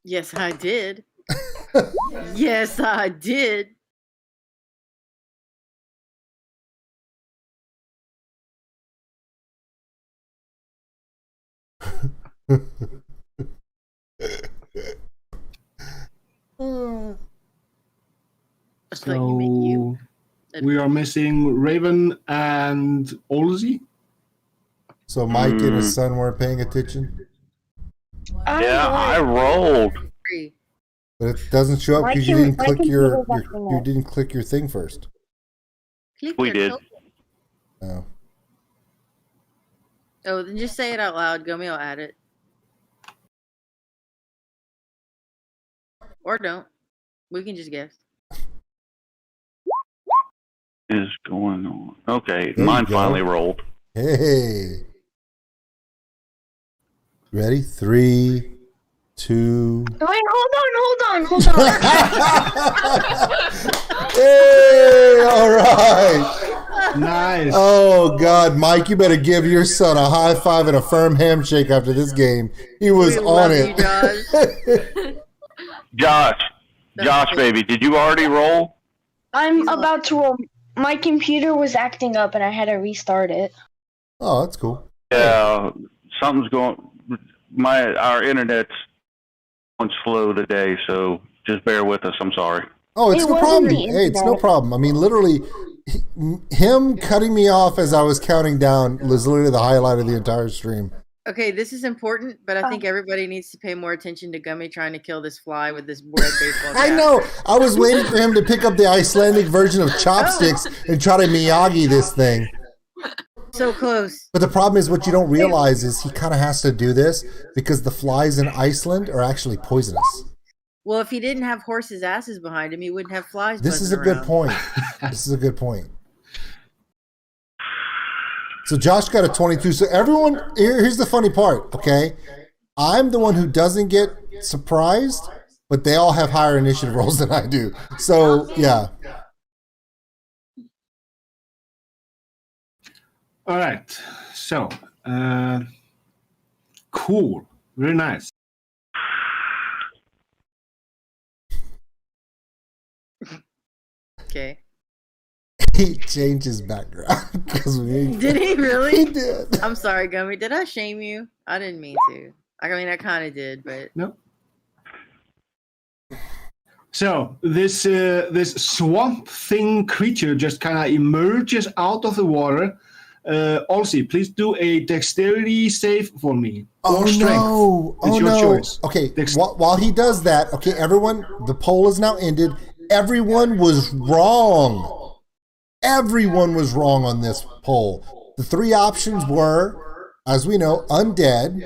Yes, I did. Yes, I did. I thought you meant you. We are missing Raven and Olsey. So Mike and his son weren't paying attention. Yeah, I rolled. Three. But it doesn't show up My because you com- didn't my click your computer's acting you up. didn't click your thing first. Click We your did. token. Oh. Oh, then just say it out loud. Gummy will add it. Or don't. We can just guess. Is going on. Okay, There you mine go. finally rolled. Hey. Ready? 3, 2. Wait, hold on. Hey, all right. Nice. Oh God, Mike, you better give your son a high five and a firm handshake after this game. He was We on love it. you, Josh. Josh, baby, did you already roll? I'm about to roll. My computer was acting up and I had to restart it. Oh, that's cool. Yeah, something's going. Our internet's going slow today, so just bear with us. I'm sorry. Oh, it's It no wasn't problem. the Hey, it's no internet. problem. I mean, literally, him cutting me off as I was counting down was literally the highlight of the entire stream. Okay, this is important, but I think everybody needs to pay more attention to Gummy trying to kill this fly with this red baseball cap. I know. I was waiting for him to pick up the Icelandic version of chopsticks and try to Miyagi this thing. So close. But the problem is, what you don't realize is he kind of has to do this because the flies in Iceland are actually poisonous. Well, if he didn't have horses' asses behind him, he wouldn't have flies. This is a buzzing good around. point. This is a good point. So Josh got a 22. So everyone, here's the funny part, okay? I'm the one who doesn't get surprised, but they all have higher initiative rolls than I do. So, yeah. All right. So, cool. Very nice. Okay. He changed his background because we Did he really? He did. I'm sorry, Gummy. Did I shame you? I didn't mean to. I mean, I kind of did, but No. So this swamp thing creature just kind of emerges out of the water. Also, please do a dexterity save for me. Oh or strength. no! It's Oh your no! choice. Okay, Dex- while he does that, okay, everyone, the poll is now ended. Everyone was wrong. Everyone was wrong on this poll. The three options were, as we know, undead.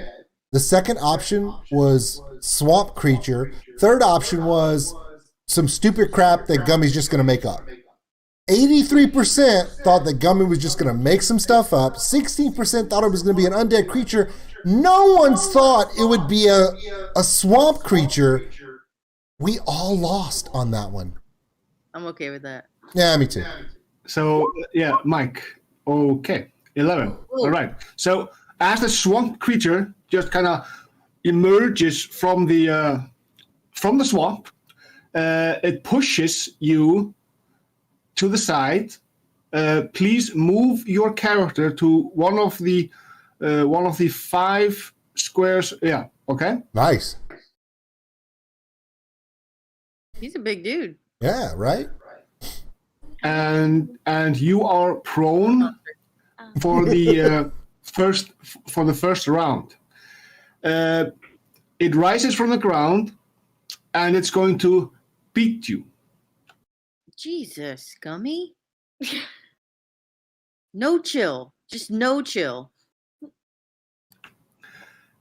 The second option was swamp creature. Third option was some stupid crap that Gummy's just going to make up. 83% thought that Gummy was just going to make some stuff up. 16% thought it was going to be an undead creature. No one thought it would be a swamp creature. We all lost on that one. I'm okay with that. Yeah, me too. So yeah, Mike. Okay, 11. All right. So as the swamp creature just kind of emerges from the swamp, it pushes you to the side. Please move your character to one of the 5 squares. Yeah. Okay. Nice. He's a big dude. Yeah, right? And you are prone for the first round. It rises from the ground, and it's going to beat you. Jesus, Gummy. No chill. Just no chill.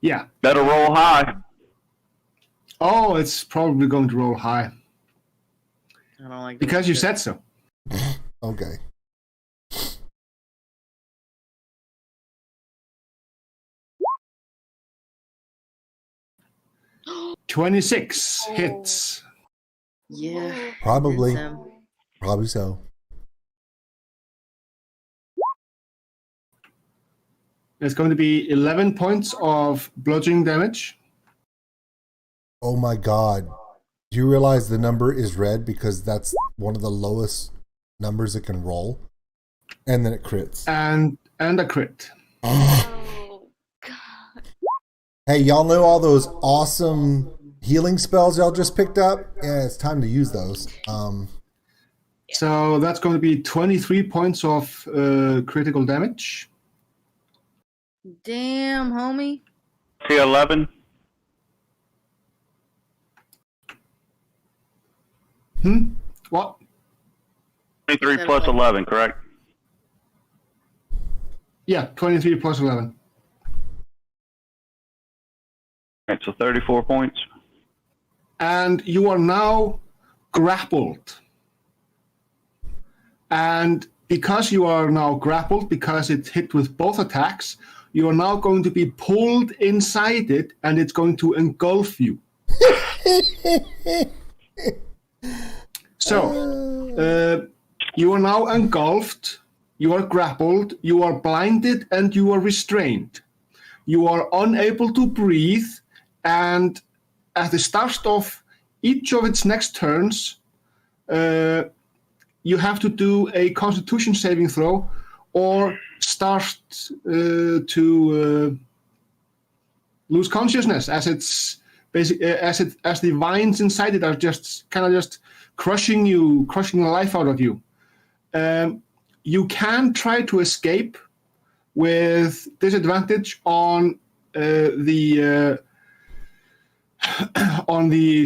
Yeah. Better roll high. Oh, it's probably going to roll high I don't like because you that. said so. Okay. Oh. 26 hits. Yeah. Probably. and some. Probably so. It's going to be 11 points of bludgeoning damage. Oh my God. Do you realize the number is red because that's one of the lowest numbers it can roll? And then it crits. And a crit. Oh, God. Hey, y'all know all those awesome healing spells y'all just picked up? Yeah, it's time to use those. So that's going to be 23 points of critical damage. Damn, homie. See 11? What? 23 plus 11, correct? Yeah, 23 plus 11. All right, so 34 points. And you are now grappled. And because you are now grappled, because it hit with both attacks, you are now going to be pulled inside it, and it's going to engulf you. So, you are now engulfed, you are grappled, you are blinded, and you are restrained. You are unable to breathe, and at the start of each of its next turns, you have to do a Constitution saving throw, or start to lose consciousness, as it's as the vines inside it are just crushing the life out of you. You can try to escape with disadvantage on the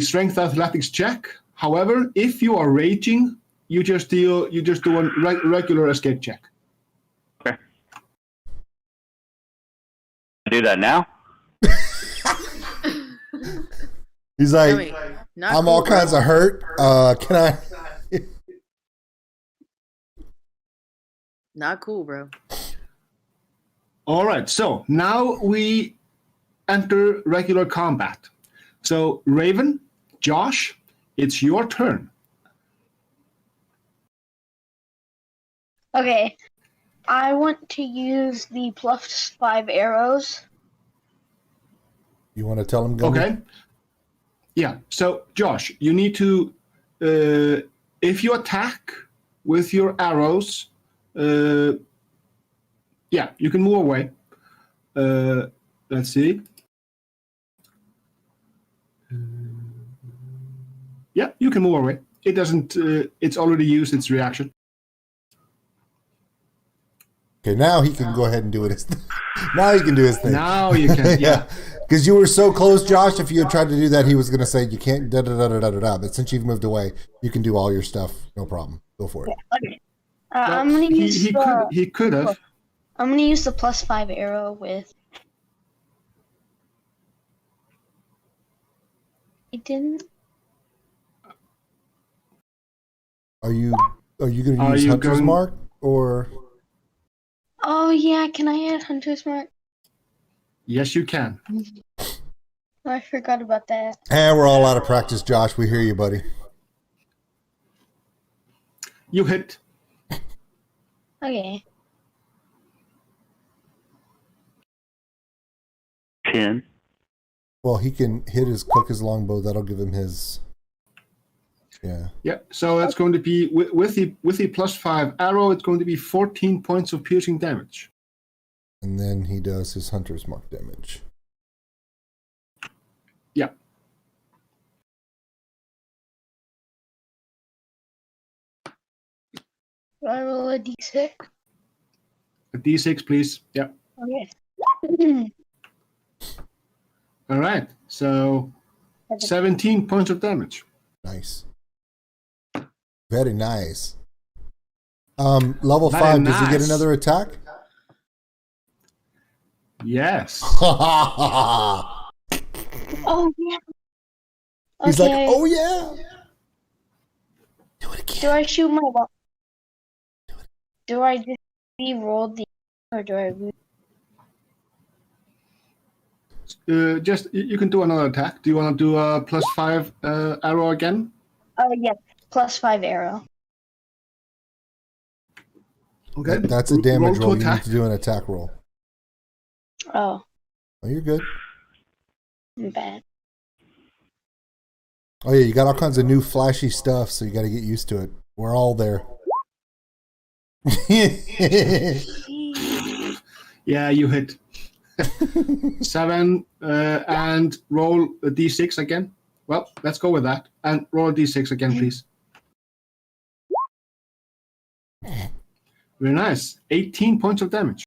strength athletics check. However, if you are raging, you just do a regular escape check. Okay. Do that now? He's like, I'm all kinds of hurt. Can I? Not cool, bro. All right, so now we enter regular combat. So, Raven, Josh, it's your turn. Okay. I want to use the +5 arrows. You want to tell him? Go. Okay. Yeah. So, Josh, you need to, if you attack with your arrows, yeah, you can move away. Let's see. Yeah, you can move away. It doesn't. It's already used its reaction. Okay, now he can go ahead and do it. Now he can do his thing. Now you can. Yeah. Because you were so close, Josh. If you had tried to do that, he was going to say you can't. Da da da da da da. But since you've moved away, you can do all your stuff. No problem. Go for it. Okay. I'm gonna use he could have. I'm gonna use the +5 arrow with. It didn't. Are you going to use Hunter's Mark or? Oh yeah, can I add Hunter's Mark? Yes, you can. I forgot about that. We're all out of practice, Josh. We hear you, buddy. You hit. Okay. 10. Well, he can hit his Cook's longbow. That'll give him his. Yeah. Yeah. So that's going to be with the +5 arrow. It's going to be 14 points of piercing damage. And then he does his Hunter's Mark damage. Yeah. Do I roll a d6? A d6, please. Yeah. Okay. All right. So 17 points of damage. Nice. Very nice. Level Very 5, does he get nice. another attack? Yes. Oh yeah. He's like, oh yeah. Do it again. Do I shoot my weapon? Do I just re-roll the, or do I? Just you can do another attack. Do you want to do a +5 arrow again? Oh yes, +5 arrow. Okay. That's a damage roll. You need attack. to do an attack roll. Oh, Oh, you're good. I'm bad. Oh yeah, you got all kinds of new flashy stuff, so you got to get used to it. We're all there. Yeah, you hit. 7 and roll a d6 again. Well, let's go with that. And roll a d6 again, please. Very nice. 18 points of damage.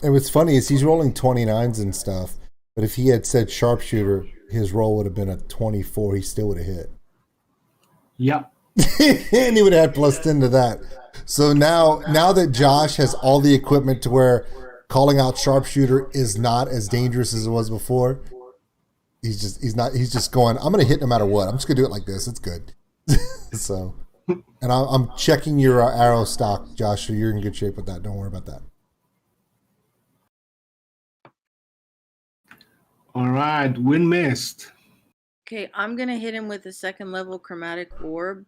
And what's funny is he's rolling 29s and stuff, but if he had said sharpshooter, his roll would have been a 24. He still would have hit. Yeah. And he would have had plus 10 to that. So now that Josh has all the equipment to where calling out sharpshooter is not as dangerous as it was before, he's just going, I'm going to hit no matter what. I'm just going to do it like this. It's good. So, and I'm checking your arrow stock, Josh, so you're in good shape with that. Don't worry about that. All right, wind mist. Okay, I'm gonna hit him with a second level chromatic orb.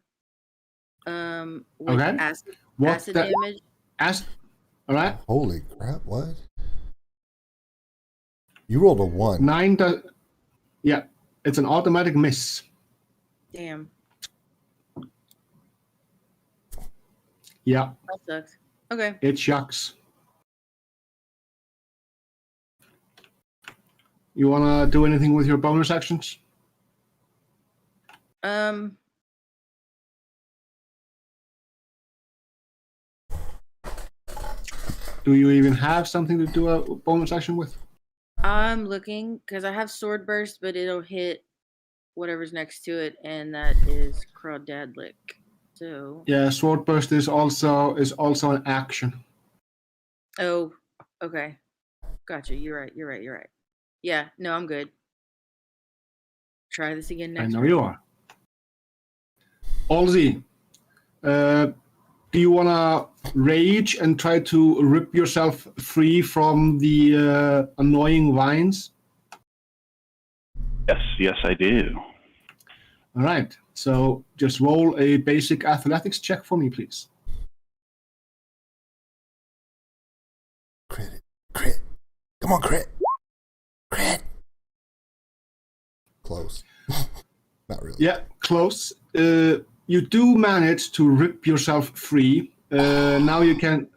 With Okay. acid damage. All right. Holy crap! What? You rolled a 1. 9. Yeah, it's an automatic miss. Damn, Yeah, that sucks. Okay. it shucks. You wanna do anything with your bonus actions? Do you even have something to do a bonus action with? I'm looking because I have sword burst, but it'll hit whatever's next to it, and that is Crawdadlick. So. Yeah, sword burst is also an action. Oh, okay. Gotcha. You're right. Yeah. No, I'm good. Try this again next. I know you are. Alzi, do you wanna rage and try to rip yourself free from the annoying vines? Yes, I do. All right. So just roll a basic athletics check for me, please. Crit. Come on, crit. Close. Not really. Yeah, close. You do manage to rip yourself free. Now you can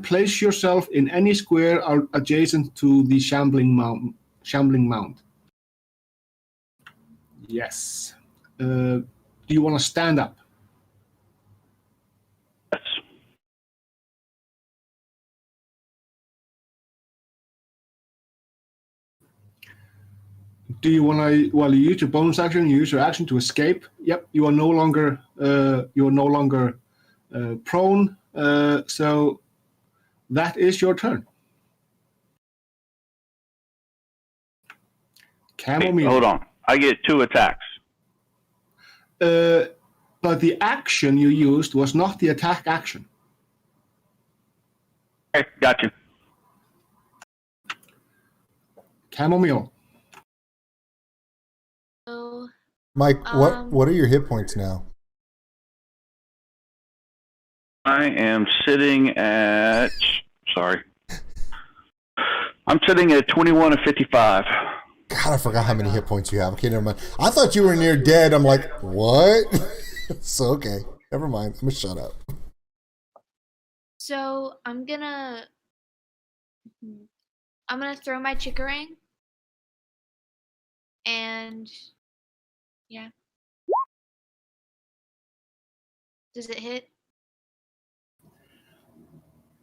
place yourself in any square adjacent to the shambling mound. Yes. Do you want to stand up? Yes. Do you want to? Well, you use your bonus action. You use your action to escape. Yep. You are no longer. Prone. So that is your turn. Chamomile. Hey, hold on. I get 2 attacks. But the action you used was not the attack action. Okay, got you. Chamomile. So, Mike, what are your hit points now? I am sitting at. Sorry. I'm sitting at 21 of 55. God, I forgot how many hit points you have. Okay, never mind. I thought you were near dead. I'm like, what? So, okay. Never mind. I'm going to shut up. so I'm gonna throw my chicken and yeah. Does it hit?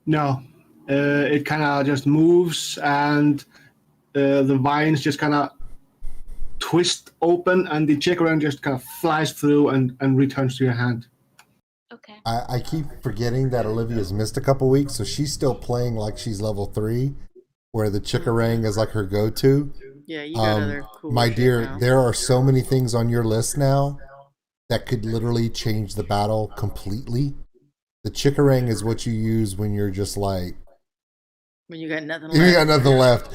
No. It kind of just moves and the vines just kind of twist open and the chicken just kind of flies through and returns to your hand. Okay. I keep forgetting that Olivia's missed a couple weeks, so she's still playing like she's level 3, where the Chikarang is like her go-to. Yeah, you got other cool my shit dear, now. there are so many things on your list now that could literally change the battle completely. The Chikarang is what you use when you're just like, When you got nothing left. you got nothing left.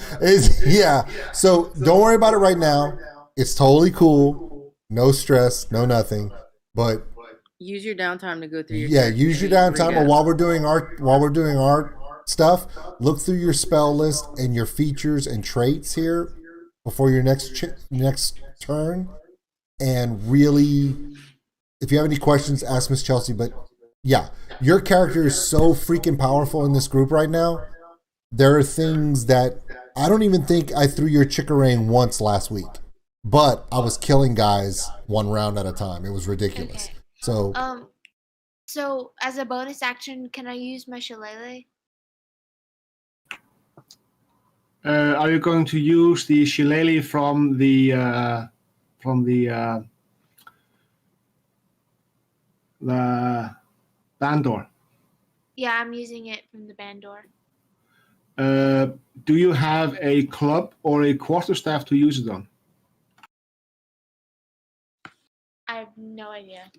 Yeah. So don't worry about it right now. It's totally cool. No stress, no nothing. But Use your downtime to go through your use your downtime. But while we're doing our stuff, look through your spell list and your features and traits here before your next turn. And really, if you have any questions, ask Miss Chelsea. But yeah, your character is so freaking powerful in this group right now. There are things that I don't even think I threw your Chikarang once last week, but I was killing guys 1 round at a time. It was ridiculous. Okay. So So as a bonus action, can I use my shillelagh? Are you going to use the shillelagh from the the band door. Yeah, I'm using it from the band door. Do you have a club or a quarterstaff to use it on? I have no idea.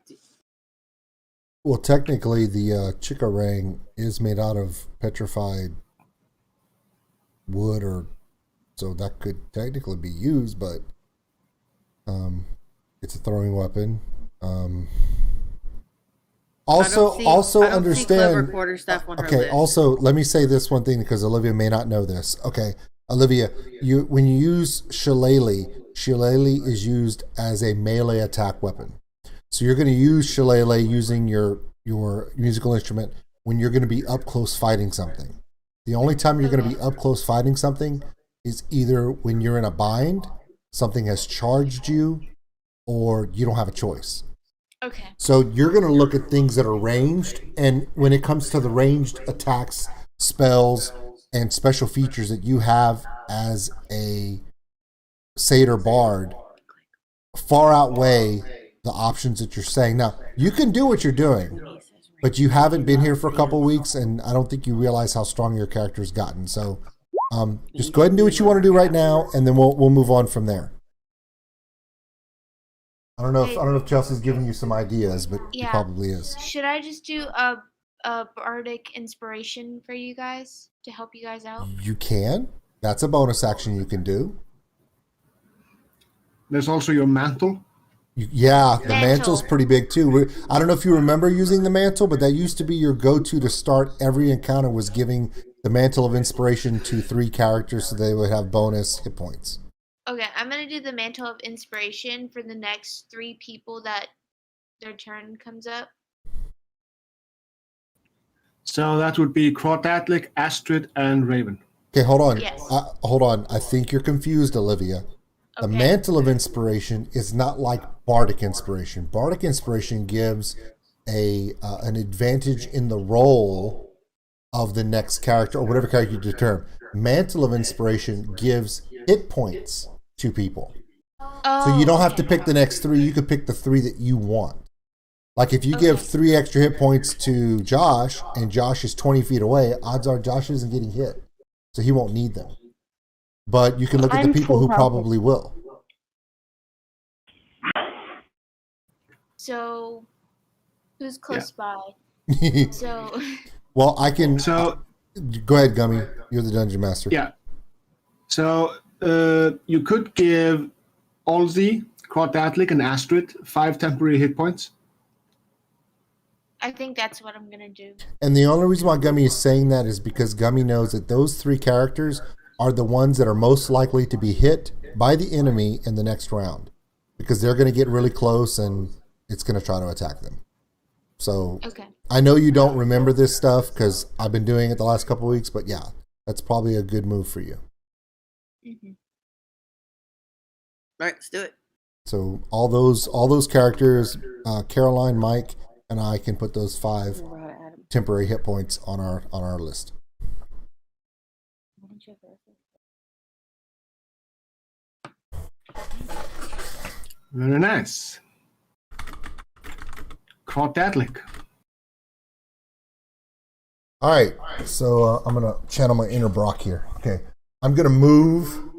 Well, technically, the chikarang is made out of petrified wood, or so that could technically be used, but it's a throwing weapon. Also I don't see understand. clever quarterstaff on her Okay. list. Also, let me say this one thing because Olivia may not know this. Okay, Olivia, when you use shillelagh is used as a melee attack weapon. So you're going to use shillelagh using your musical instrument when you're going to be up close fighting something. The only time you're going to be up close fighting something is either when you're in a bind, something has charged you, or you don't have a choice. Okay. So you're going to look at things that are ranged, and when it comes to the ranged attacks, spells, and special features that you have as a satyr bard, far outweigh the options that you're saying. Now, you can do what you're doing, but you haven't been here for a couple of weeks, and I don't think you realize how strong your character's gotten. So just go ahead and do what you want to do right now, and then we'll move on from there. I don't know if Chelsea's giving you some ideas, but Yeah. it probably is. Should I just do a bardic inspiration for you guys to help you guys out? You can. That's a bonus action you can do. There's also your mantle. Yeah, the Mantle. mantle's pretty big too. I don't know if you remember using the mantle, but that used to be your go-to to start every encounter, was giving the Mantle of Inspiration to 3 characters so they would have bonus hit points. Okay, I'm gonna do the Mantle of Inspiration for the next 3 people that their turn comes up. So that would be Crotatlic, Astrid, and Raven. Okay, hold on. Yes. Hold on. I think you're confused, Olivia. The Okay. Mantle of Inspiration is not like Bardic Inspiration. Bardic Inspiration gives an advantage in the roll of the next character, or whatever character you determine. Mantle of Inspiration gives hit points to people. Oh, So you don't have okay. to pick the next 3. You could pick the 3 that you want. Like if you give 3 extra hit points to Josh, and Josh is 20 feet away, odds are Josh isn't getting hit. So he won't need them. But you can look at the I'm people who full probably will. So, who's close by? So, Well, I can. So Go ahead, Gummy. You're the dungeon master. yeah. So you could give Olzi, Crotatlic, and Astrid 5 temporary hit points. I think that's what I'm gonna do. And the only reason why Gummy is saying that is because Gummy knows that those 3 characters are the ones that are most likely to be hit by the enemy in the next round, because they're going to get really close and it's going to try to attack them. So Okay. I know you don't remember this stuff because I've been doing it the last couple of weeks, but yeah, that's probably a good move for you. Mm-hmm. All right, let's do it. So all those characters, Caroline, Mike, and I can put those 5 temporary hit points on our list. Very nice. Crotatlic. All right, so I'm gonna channel my inner Brock here. Okay, I'm gonna move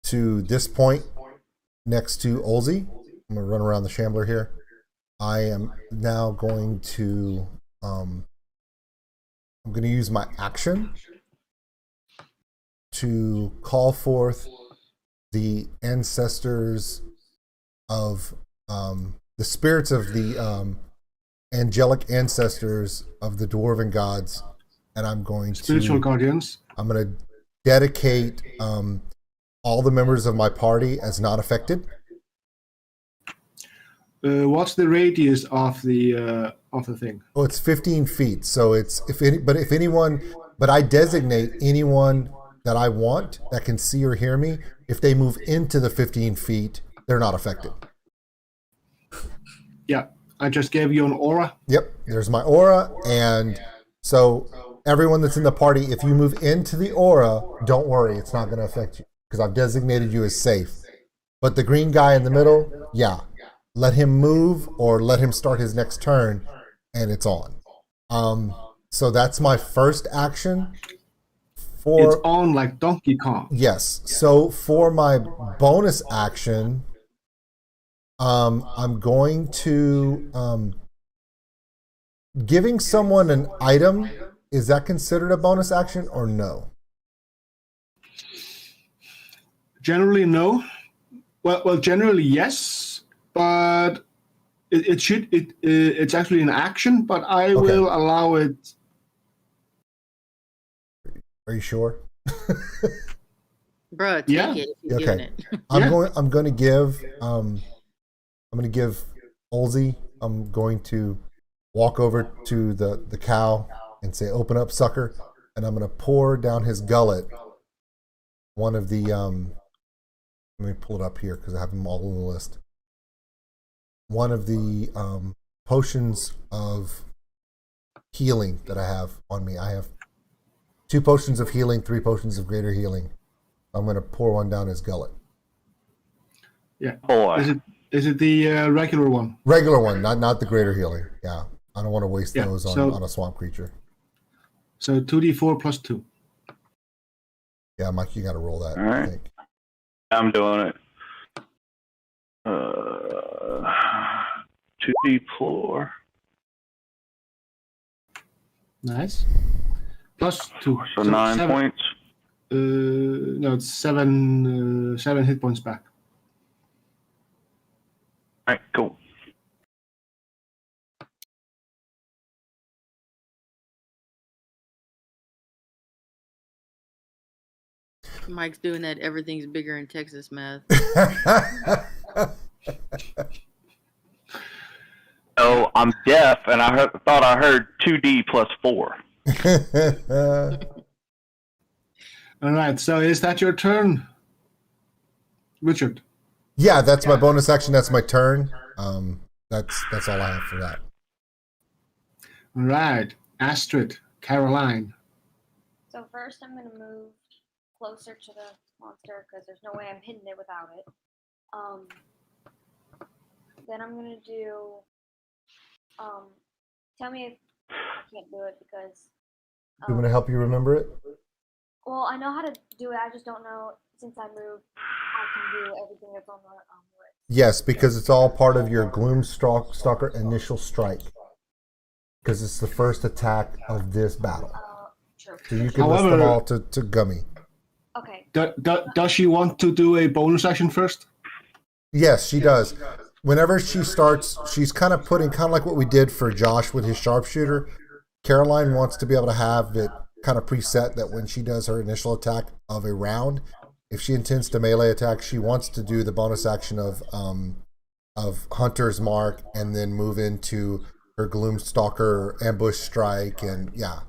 to this point next to Olzi. I'm gonna run around the Shambler here. I am now going to I'm gonna use my action to call forth the ancestors of the spirits of the angelic ancestors of the dwarven gods, and I'm going Spiritual guardians. I'm going to dedicate all the members of my party as not affected. What's the radius of the thing? Oh, it's 15 feet. So it's but I designate anyone that I want that can see or hear me. If they move into the 15 feet, they're not affected. Yeah, I just gave you an aura. Yep, there's my aura, and so everyone that's in the party, if you move into the aura, don't worry, it's not going to affect you because I've designated you as safe. But the green guy in the middle, yeah, let him move or let him start his next turn, and it's on. So that's my first action. It's on like Donkey Kong. Yes. So for my bonus action, I'm going to giving someone an item. Is that considered a bonus action or no? Generally, no. Well, generally yes, but it's actually an action. But I will allow it. Are you sure? Bruh, take it if you're giving it. I'm going to give Olsey. I'm going to walk over to the cow and say, "Open up, sucker," and I'm going to pour down his gullet one of the let me pull it up here because I have them all on the list. One of the potions of healing that I have on me. I have 2 potions of healing, 3 potions of greater healing. I'm going to pour one down his gullet. Yeah. Boy. Is it the regular one? Regular one, not the greater healing. Yeah. I don't want to waste those on a swamp creature. So 2d4 plus 2. Yeah, Mike, you got to roll that. All right. I think. I'm doing it. 2d4. Nice. Plus 2. So 9 points. No, it's 7 hit points back. All right, cool. Mike's doing that everything's bigger in Texas math. Oh, I'm deaf, and I thought I heard 2d plus 4. All right, so is that your turn, Richard? Yeah, that's my bonus action. That's my turn. That's all I have for that. All right, Astrid, Caroline. So first I'm going to move closer to the monster because there's no way I'm hitting it without it. Then I'm going to do... tell me if I can't do it because... You want me to help you remember it? Well, I know how to do it. I just don't know, since I moved, I can do everything that's on the list. Yes, because it's all part of your Gloomstalker initial strike. Because it's the first attack of this battle. True. So you can list them all to Gummy. Okay. Does she want to do a bonus action first? Yes, she does. Whenever she starts, she's kind of putting, kind of like what we did for Josh with his sharpshooter. Caroline wants to be able to have it kind of preset that when she does her initial attack of a round, if she intends to melee attack, she wants to do the bonus action of Hunter's Mark and then move into her Gloomstalker ambush strike, and yeah.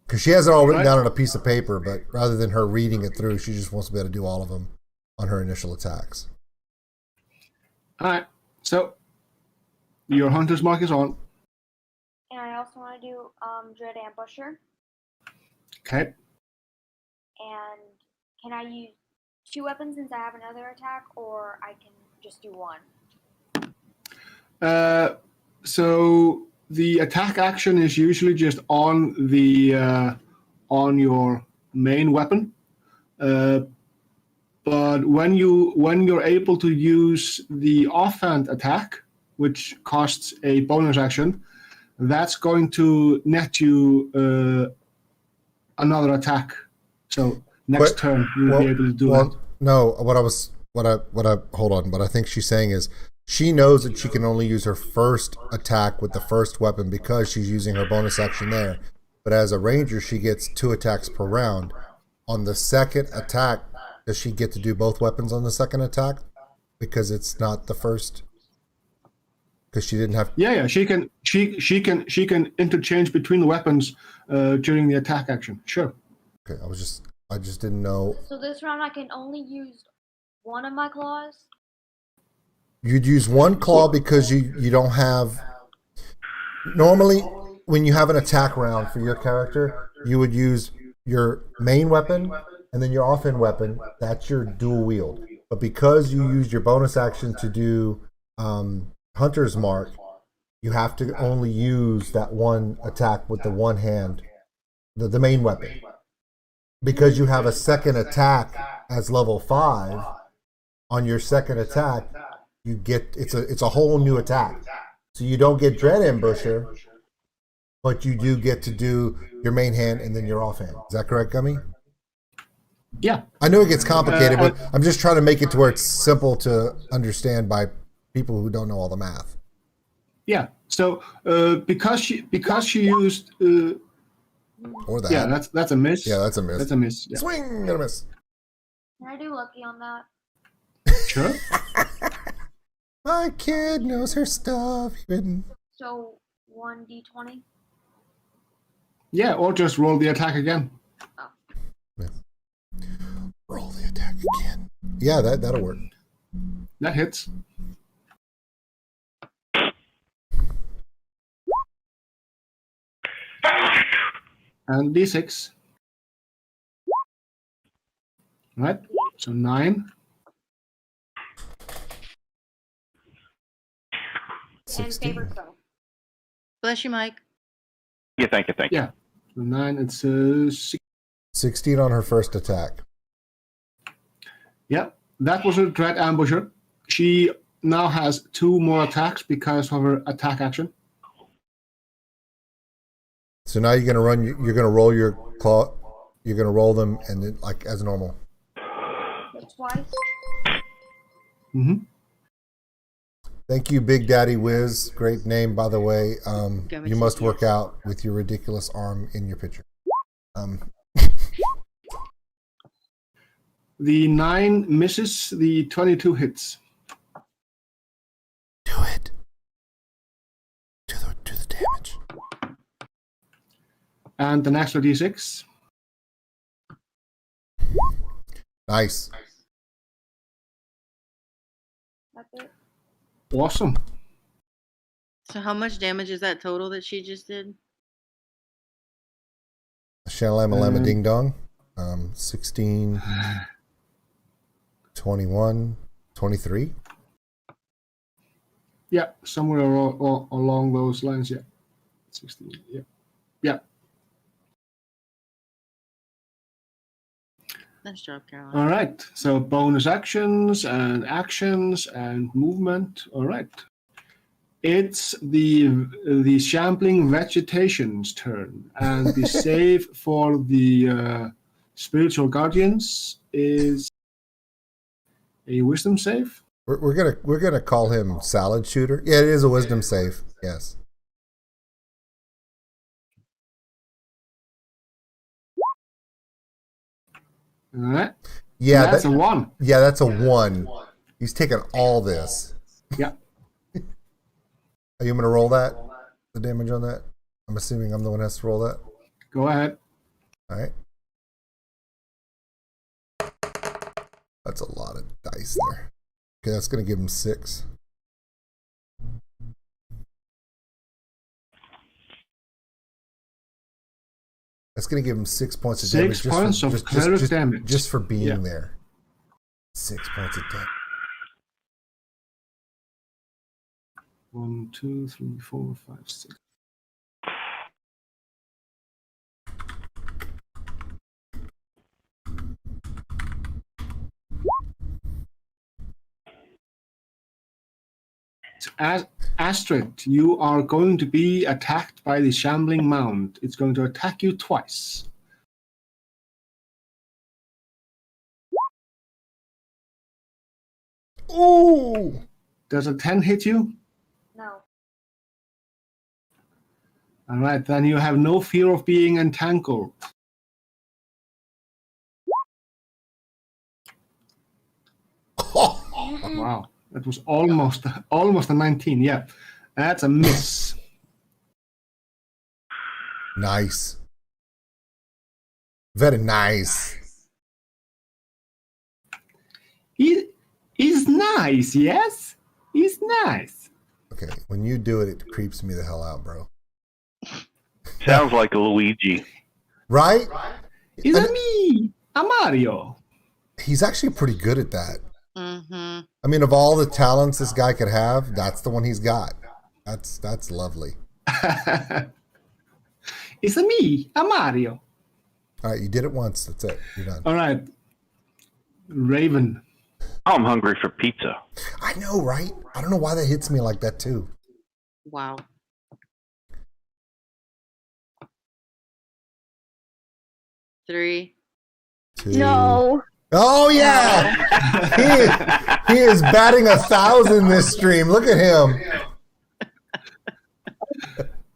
Because she has it all written down on a piece of paper, but rather than her reading it through, she just wants to be able to do all of them on her initial attacks. All right, so your Hunter's Mark is on. And I also want to do Dread Ambusher. Okay. And can I use 2 weapons since I have another attack, or I can just do 1? So the attack action is usually just on the on your main weapon, but when you're able to use the offhand attack, which costs a bonus action, that's going to net you another attack. So next turn you'll be able to do it. No, hold on. What I think she's saying is she knows that she can only use her first attack with the first weapon because she's using her bonus action there. But as a ranger, she gets 2 attacks per round. On the second attack, does she get to do both weapons on the second attack? Because it's not the first. Because she didn't have. Yeah. She can interchange between the weapons during the attack action. Sure. Okay, I just didn't know. So this round I can only use 1 of my claws? You'd use 1 claw because you don't have. Normally, when you have an attack round for your character, you would use your main weapon and then your offhand weapon. That's your dual wield. But because you used your bonus action to do Hunter's Mark, you have to only use that one attack with the one hand, the main weapon. Because you have a second attack as level 5, on your second attack, you get it's a whole new attack. So you don't get Dread Ambusher, but you do get to do your main hand and then your offhand. Is that correct, Gummy? Yeah. I know it gets complicated, but I'm just trying to make it to where it's simple to understand by people who don't know all the math. Yeah. So because she used Or that. yeah, that's a miss. Yeah, that's a miss. That's a miss. Yeah. Swing and a miss. Can I do lucky on that? Sure. My kid knows her stuff. Even So 1d20. Yeah, or just roll the attack again. roll the attack again. Yeah, that'll work. That hits. And d6. Right. So 9. 16. Favorite color. Bless you, Mike. Yeah, thank you. Yeah. So 9. It's 6. 16 on her first attack. Yeah, that was a Dread Ambusher. She now has 2 more attacks because of her attack action. So now you're gonna run. You're gonna roll your claw. You're gonna roll them and then, like as normal. Twice. Mm-hmm. Thank you, Big Daddy Wiz. Great name, by the way. You must work out with your ridiculous arm in your picture. The 9 misses. The 22 hits. Do it. Do the damage. And the next d6. Nice. That's it. Awesome. So how much damage is that total that she just did? Shalalama Lama Ding Dong. 16, 21, 23. Yeah, somewhere along those lines. Yeah. 16. Yeah. Yeah. Nice job, Caroline. All right. So bonus actions and movement. All right. It's the shambling vegetation's turn, and the save for the spiritual guardians is a wisdom save. We're gonna call him Salad Shooter. Yeah, it is a wisdom save. Yes. All right. Yeah, that's a 1. Yeah, that's a 1. He's taking all this. Yeah. Are you going to roll that? The damage on that? I'm assuming I'm the one that has to roll that. Go ahead. All right. That's a lot of dice there. Okay, that's going to give him 6. That's going to give him 6 points of damage. 6 points of cleric damage. Just for being there. 6 points of damage. 1, 2, 3, 4, 5, 6. As Astrid, you are going to be attacked by the shambling mound. It's going to attack you twice. Ooh! Does a 10 hit you? No. All right, then you have no fear of being entangled. Wow, that was almost a 19. Yeah, that's a miss. Nice. Very nice. He's nice, yes? He's nice. Okay, when you do it, it creeps me the hell out, bro. Sounds like a Luigi. Right? It's a me, a Mario. He's actually pretty good at that. Mm-hmm. Mm-hmm. I mean, of all the talents this guy could have, that's the one he's got. That's lovely. It's me, a Mario. All right, you did it once. That's it. You're done. All right. Raven. I'm hungry for pizza. I know, right? I don't know why that hits me like that too. Wow. Three. Two. No. Oh yeah, he is batting 1,000 this stream. Look at him.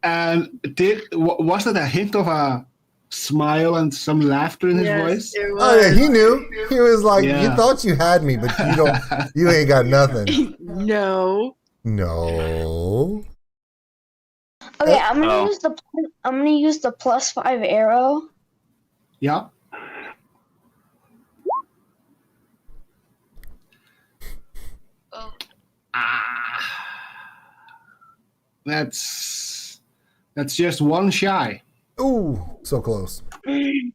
And was that a hint of a smile and some laughter in his voice? It was. Oh yeah, he knew. He was like, Yeah. you thought you had me, but you don't. You ain't got nothing. No. No. Okay, I'm gonna Oh. use the +5 arrow. Yeah. Oh, That's just one shy. Ooh, so close. Okay,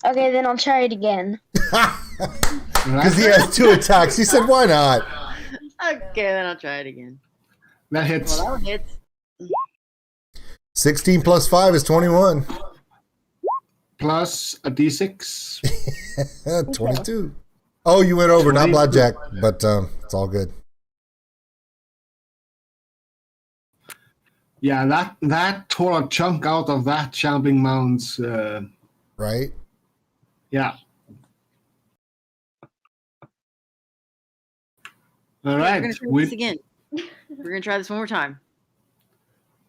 then I'll try it again. Because he has 2 attacks. He said, why not? Okay, then I'll try it again. That hits. Well, that hits. 16 plus 5 is 21. Plus a d6. 22. Oh, you went over, not 20. blackjack, but it's all good. Yeah, that tore a chunk out of that shambling mound's. Right? Yeah. All We're right. gonna try this again. We're gonna try this one more time.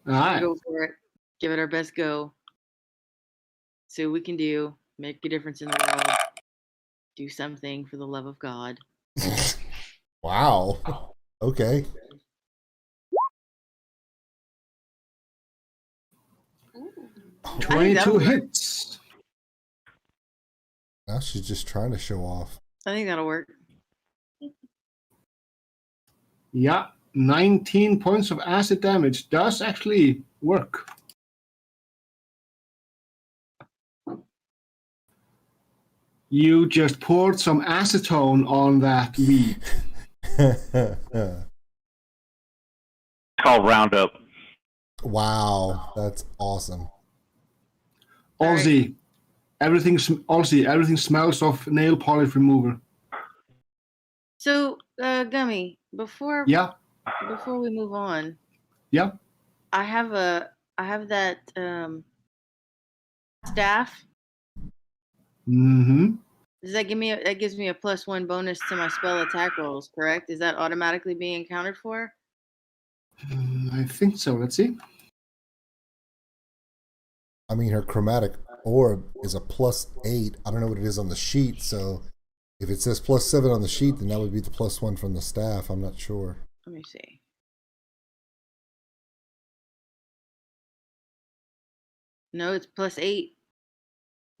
All right. Go for it. Give it our best go. See what we can do. Make a difference in the world. Do something for the love of God. Wow. Okay. I think 22 that'll work. hits. Now she's just trying to show off. I think that'll work. Yeah. 19 points of acid damage does actually work. You just poured some acetone on that weed. It's called Roundup. Wow, that's awesome. Aussie, everything smells of nail polish remover. So, Gummy, before Yeah, we move on, yeah. I have that staff. Mm-hmm. Does that gives me a +1 bonus to my spell attack rolls, correct? Is that automatically being accounted for? I think so. Let's see. I mean, her chromatic orb is a +8. I don't know what it is on the sheet, so if it says +7 on the sheet, then that would be the +1 from the staff. I'm not sure. Let me see. No, it's +8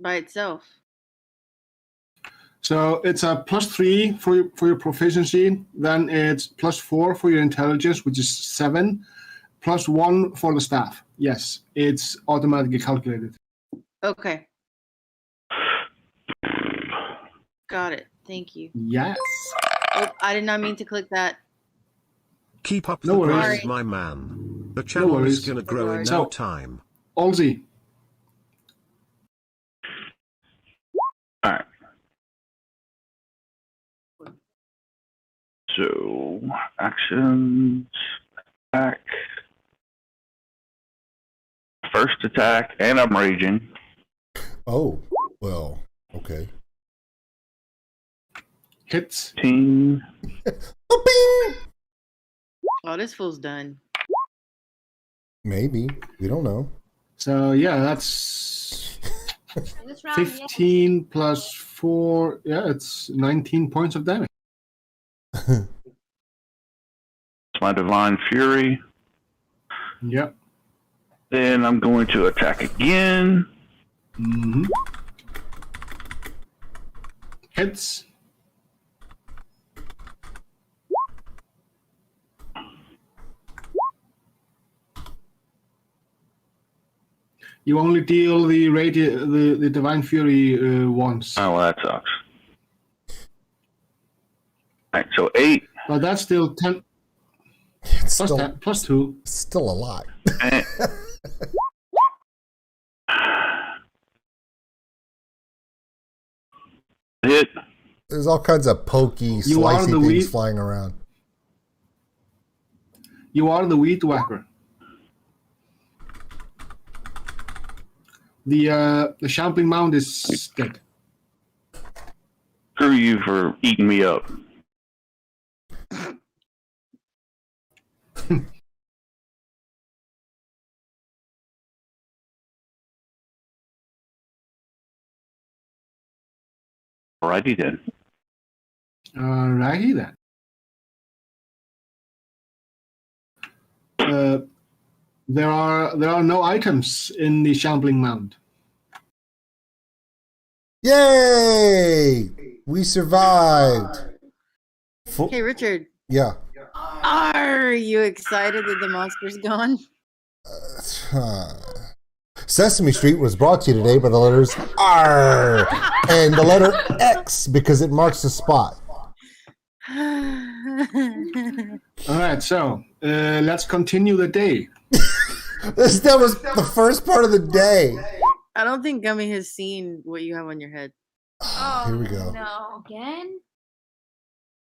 by itself. So it's a +3 for your proficiency. Then it's +4 for your intelligence, which is 7, +1 for the staff. Yes, it's automatically calculated. Okay. Got it. Thank you. Yes. Oh, I did not mean to click that. Keep up No the worries. grind, my man. The channel worries. is gonna grow in So- no time. Aussie. All right. So, actions, attack, first attack, and I'm raging. Oh, well, okay. Hits. 15. Bing! Oh, this fool's done. Maybe. We don't know. So yeah, that's This round, 15 plus 4. Yeah, it's 19 points of damage. It's my Divine Fury. Yep. Then I'm going to attack again. Mm-hmm. Hits. You only deal the Divine Fury once. Oh, well, that sucks. right, so 8. But that's still 10 It's plus still, 10 plus 2. still a lot. And, hit. There's all kinds of pokey, You are slicey the things weed- flying around. You are the weed whacker. The shambling mound is dead. Screw you for eating me up. Alrighty then. Alrighty then. There are no items in the shambling mound. Yay! We survived. Hey, Richard. Yeah. Are you excited that the monster's gone? Sesame Street was brought to you today by the letters R and the letter X because it marks the spot. All right, so let's continue the day. That was the first part of the day. I don't think Gummy has seen what you have on your head. Oh, Here we go. No. Again?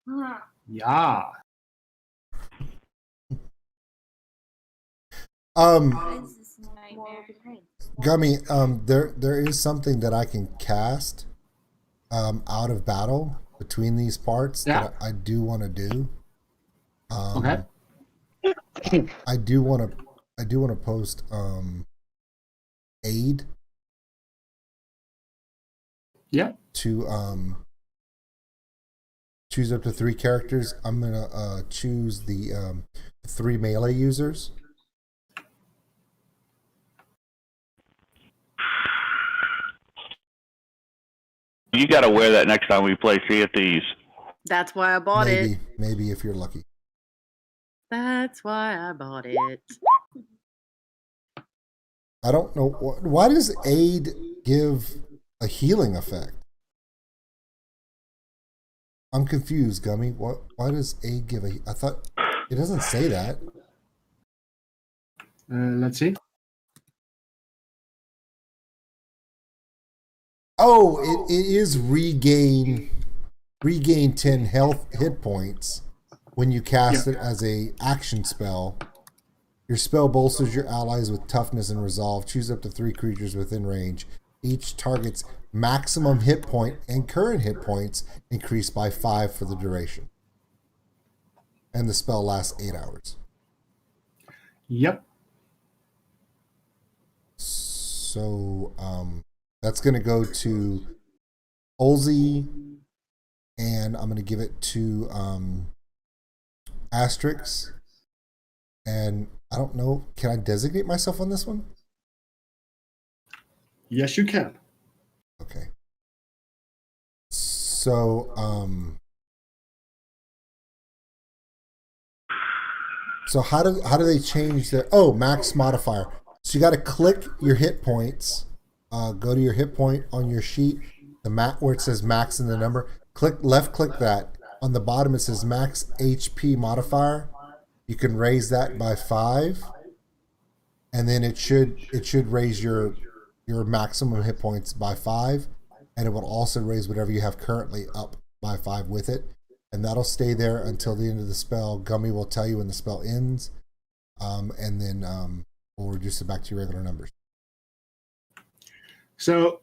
Huh. Yeah. What is this More nightmare? of the crane. Gummy, there is something that I can cast out of battle between these parts that I do want to do. Okay. I do want to post aid Yeah. to choose up to 3 characters. I'm gonna choose the 3 melee users. You got to wear that next time we play Sea of Thieves. That's why I bought it. Maybe if you're lucky. That's why I bought it. I don't know why does aid give a healing effect? I'm confused, Gummy. Why does aid give I thought it doesn't say that. Let's see. Oh, it is regain 10 health hit points when you cast it as a action spell. Your spell bolsters your allies with toughness and resolve. Choose up to 3 creatures within range. Each target's maximum hit point and current hit points increase by 5 for the duration. And the spell lasts 8 hours. Yep. So that's going to go to Olsey, and I'm going to give it to Asterix. And I don't know, can I designate myself on this one? Yes, you can. Okay. So how do they change their max modifier? So you got to click your hit points. Go to your hit point on your sheet, where it says max in the number. Left click that. On the bottom it says max HP modifier. You can raise that by 5, and then it should raise your maximum hit points by 5, and it will also raise whatever you have currently up by 5 with it, and that'll stay there until the end of the spell. Gummy will tell you when the spell ends, and then we'll reduce it back to your regular numbers. So,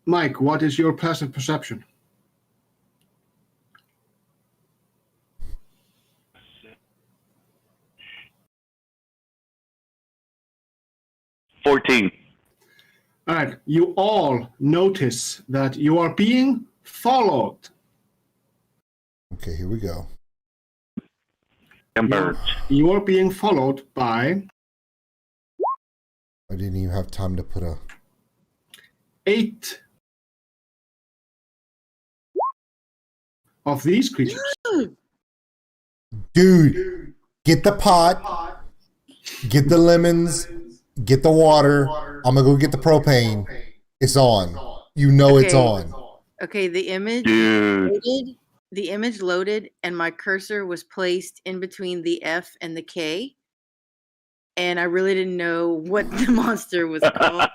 Mike, what is your passive perception? All 14. All right. You all notice that you are being followed. Okay, here we go. And birds. You are being followed by I didn't even have time to put 8 of these creatures. Dude, get the pot, get the lemons, get the water. I'm gonna go get the propane. It's on. You know it's on. Okay, the image Dude. loaded, the image loaded and my cursor was placed in between the F and the K. And I really didn't know what the monster was called.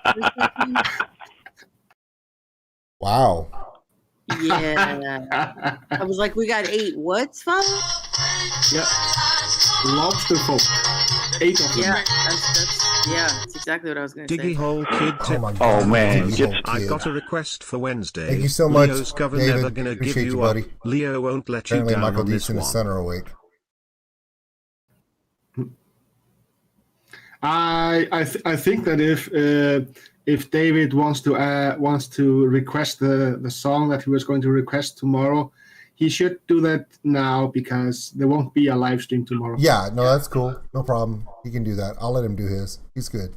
Wow. Yeah. I was like, we got 8 what's, Father? Yeah. Lobster folk. 8 of them. Yeah, that's exactly what I was going to Diggy say. Hole Kid Oh tip. my God. man, Diggy get- Hole I Kid. got a request for Wednesday. Thank you so much, Leo's cover David. never gonna Appreciate give you, you up. buddy. Leo won't let Apparently, you down Michael on this Dees and his one. son are awake. I think that if David wants to request the song that he was going to request tomorrow, he should do that now because there won't be a live stream tomorrow. Yeah, no, that's cool. No problem. He can do that. I'll let him do his. He's good.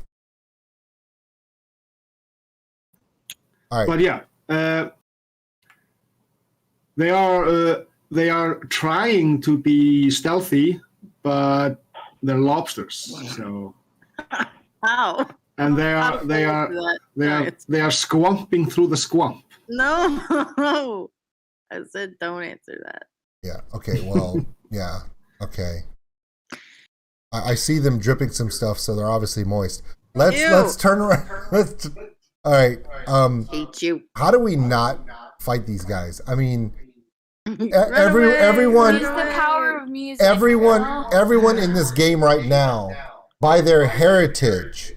All right. But yeah, they are trying to be stealthy, but they're lobsters. So Ow. and they How are to they fall are into that? they are Alright. they are squamping through the swamp. No. I said don't answer that. Yeah. Okay. Well, yeah. Okay. I see them dripping some stuff, so they're obviously moist. Let's turn around. All right. Hate you. How do we not fight these guys? I mean, Run away, everyone, Use the power of music. everyone in this game right now, by their heritage,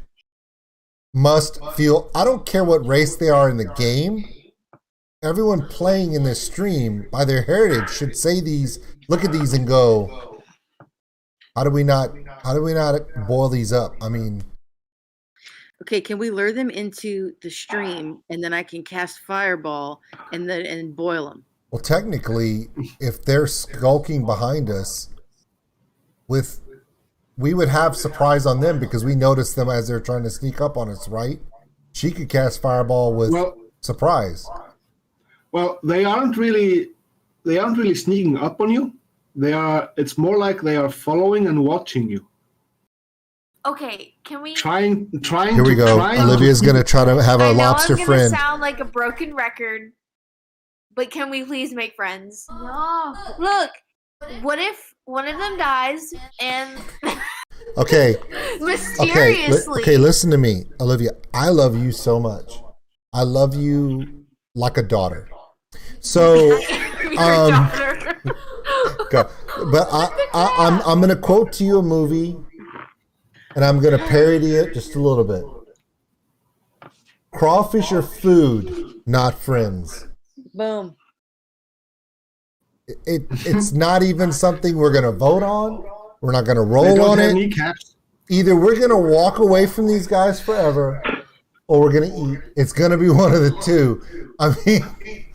must feel. I don't care what race they are in the game. Everyone playing in this stream, by their heritage, should say these. Look at these and go. How do we not boil these up? I mean, Okay, can we lure them into the stream and then I can cast fireball and boil them? well, technically, if they're skulking behind us, we would have surprise on them because we noticed them as they're trying to sneak up on us, right? She could cast fireball with surprise. Well, they aren't really sneaking up on you. It's more like they are following and watching you. Okay, can we? Trying. Here we go. Olivia's going to try to have I a know lobster I'm gonna friend. sound like a broken record, but can we please make friends? No. Look, what if one of them dies and Okay. mysteriously? Okay, listen to me, Olivia. I love you so much. I love you like a daughter. So, Your daughter. go. But I'm going to quote to you a movie, and I'm going to parody it just a little bit. Crawfish are food, not friends. Boom. It's not even something we're going to vote on. We're not going to They roll don't on have it. kneecaps. Either we're going to walk away from these guys forever, or we're going to eat. It's going to be one of the two. I mean,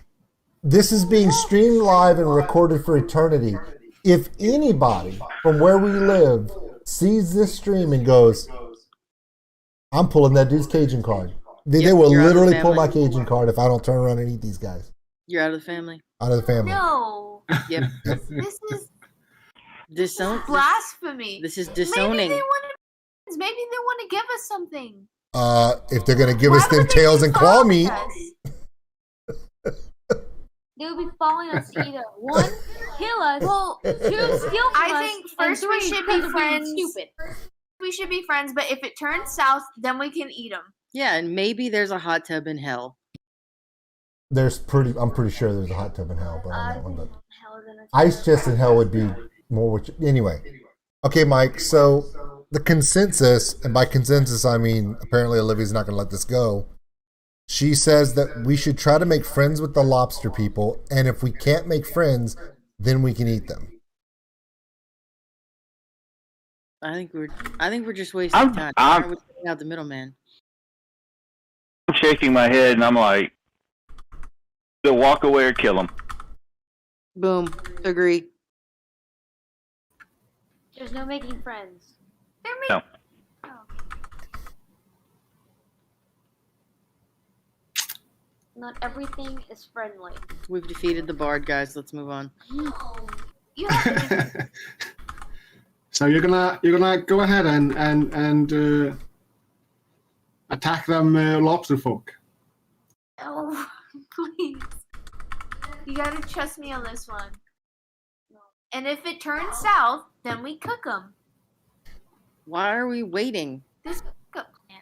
this is being streamed live and recorded for eternity. If anybody from where we live sees this stream and goes, I'm pulling that dude's Cajun card. They Yep, will you're out of the literally pull my family. Cajun card if I don't turn around and eat these guys You're out of the family. out of the family. No, Yep. this is Disown. blasphemy. This is Maybe disowning. they want to give us something. If they're going to give Why us them would they tails be and claw following meat, us? They would be following us to either one, kill us, Well, two, steal from I us, think and first we three, should because be of being friends. Stupid. We should be friends, but if it turns south, then we can eat them. Yeah, and maybe there's a hot tub in hell. I'm pretty sure there's a hot tub in hell, but on I that one, think but hell is gonna ice chest in hell would be more. Anyway, okay, Mike. So the consensus, and by consensus I mean apparently Olivia's not going to let this go. She says that we should try to make friends with the lobster people, and if we can't make friends, then we can eat them. I think we're just wasting time. Why are we taking out the middleman? I'm shaking my head and I'm like, either walk away or kill him. Boom. Agree. There's no making friends. They're No. Not everything is friendly. We've defeated the bard, guys. Let's move on. You have to So you're gonna go ahead and attack them lobster folk. Oh, please. You gotta trust me on this one. And if it turns south, then we cook them. Why are we waiting? This cook plan.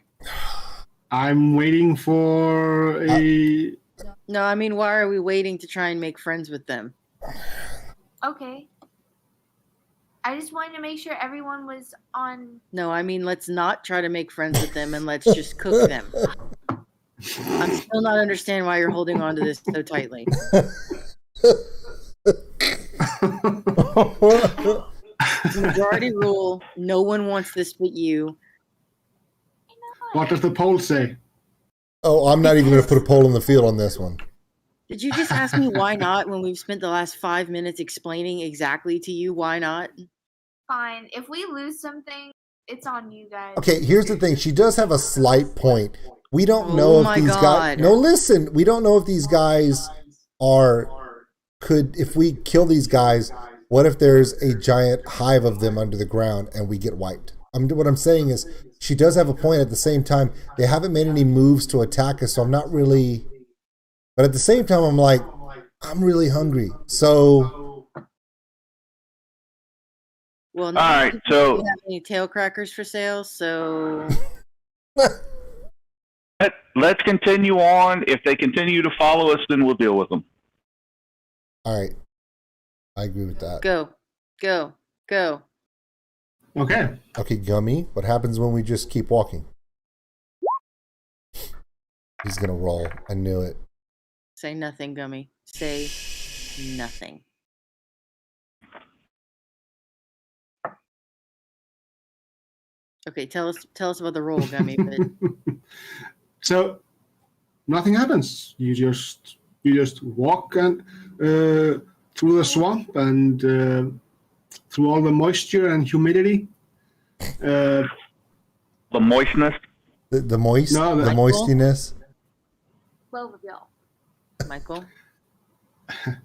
I'm waiting for a. No, I mean, why are we waiting to try and make friends with them? Okay. I just wanted to make sure everyone was on. No, I mean, let's not try to make friends with them and let's just cook them. I'm still not understanding why you're holding on to this so tightly. Majority rule, no one wants this but you. What does the poll say? Oh, I'm not even going to put a poll in the field on this one. Did you just ask me why not when we've spent the last 5 minutes explaining exactly to you why not? Fine. If we lose something, it's on you guys. Okay, here's the thing. She does have a slight point. We don't know if these guys... No, listen. We don't know if these guys if we kill these guys, what if there's a giant hive of them under the ground and we get wiped? What I'm saying is, she does have a point. At the same time, they haven't made any moves to attack us, so I'm not really... But at the same time, I'm like, I'm really hungry. So... Well, all right, so... We don't have any tail crackers for sale, so... Let's continue on. If they continue to follow us, then we'll deal with them. All right. I agree with that. Go. Okay. Okay, Gummy, what happens when we just keep walking? He's going to roll. I knew it. Say nothing, Gummy. Say nothing. Okay, tell us about the roll, Gummy. But... So nothing happens. You just walk and through the swamp and through all the moisture and humidity. The moistness. The moist. No, the moistiness. Cloverville. Michael.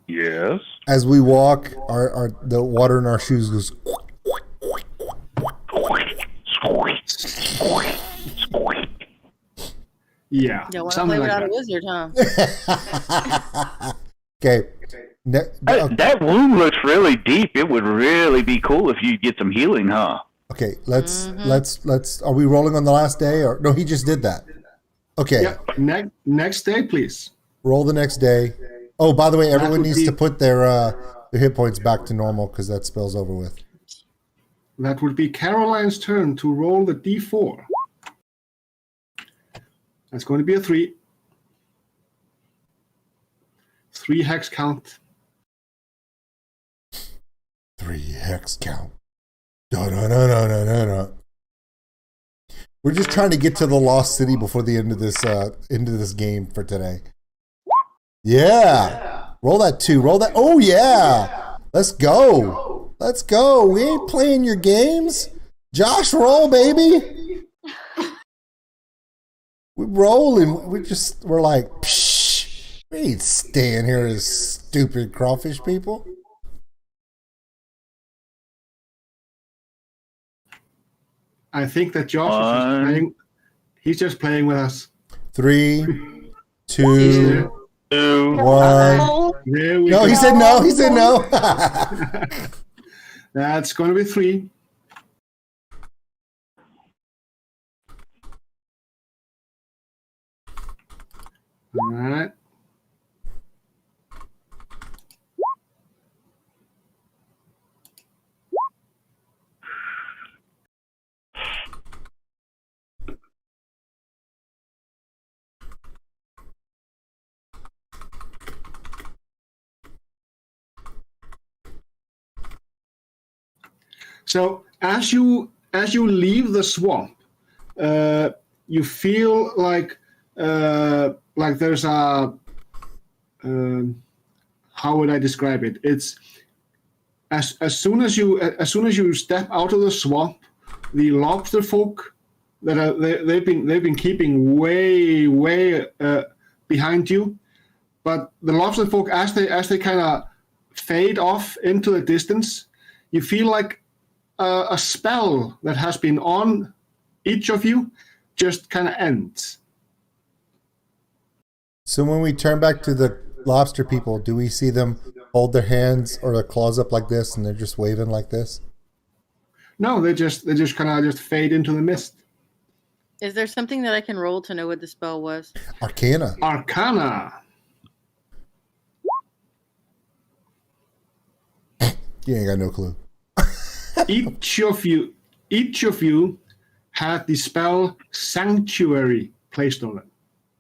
Yes. As we walk, the water in our shoes goes. Yeah. You don't want to play without a wizard, huh? Okay. That wound looks really deep. It would really be cool if you get some healing, huh? Okay, let's. Are we rolling on the last day or no? He just did that. Okay. Yeah. Next day, please. Roll the next day. Oh, by the way, everyone needs to put their hit points back to normal because that spell's over with. That would be Caroline's turn to roll the d4. That's going to be a 3. 3 hex count. 3 hex count. Da-da-da-da-da-da. We're just trying to get to the Lost City before the end of this game for today. Yeah. Roll that 2. Roll that. Oh, yeah. Let's go. Let's go. We ain't playing your games. Josh, roll, baby. We're rolling. We're like, psh, we ain't staying here as stupid crawfish people. I think that Josh is he's just playing with us. 3, 2, 1. No, he said no. He said no. That's going to be 3. All right. So as you leave the swamp, you feel like there's a how would I describe it? It's as soon as you step out of the swamp, the lobster folk that they've been keeping way behind you, but the lobster folk as they kind of fade off into the distance, you feel like a spell that has been on each of you just kind of ends. So when we turn back to the lobster people, do we see them hold their hands or their claws up like this and they're just waving like this? No, they just kind of just fade into the mist. Is there something that I can roll to know what the spell was? Arcana. Arcana. You ain't got no clue. Each of you had the spell Sanctuary placed on it.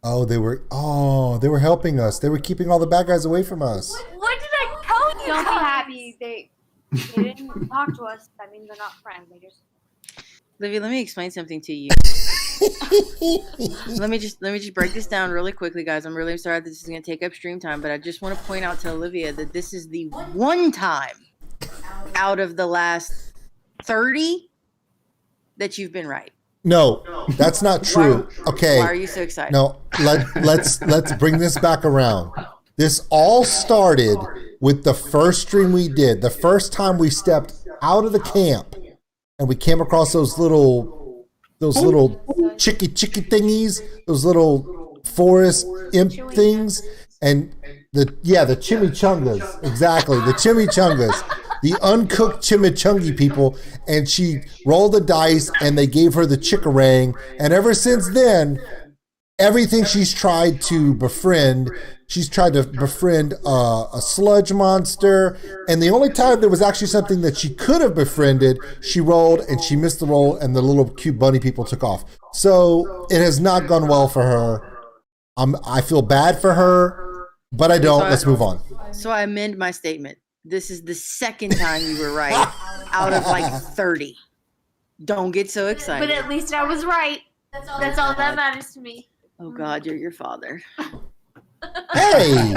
Oh, they were helping us. They were keeping all the bad guys away from us. What did I tell you? Don't be happy. They didn't talk to us. That means they're not friends. They just. Livy, let me explain something to you. let me just break this down really quickly, guys. I'm really sorry that this is going to take up stream time, but I just want to point out to Olivia that this is the one time out of the last 30 that you've been right. No, that's not true. Okay. Why are you so excited? No, let's bring this back around. This all started with the first stream we did. The first time we stepped out of the camp and we came across those little chicky thingies, those little forest imp things, and the chimichangas. Exactly, the chimichangas. The uncooked chimichungi people, and she rolled the dice and they gave her the chickarang. And ever since then, everything she's tried to befriend a sludge monster. And the only time there was actually something that she could have befriended, she rolled and she missed the roll and the little cute bunny people took off. So it has not gone well for her. I feel bad for her, but I don't. Let's move on. So I amend my statement. This is the second time you were right out of like 30. Don't get so excited. But at least I was right. That's all that matters to me. Oh God, you're your father. Hey!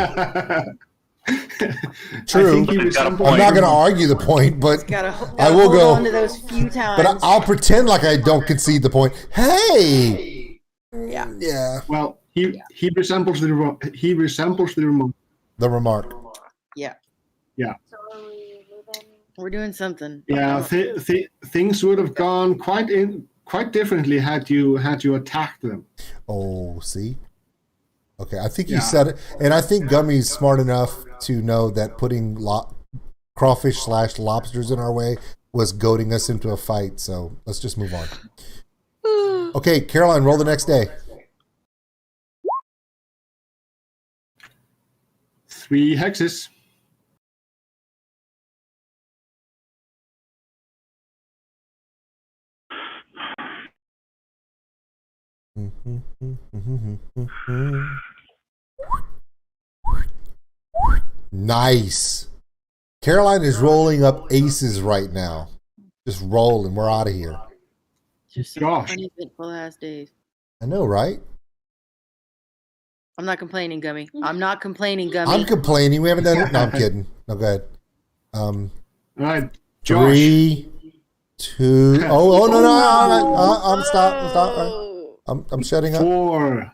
True. I'm not going to argue the point, but I will go. On to those few times. But I'll pretend like I don't concede the point. Hey! Yeah. Well, he resembles the remark. The remark. Yeah. Yeah. So are we moving? We're doing something. Yeah, things would have gone quite differently had you attacked them. Oh, see? Okay, I think you said it. And I think Gummy's smart enough to know that putting crawfish / lobsters in our way was goading us into a fight. So let's just move on. Okay, Caroline, roll the next day. 3 hexes. Nice. Caroline is rolling up aces right now. Just rolling. We're out of here. Just some uneventful ass days. I know, right? I'm not complaining, Gummy. I'm not complaining, Gummy. I'm complaining. We haven't done it. No, I'm kidding. No, go ahead. All right, Josh. 3, 2. Oh no! I'm stop. I'm shutting up. 4.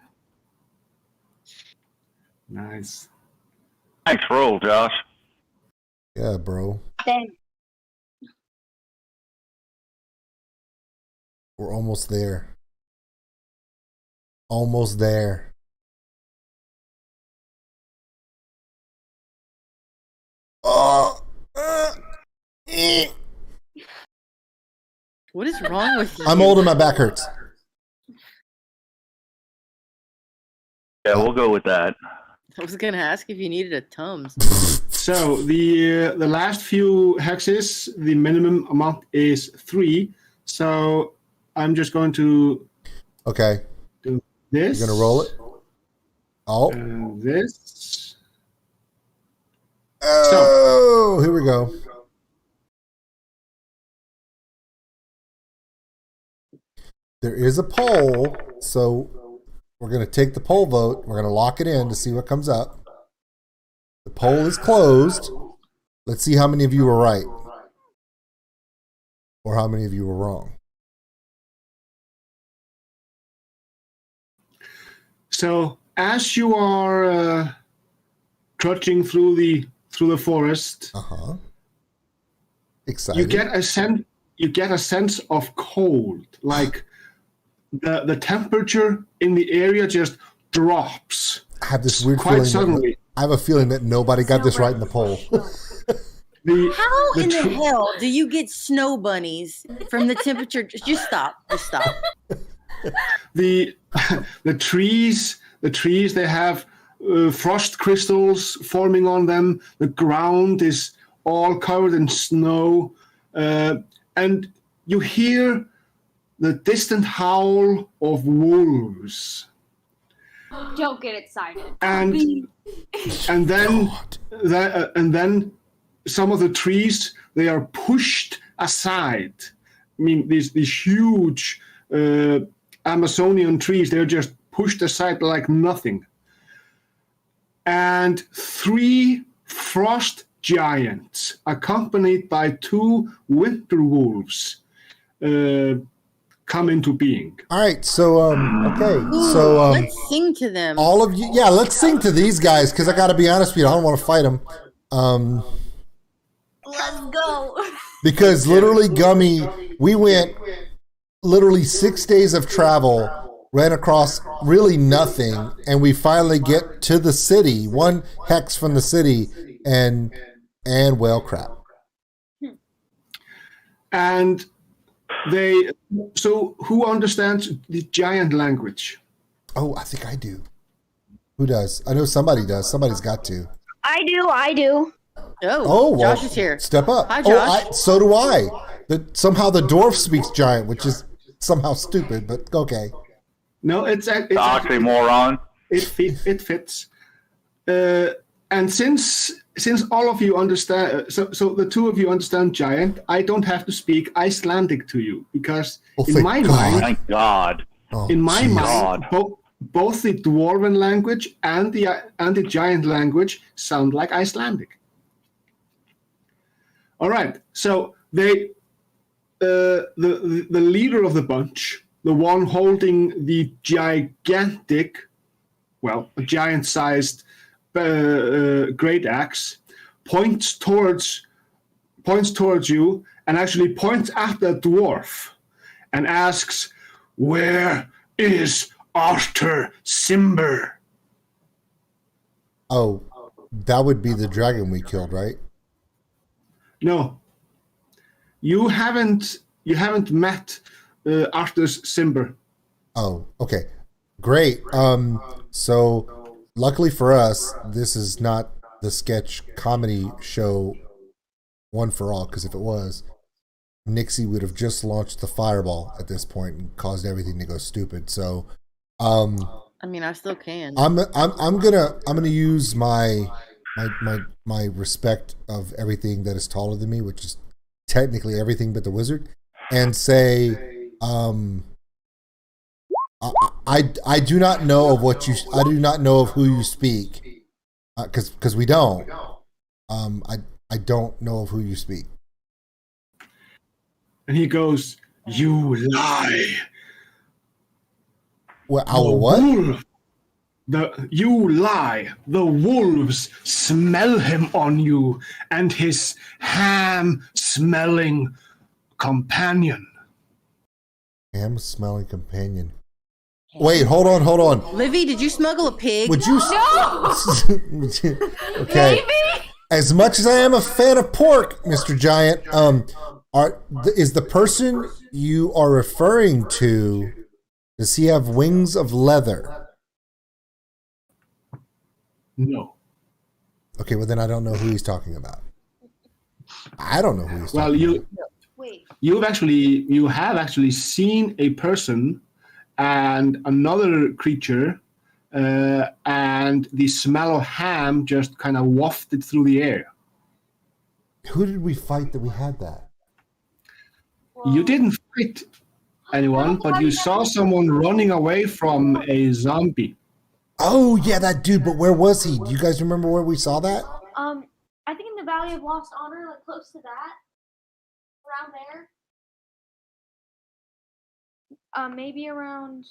Nice. Nice roll, Josh. Yeah, bro. Thanks. We're almost there. Almost there. What is wrong with you? I'm old and my back hurts. Yeah, we'll go with that. I was gonna ask if you needed a Tums. So the last few hexes, the minimum amount is 3. So I'm just going to do this. You're gonna roll it. Oh, and this. Oh, here we go. There is a poll, so we're going to take the poll vote. We're going to lock it in to see what comes up. The poll is closed. Let's see how many of you were right or how many of you were wrong. So as you are trudging through the forest, Excited. you get a sense of cold, like the temperature in the area just drops. I have this weird quite feeling suddenly. I have a feeling that nobody got this right in the poll. How in the hell do you get snow bunnies from the temperature? Just stop. Just stop. The trees, they have frost crystals forming on them. The ground is all covered in snow, and you hear the distant howl of wolves. Don't get excited. And then some of the trees, they are pushed aside. I mean, these huge Amazonian trees, they're just pushed aside like nothing. And 3 frost giants, accompanied by 2 winter wolves, come into being. All right, so okay, so let's sing to them. all of you, yeah, let's sing to these guys because I got to be honest with you, I don't want to fight them. Let's go. Because literally, Gummy, we went literally 6 days of travel, ran across really nothing, and we finally get to the city, 1 hex from the city, and well, crap. And so who understands the giant language? Oh, I think I do. Who does? I know somebody does. Somebody's got to. I do. Oh, well, Josh is here. Step up. Hi, Josh. So do I. Somehow the dwarf speaks giant, which is somehow stupid, but okay. No, it's Oxymoron. It fits. And since all of you understand, so the 2 of you understand giant, I don't have to speak Icelandic to you because in my mind, Thank God. in my God. mind, both the dwarven language and the giant language sound like Icelandic. All right, so the leader of the bunch, the one holding the gigantic, well, a giant-sized great axe, points towards you and actually points at the dwarf and asks, "Where is Arthur Simber?" Oh, that would be the dragon we killed, right? No, you haven't met Arthur Simber. Oh, okay. Great. So luckily for us, this is not the sketch comedy show One for All, because if it was, Nixie would have just launched the fireball at this point and caused everything to go stupid. So I mean, I still can. I'm gonna use my respect of everything that is taller than me, which is technically everything but the wizard, and say I do not know of what you. I do not know of who you speak, because we don't. I don't know of who you speak. And he goes, "You lie." Well, our what? You lie. The wolves smell him on you and his ham-smelling companion. Ham-smelling companion. Wait, hold on. Livy, did you smuggle a pig? Would you? No! Okay. Maybe? As much as I am a fan of pork, Mr. Giant, is the person you are referring to, does he have wings of leather? No. Okay, well then I don't know who he's talking about. I don't know who he's Well, talking about. you have actually seen a person and another creature, and the smell of ham just kind of wafted through the air. Who did we fight that we had that? You didn't fight anyone, but you saw someone running away from a zombie. Oh, yeah, that dude, but where was he? Do you guys remember where we saw that? I think in the Valley of Lost Honor, like close to that, around there. Maybe around,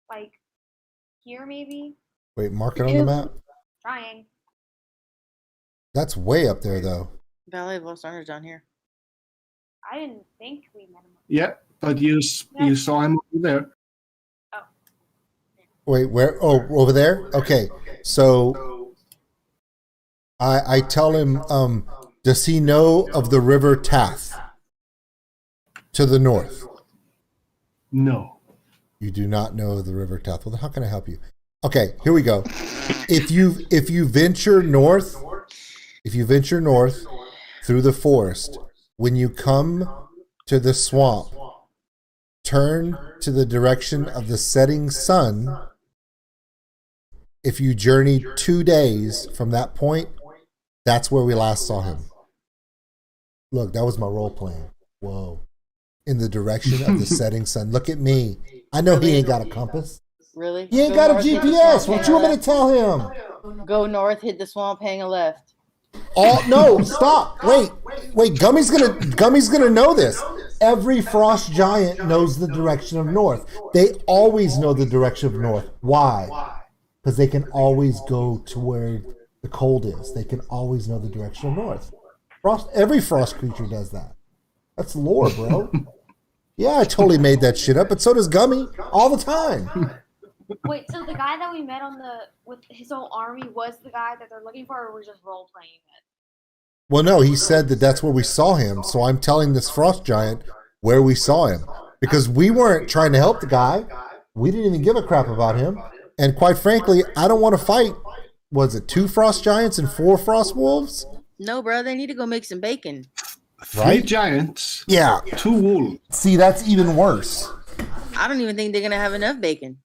like, here, maybe. Wait, mark it on the map? Trying. That's way up there, though. Valley of Lost Honor's down here. I didn't think we met him. Yeah, but you saw him over there. Wait, where? Oh, over there? Okay. So I tell him, does he know of the river Tath to the north? No. You do not know the river Tath. Well, then how can I help you? Okay, here we go. If you venture north through the forest, when you come to the swamp, turn to the direction of the setting sun. If you journey 2 days from that point, that's where we last saw him. Look, that was my role playing. Whoa. In the direction of the setting sun. Look at me. I know he ain't got a compass. Really? He ain't Go got a north, hit the GPS. swamp, What you want me hang to tell him? a left. Go north, hit the swamp, hang a left. Oh no! Stop! Wait! Gummy's gonna know this. Every frost giant knows the direction of north. They always know the direction of north. Why? Because they can always go to where the cold is. They can always know the direction of north. Every frost creature does that. That's lore, bro. Yeah, I totally made that shit up, but so does Gummy all the time. Wait, so the guy that we met with his whole army was the guy that they're looking for, or we're just role playing it? Well, no, he said that that's where we saw him, so I'm telling this frost giant where we saw him. Because we weren't trying to help the guy. We didn't even give a crap about him. And quite frankly, I don't want to fight, was it 2 frost giants and 4 frost wolves? No, bro, they need to go make some bacon. 3 giants. Yeah. 2 wolves. See, that's even worse. I don't even think they're gonna have enough bacon.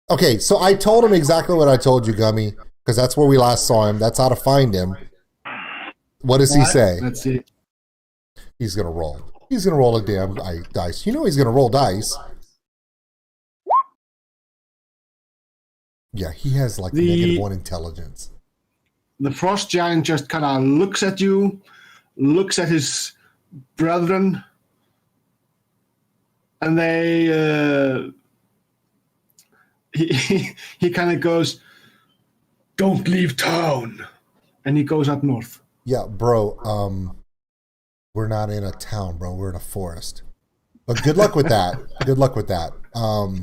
Okay, so I told him exactly what I told you, Gummy, because that's where we last saw him. That's how to find him. What does he say? Let's see. He's going to roll. He's going to roll a damn dice. You know he's going to roll dice. Yeah, he has like -1 intelligence. The frost giant just kind of looks at you, looks at his brethren, and he kind of goes, "Don't leave town," and he goes up north. Yeah, bro, we're not in a town, bro. We're in a forest. But good luck with that. Good luck with that. All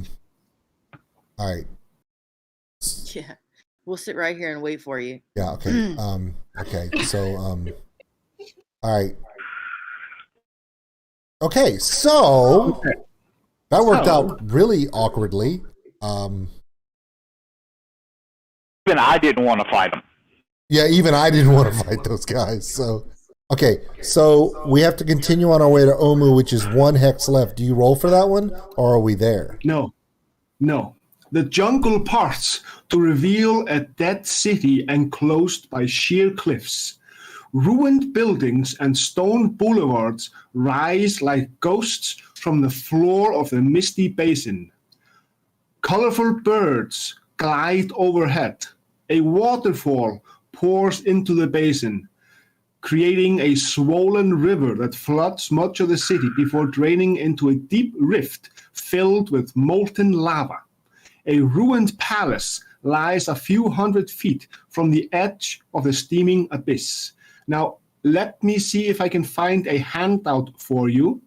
right. Yeah, we'll sit right here and wait for you. Yeah, okay. Okay, so, all right. Okay, so that worked out really awkwardly. Even I didn't want to fight him. Yeah, even I didn't want to fight those guys. So, okay, so we have to continue on our way to Omu, which is 1 hex left. Do you roll for that one, or are we there? No. The jungle parts to reveal a dead city enclosed by sheer cliffs. Ruined buildings and stone boulevards rise like ghosts from the floor of the misty basin. Colorful birds glide overhead. A waterfall pours into the basin, creating a swollen river that floods much of the city before draining into a deep rift filled with molten lava. A ruined palace lies a few hundred feet from the edge of the steaming abyss. Now, let me see if I can find a handout for you.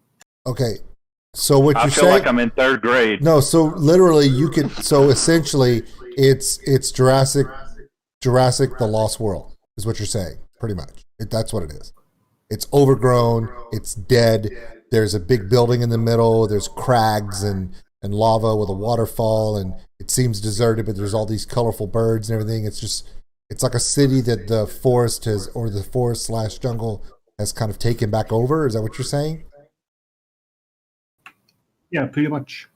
Okay, so what I you're feel saying? like I'm in 3rd grade. No, so literally you could. So essentially, it's Jurassic the Lost World is what you're saying, pretty much. That's what it is. It's overgrown. It's dead. There's a big building in the middle. There's crags and lava with a waterfall, and it seems deserted, but there's all these colorful birds and everything. It's like a city that the forest has, or the forest/jungle has kind of taken back over. Is that what you're saying? Yeah, pretty much.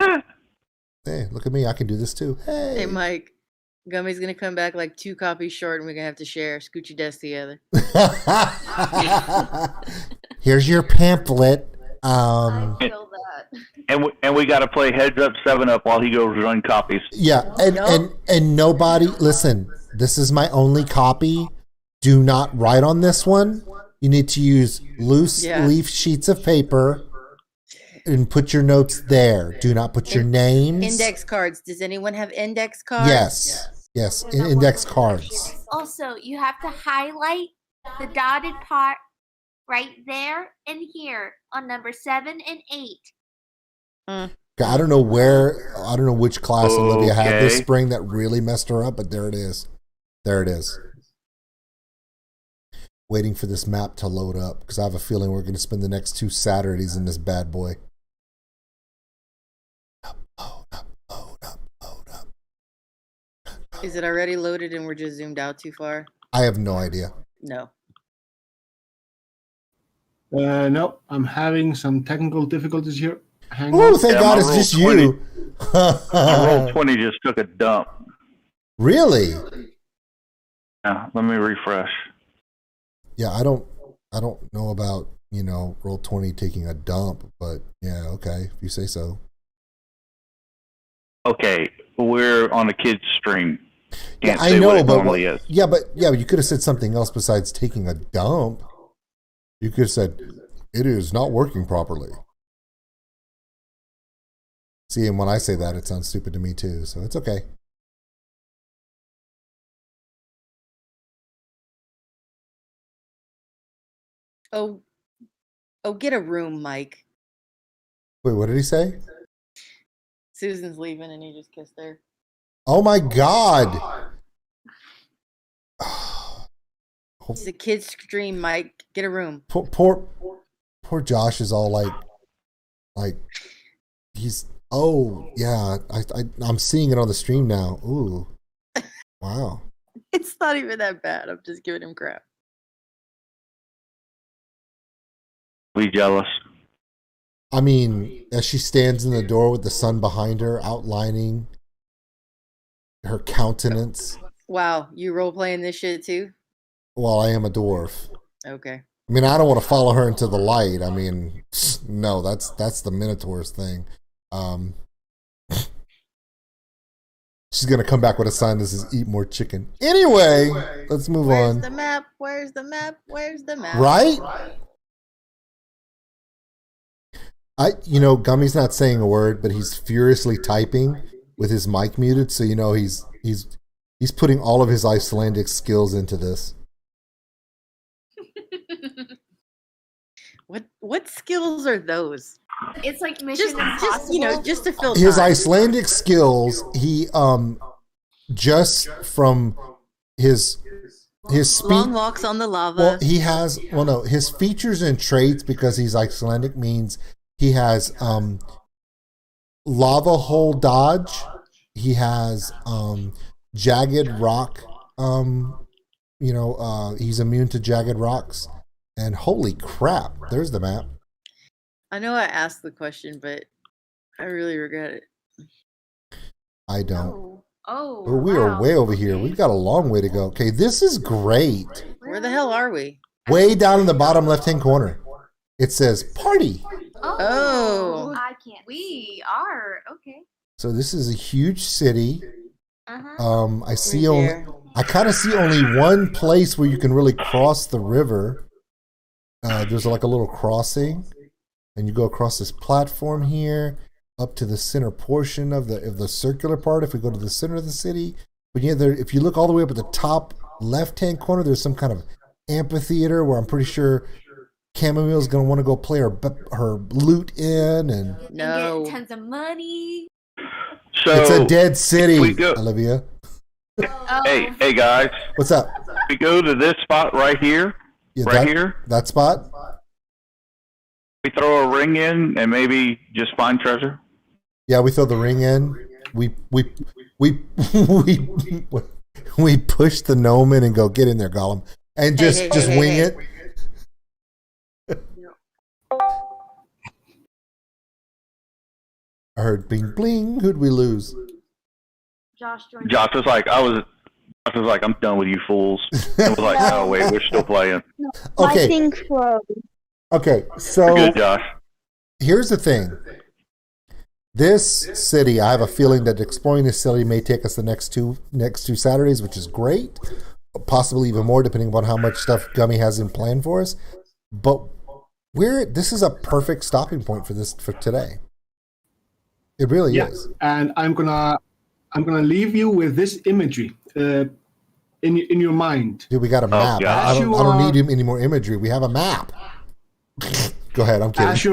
Hey, look at me. I can do this too. Hey, Mike, Gummy's gonna come back like 2 copies short, and we're gonna have to share. Scoot your desk together. Here's your pamphlet. I feel that. And we got to play Heads Up 7 Up while he goes run copies. Yeah, and nobody, listen, this is my only copy. Do not write on this one. You need to use loose leaf sheets of paper and put your notes there. Do not put your names. Index cards. Does anyone have index cards? Yes, index cards. Also, you have to highlight the dotted part right there and here on number 7 and 8. I don't know which class Olivia had this spring that really messed her up, but there it is. waiting for this map to load up because I have a feeling we're going to spend the next 2 Saturdays in this bad boy. Load up. Is it already loaded and we're just zoomed out too far? I have no idea. No. No, I'm having some technical difficulties here. Hang Oh, on. thank God it's just you. Roll 20 just took a dump. Really? Yeah, let me refresh. Yeah, I don't know about, roll 20 taking a dump, but yeah, okay, if you say so. Okay, we're on a kid's stream. Can't I say know, what it but normally is. yeah, you could have said something else besides taking a dump. You could have said it is not working properly. See, and when I say that, it sounds stupid to me too, so it's okay. Oh, get a room, Mike. Wait, what did he say? Susan's leaving and he just kissed her. Oh my God. It's a kid's stream, Mike. Get a room. Poor Josh is all like he's, oh yeah, I'm seeing it on the stream now. Ooh. Wow. It's not even that bad. I'm just giving him crap. Be jealous. I mean, as she stands in the door with the sun behind her, outlining her countenance. Wow, you role playing this shit too? Well, I am a dwarf. Okay. I mean, I don't want to follow her into the light. I mean, no, that's the Minotaur's thing. She's gonna come back with a sign that says "Eat more chicken." Anyway, let's move on. The map? Where's the map? Where's the map? Right? Gummy's not saying a word, but he's furiously typing with his mic muted, so he's putting all of his Icelandic skills into this. What skills are those? It's like Mission Impossible. Just to fill time. His Icelandic skills, he just from his speech, long walks on the lava. Well, he has his features and traits, because he's Icelandic, means he has lava hole dodge. He has jagged rock. He's immune to jagged rocks. And holy crap, there's the map. I know I asked the question, but I really regret it. I don't. Oh, we are way over here. We've got a long way to go. Okay, this is great. Where the hell are we? Way down in the bottom left-hand corner. It says party. Oh. I can't. We are. Okay. So this is a huge city. Uh-huh. I kind of see only one place where you can really cross the river. There's like a little crossing, and you go across this platform here up to the center portion of the circular part. If we go to the center of the city, but if you look all the way up at the top left-hand corner, there's some kind of amphitheater where I'm pretty sure Chamomile's going to want to go play her lute in, and No. And get tons of money. So it's a dead city, we go, Olivia. Hey guys. What's up? We go to this spot right here. Yeah, here. That spot? We throw a ring in and maybe just find treasure. Yeah, we throw the ring in. We push the gnome in and go, get in there, Gollum, and just wing it. I heard bling bling. Who'd we lose? Josh joined. Josh was like, I'm done with you fools. I was like, no, wait, we're still playing. Okay. I think froze. Okay, so You're good, Josh. here's the thing. This city, I have a feeling that exploring this city may take us the next two Saturdays, which is great. Possibly even more, depending upon how much stuff Gummy has in plan for us. But this is a perfect stopping point for today. It really is. And I'm gonna leave you with this imagery in your mind. Dude, we got a map. God. I don't need any more imagery. We have a map. Go ahead. I'm kidding. As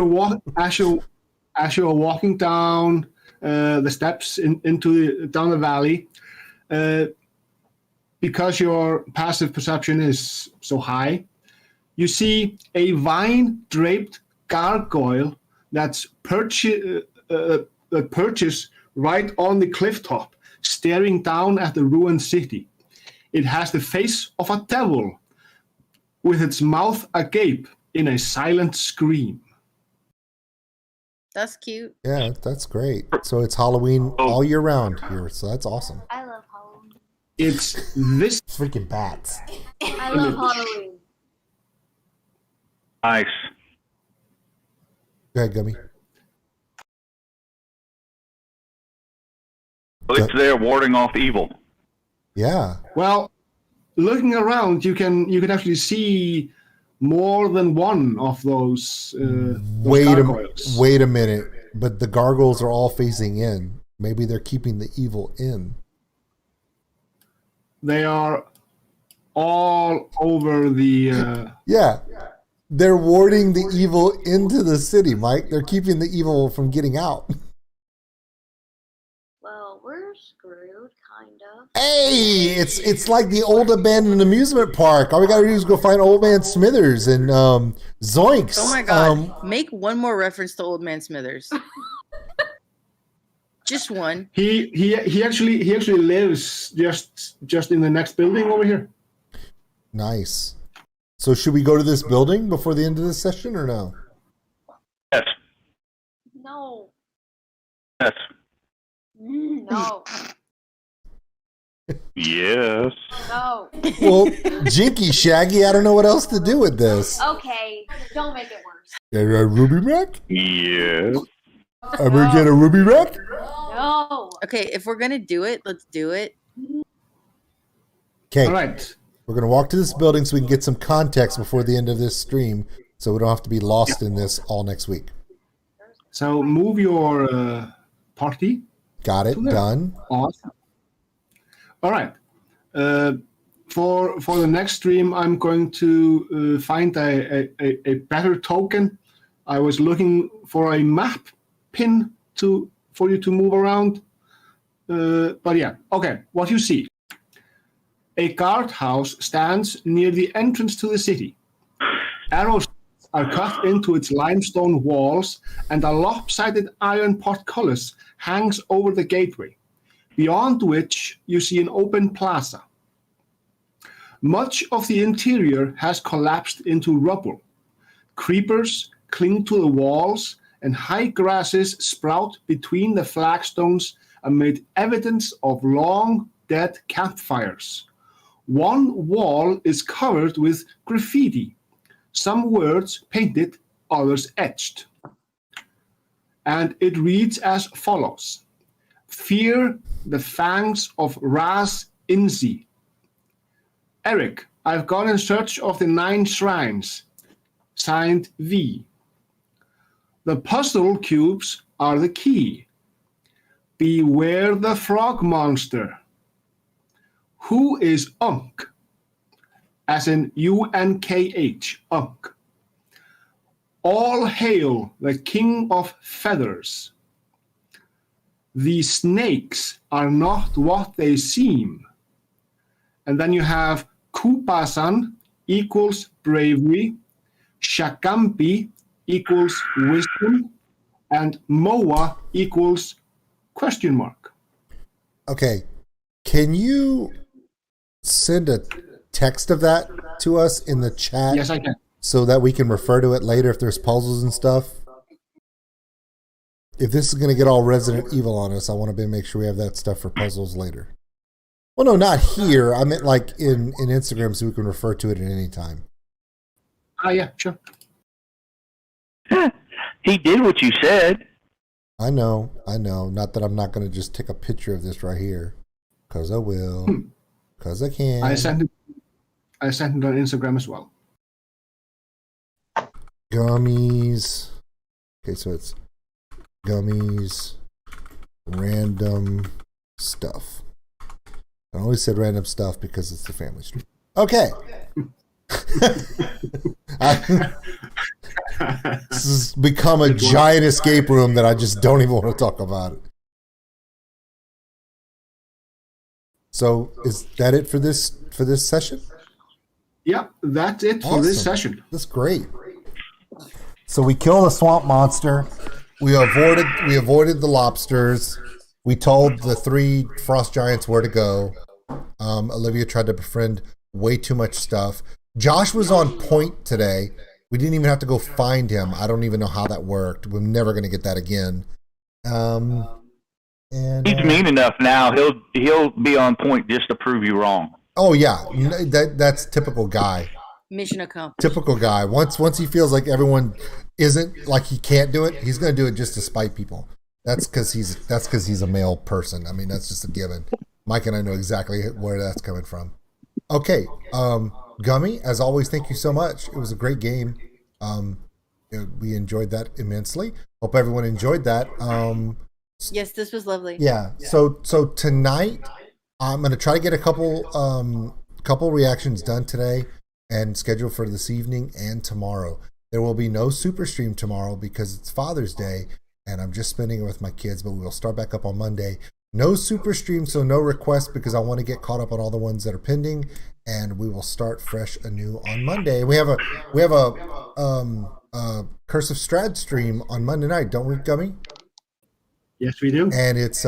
you're walking down the steps down the valley, because your passive perception is so high, you see a vine-draped gargoyle that perches right on the cliff top, staring down at the ruined city. It has the face of a devil, with its mouth agape in a silent scream. That's cute. Yeah, that's great. So it's Halloween all year round here. So that's awesome. I love Halloween. It's this Freaking bats. I love Halloween. Nice. Go ahead, Gummy. It's there warding off evil. Yeah. Well, looking around, you can actually see more than one of those gargoyles. Wait a minute. But the gargoyles are all facing in. Maybe they're keeping the evil in. They are all over the. Yeah. They're warding the evil into the city, Mike. They're keeping the evil from getting out. Well, we're screwed, kind of. Hey, it's like the old abandoned amusement park. All we gotta do is go find Old Man Smithers and Zoinks. Oh my god! Make one more reference to Old Man Smithers. Just one. He actually lives just in the next building over here. Nice. So should we go to this building before the end of this session or no? Yes. No. Yes. No. Yes. No. Well, Jinky, Shaggy, I don't know what else to do with this. Okay, don't make it worse. A Ruby Rack? Yes. Are we get a Ruby Rack? No. Okay, if we're gonna do it, let's do it. Okay. All right. We're going to walk to this building so we can get some context before the end of this stream so we don't have to be lost in this all next week. So move your party. Got it. Done. Awesome. All right. For the next stream, I'm going to find a better token. I was looking for a map pin for you to move around. But yeah, okay. What you see. A guardhouse stands near the entrance to the city. Arrows are cut into its limestone walls, and a lopsided iron portcullis hangs over the gateway, beyond which you see an open plaza. Much of the interior has collapsed into rubble. Creepers cling to the walls, and high grasses sprout between the flagstones amid evidence of long dead campfires. One wall is covered with graffiti, some words painted, others etched. And it reads as follows: Fear the fangs of Raz Inzi. Eric, I've gone in search of the 9 shrines. Signed V. The puzzle cubes are the key. Beware the frog monster. Who is Unk? As in UNKH, Unk. All hail the king of feathers. The snakes are not what they seem. And then you have Kupasan equals bravery, Shakampi equals wisdom, and Moa equals question mark. Okay. Can you send a text of that to us in the chat? Yes, I can. So that we can refer to it later if there's puzzles and stuff? If this is going to get all Resident Evil on us, I want to make sure we have that stuff for puzzles later. Well, no, not here. I meant like in Instagram so we can refer to it at any time. Yeah, sure. He did what you said. I know. Not that I'm not going to just take a picture of this right here. Because I will. Because I can. I sent it on Instagram as well. Gummies. Okay, so it's gummies, random stuff. I always said random stuff because it's the family stream. Okay. This has become a giant escape room that I just don't even want to talk about it. So is that it for this session? Yeah, that's it for this Awesome. session. That's great. So we killed a swamp monster. We avoided the lobsters. We told the 3 frost giants where to go. Olivia tried to befriend way too much stuff. Josh was on point today. We didn't even have to go find him. I don't even know how that worked. We're never going to get that again. And He's mean enough now. He'll be on point just to prove you wrong. oh yeah, that's typical guy. Mission accomplished. Typical guy. Once he feels like everyone isn't, like he can't do it, he's going to do it just to spite people. That's because he's a male person. I mean, that's just a given. Mike and I know exactly where that's coming from. Okay, Gummy, as always, thank you so much. It was a great game. We enjoyed that immensely. Hope everyone enjoyed that. Yes, this was lovely. Yeah. So tonight, I'm going to try to get a couple reactions done today and scheduled for this evening and tomorrow. There will be no super stream tomorrow because it's Father's Day and I'm just spending it with my kids, but we will start back up on Monday. No super stream, so no requests because I want to get caught up on all the ones that are pending, and we will start fresh anew on Monday. And we have a Curse of Strahd stream on Monday night, don't we, Gummy? Yes, we do. And it's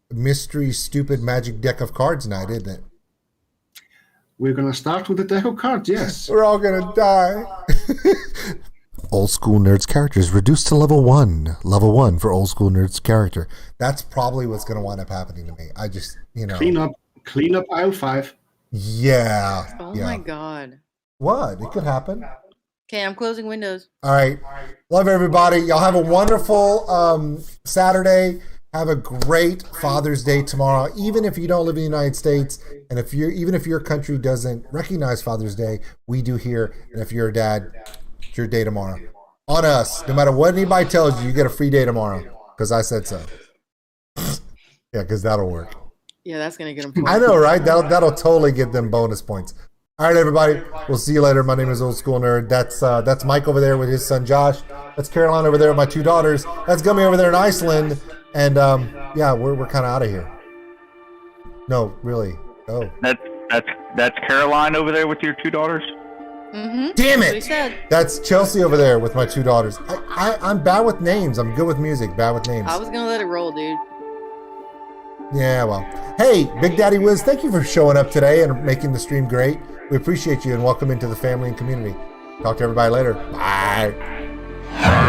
mystery stupid magic deck of cards night, isn't it? We're going to start with the deck of cards, yes. We're all going to die. Old School Nerds characters reduced to level 1. Level 1 for Old School Nerds character. That's probably what's going to wind up happening to me. I just, Clean up aisle 5. Yeah. Oh yeah. my God. What? It could happen. Okay, I'm closing windows. All right. Love everybody. Y'all have a wonderful Saturday. Have a great Father's Day tomorrow. Even if you don't live in the United States, and even if your country doesn't recognize Father's Day, we do here. And if you're a dad, it's your day tomorrow. On us. No matter what anybody tells you, you get a free day tomorrow. Because I said so. Yeah, because that'll work. Yeah, that's gonna get them. I know, right? That'll totally get them bonus points. All right, everybody. We'll see you later. My name is Old School Nerd. That's Mike over there with his son Josh. That's Caroline over there with my 2 daughters. That's Gummy over there in Iceland. And yeah, we're kind of out of here. No, really. Oh, That's Caroline over there with your 2 daughters. Mm-hmm. Damn That's what he it! said. That's Chelsea over there with my 2 daughters. I'm bad with names. I'm good with music. Bad with names. I was gonna let it roll, dude. Yeah, well. Hey, Big Daddy Wiz, thank you for showing up today and making the stream great. We appreciate you and welcome into the family and community. Talk to everybody later. Bye.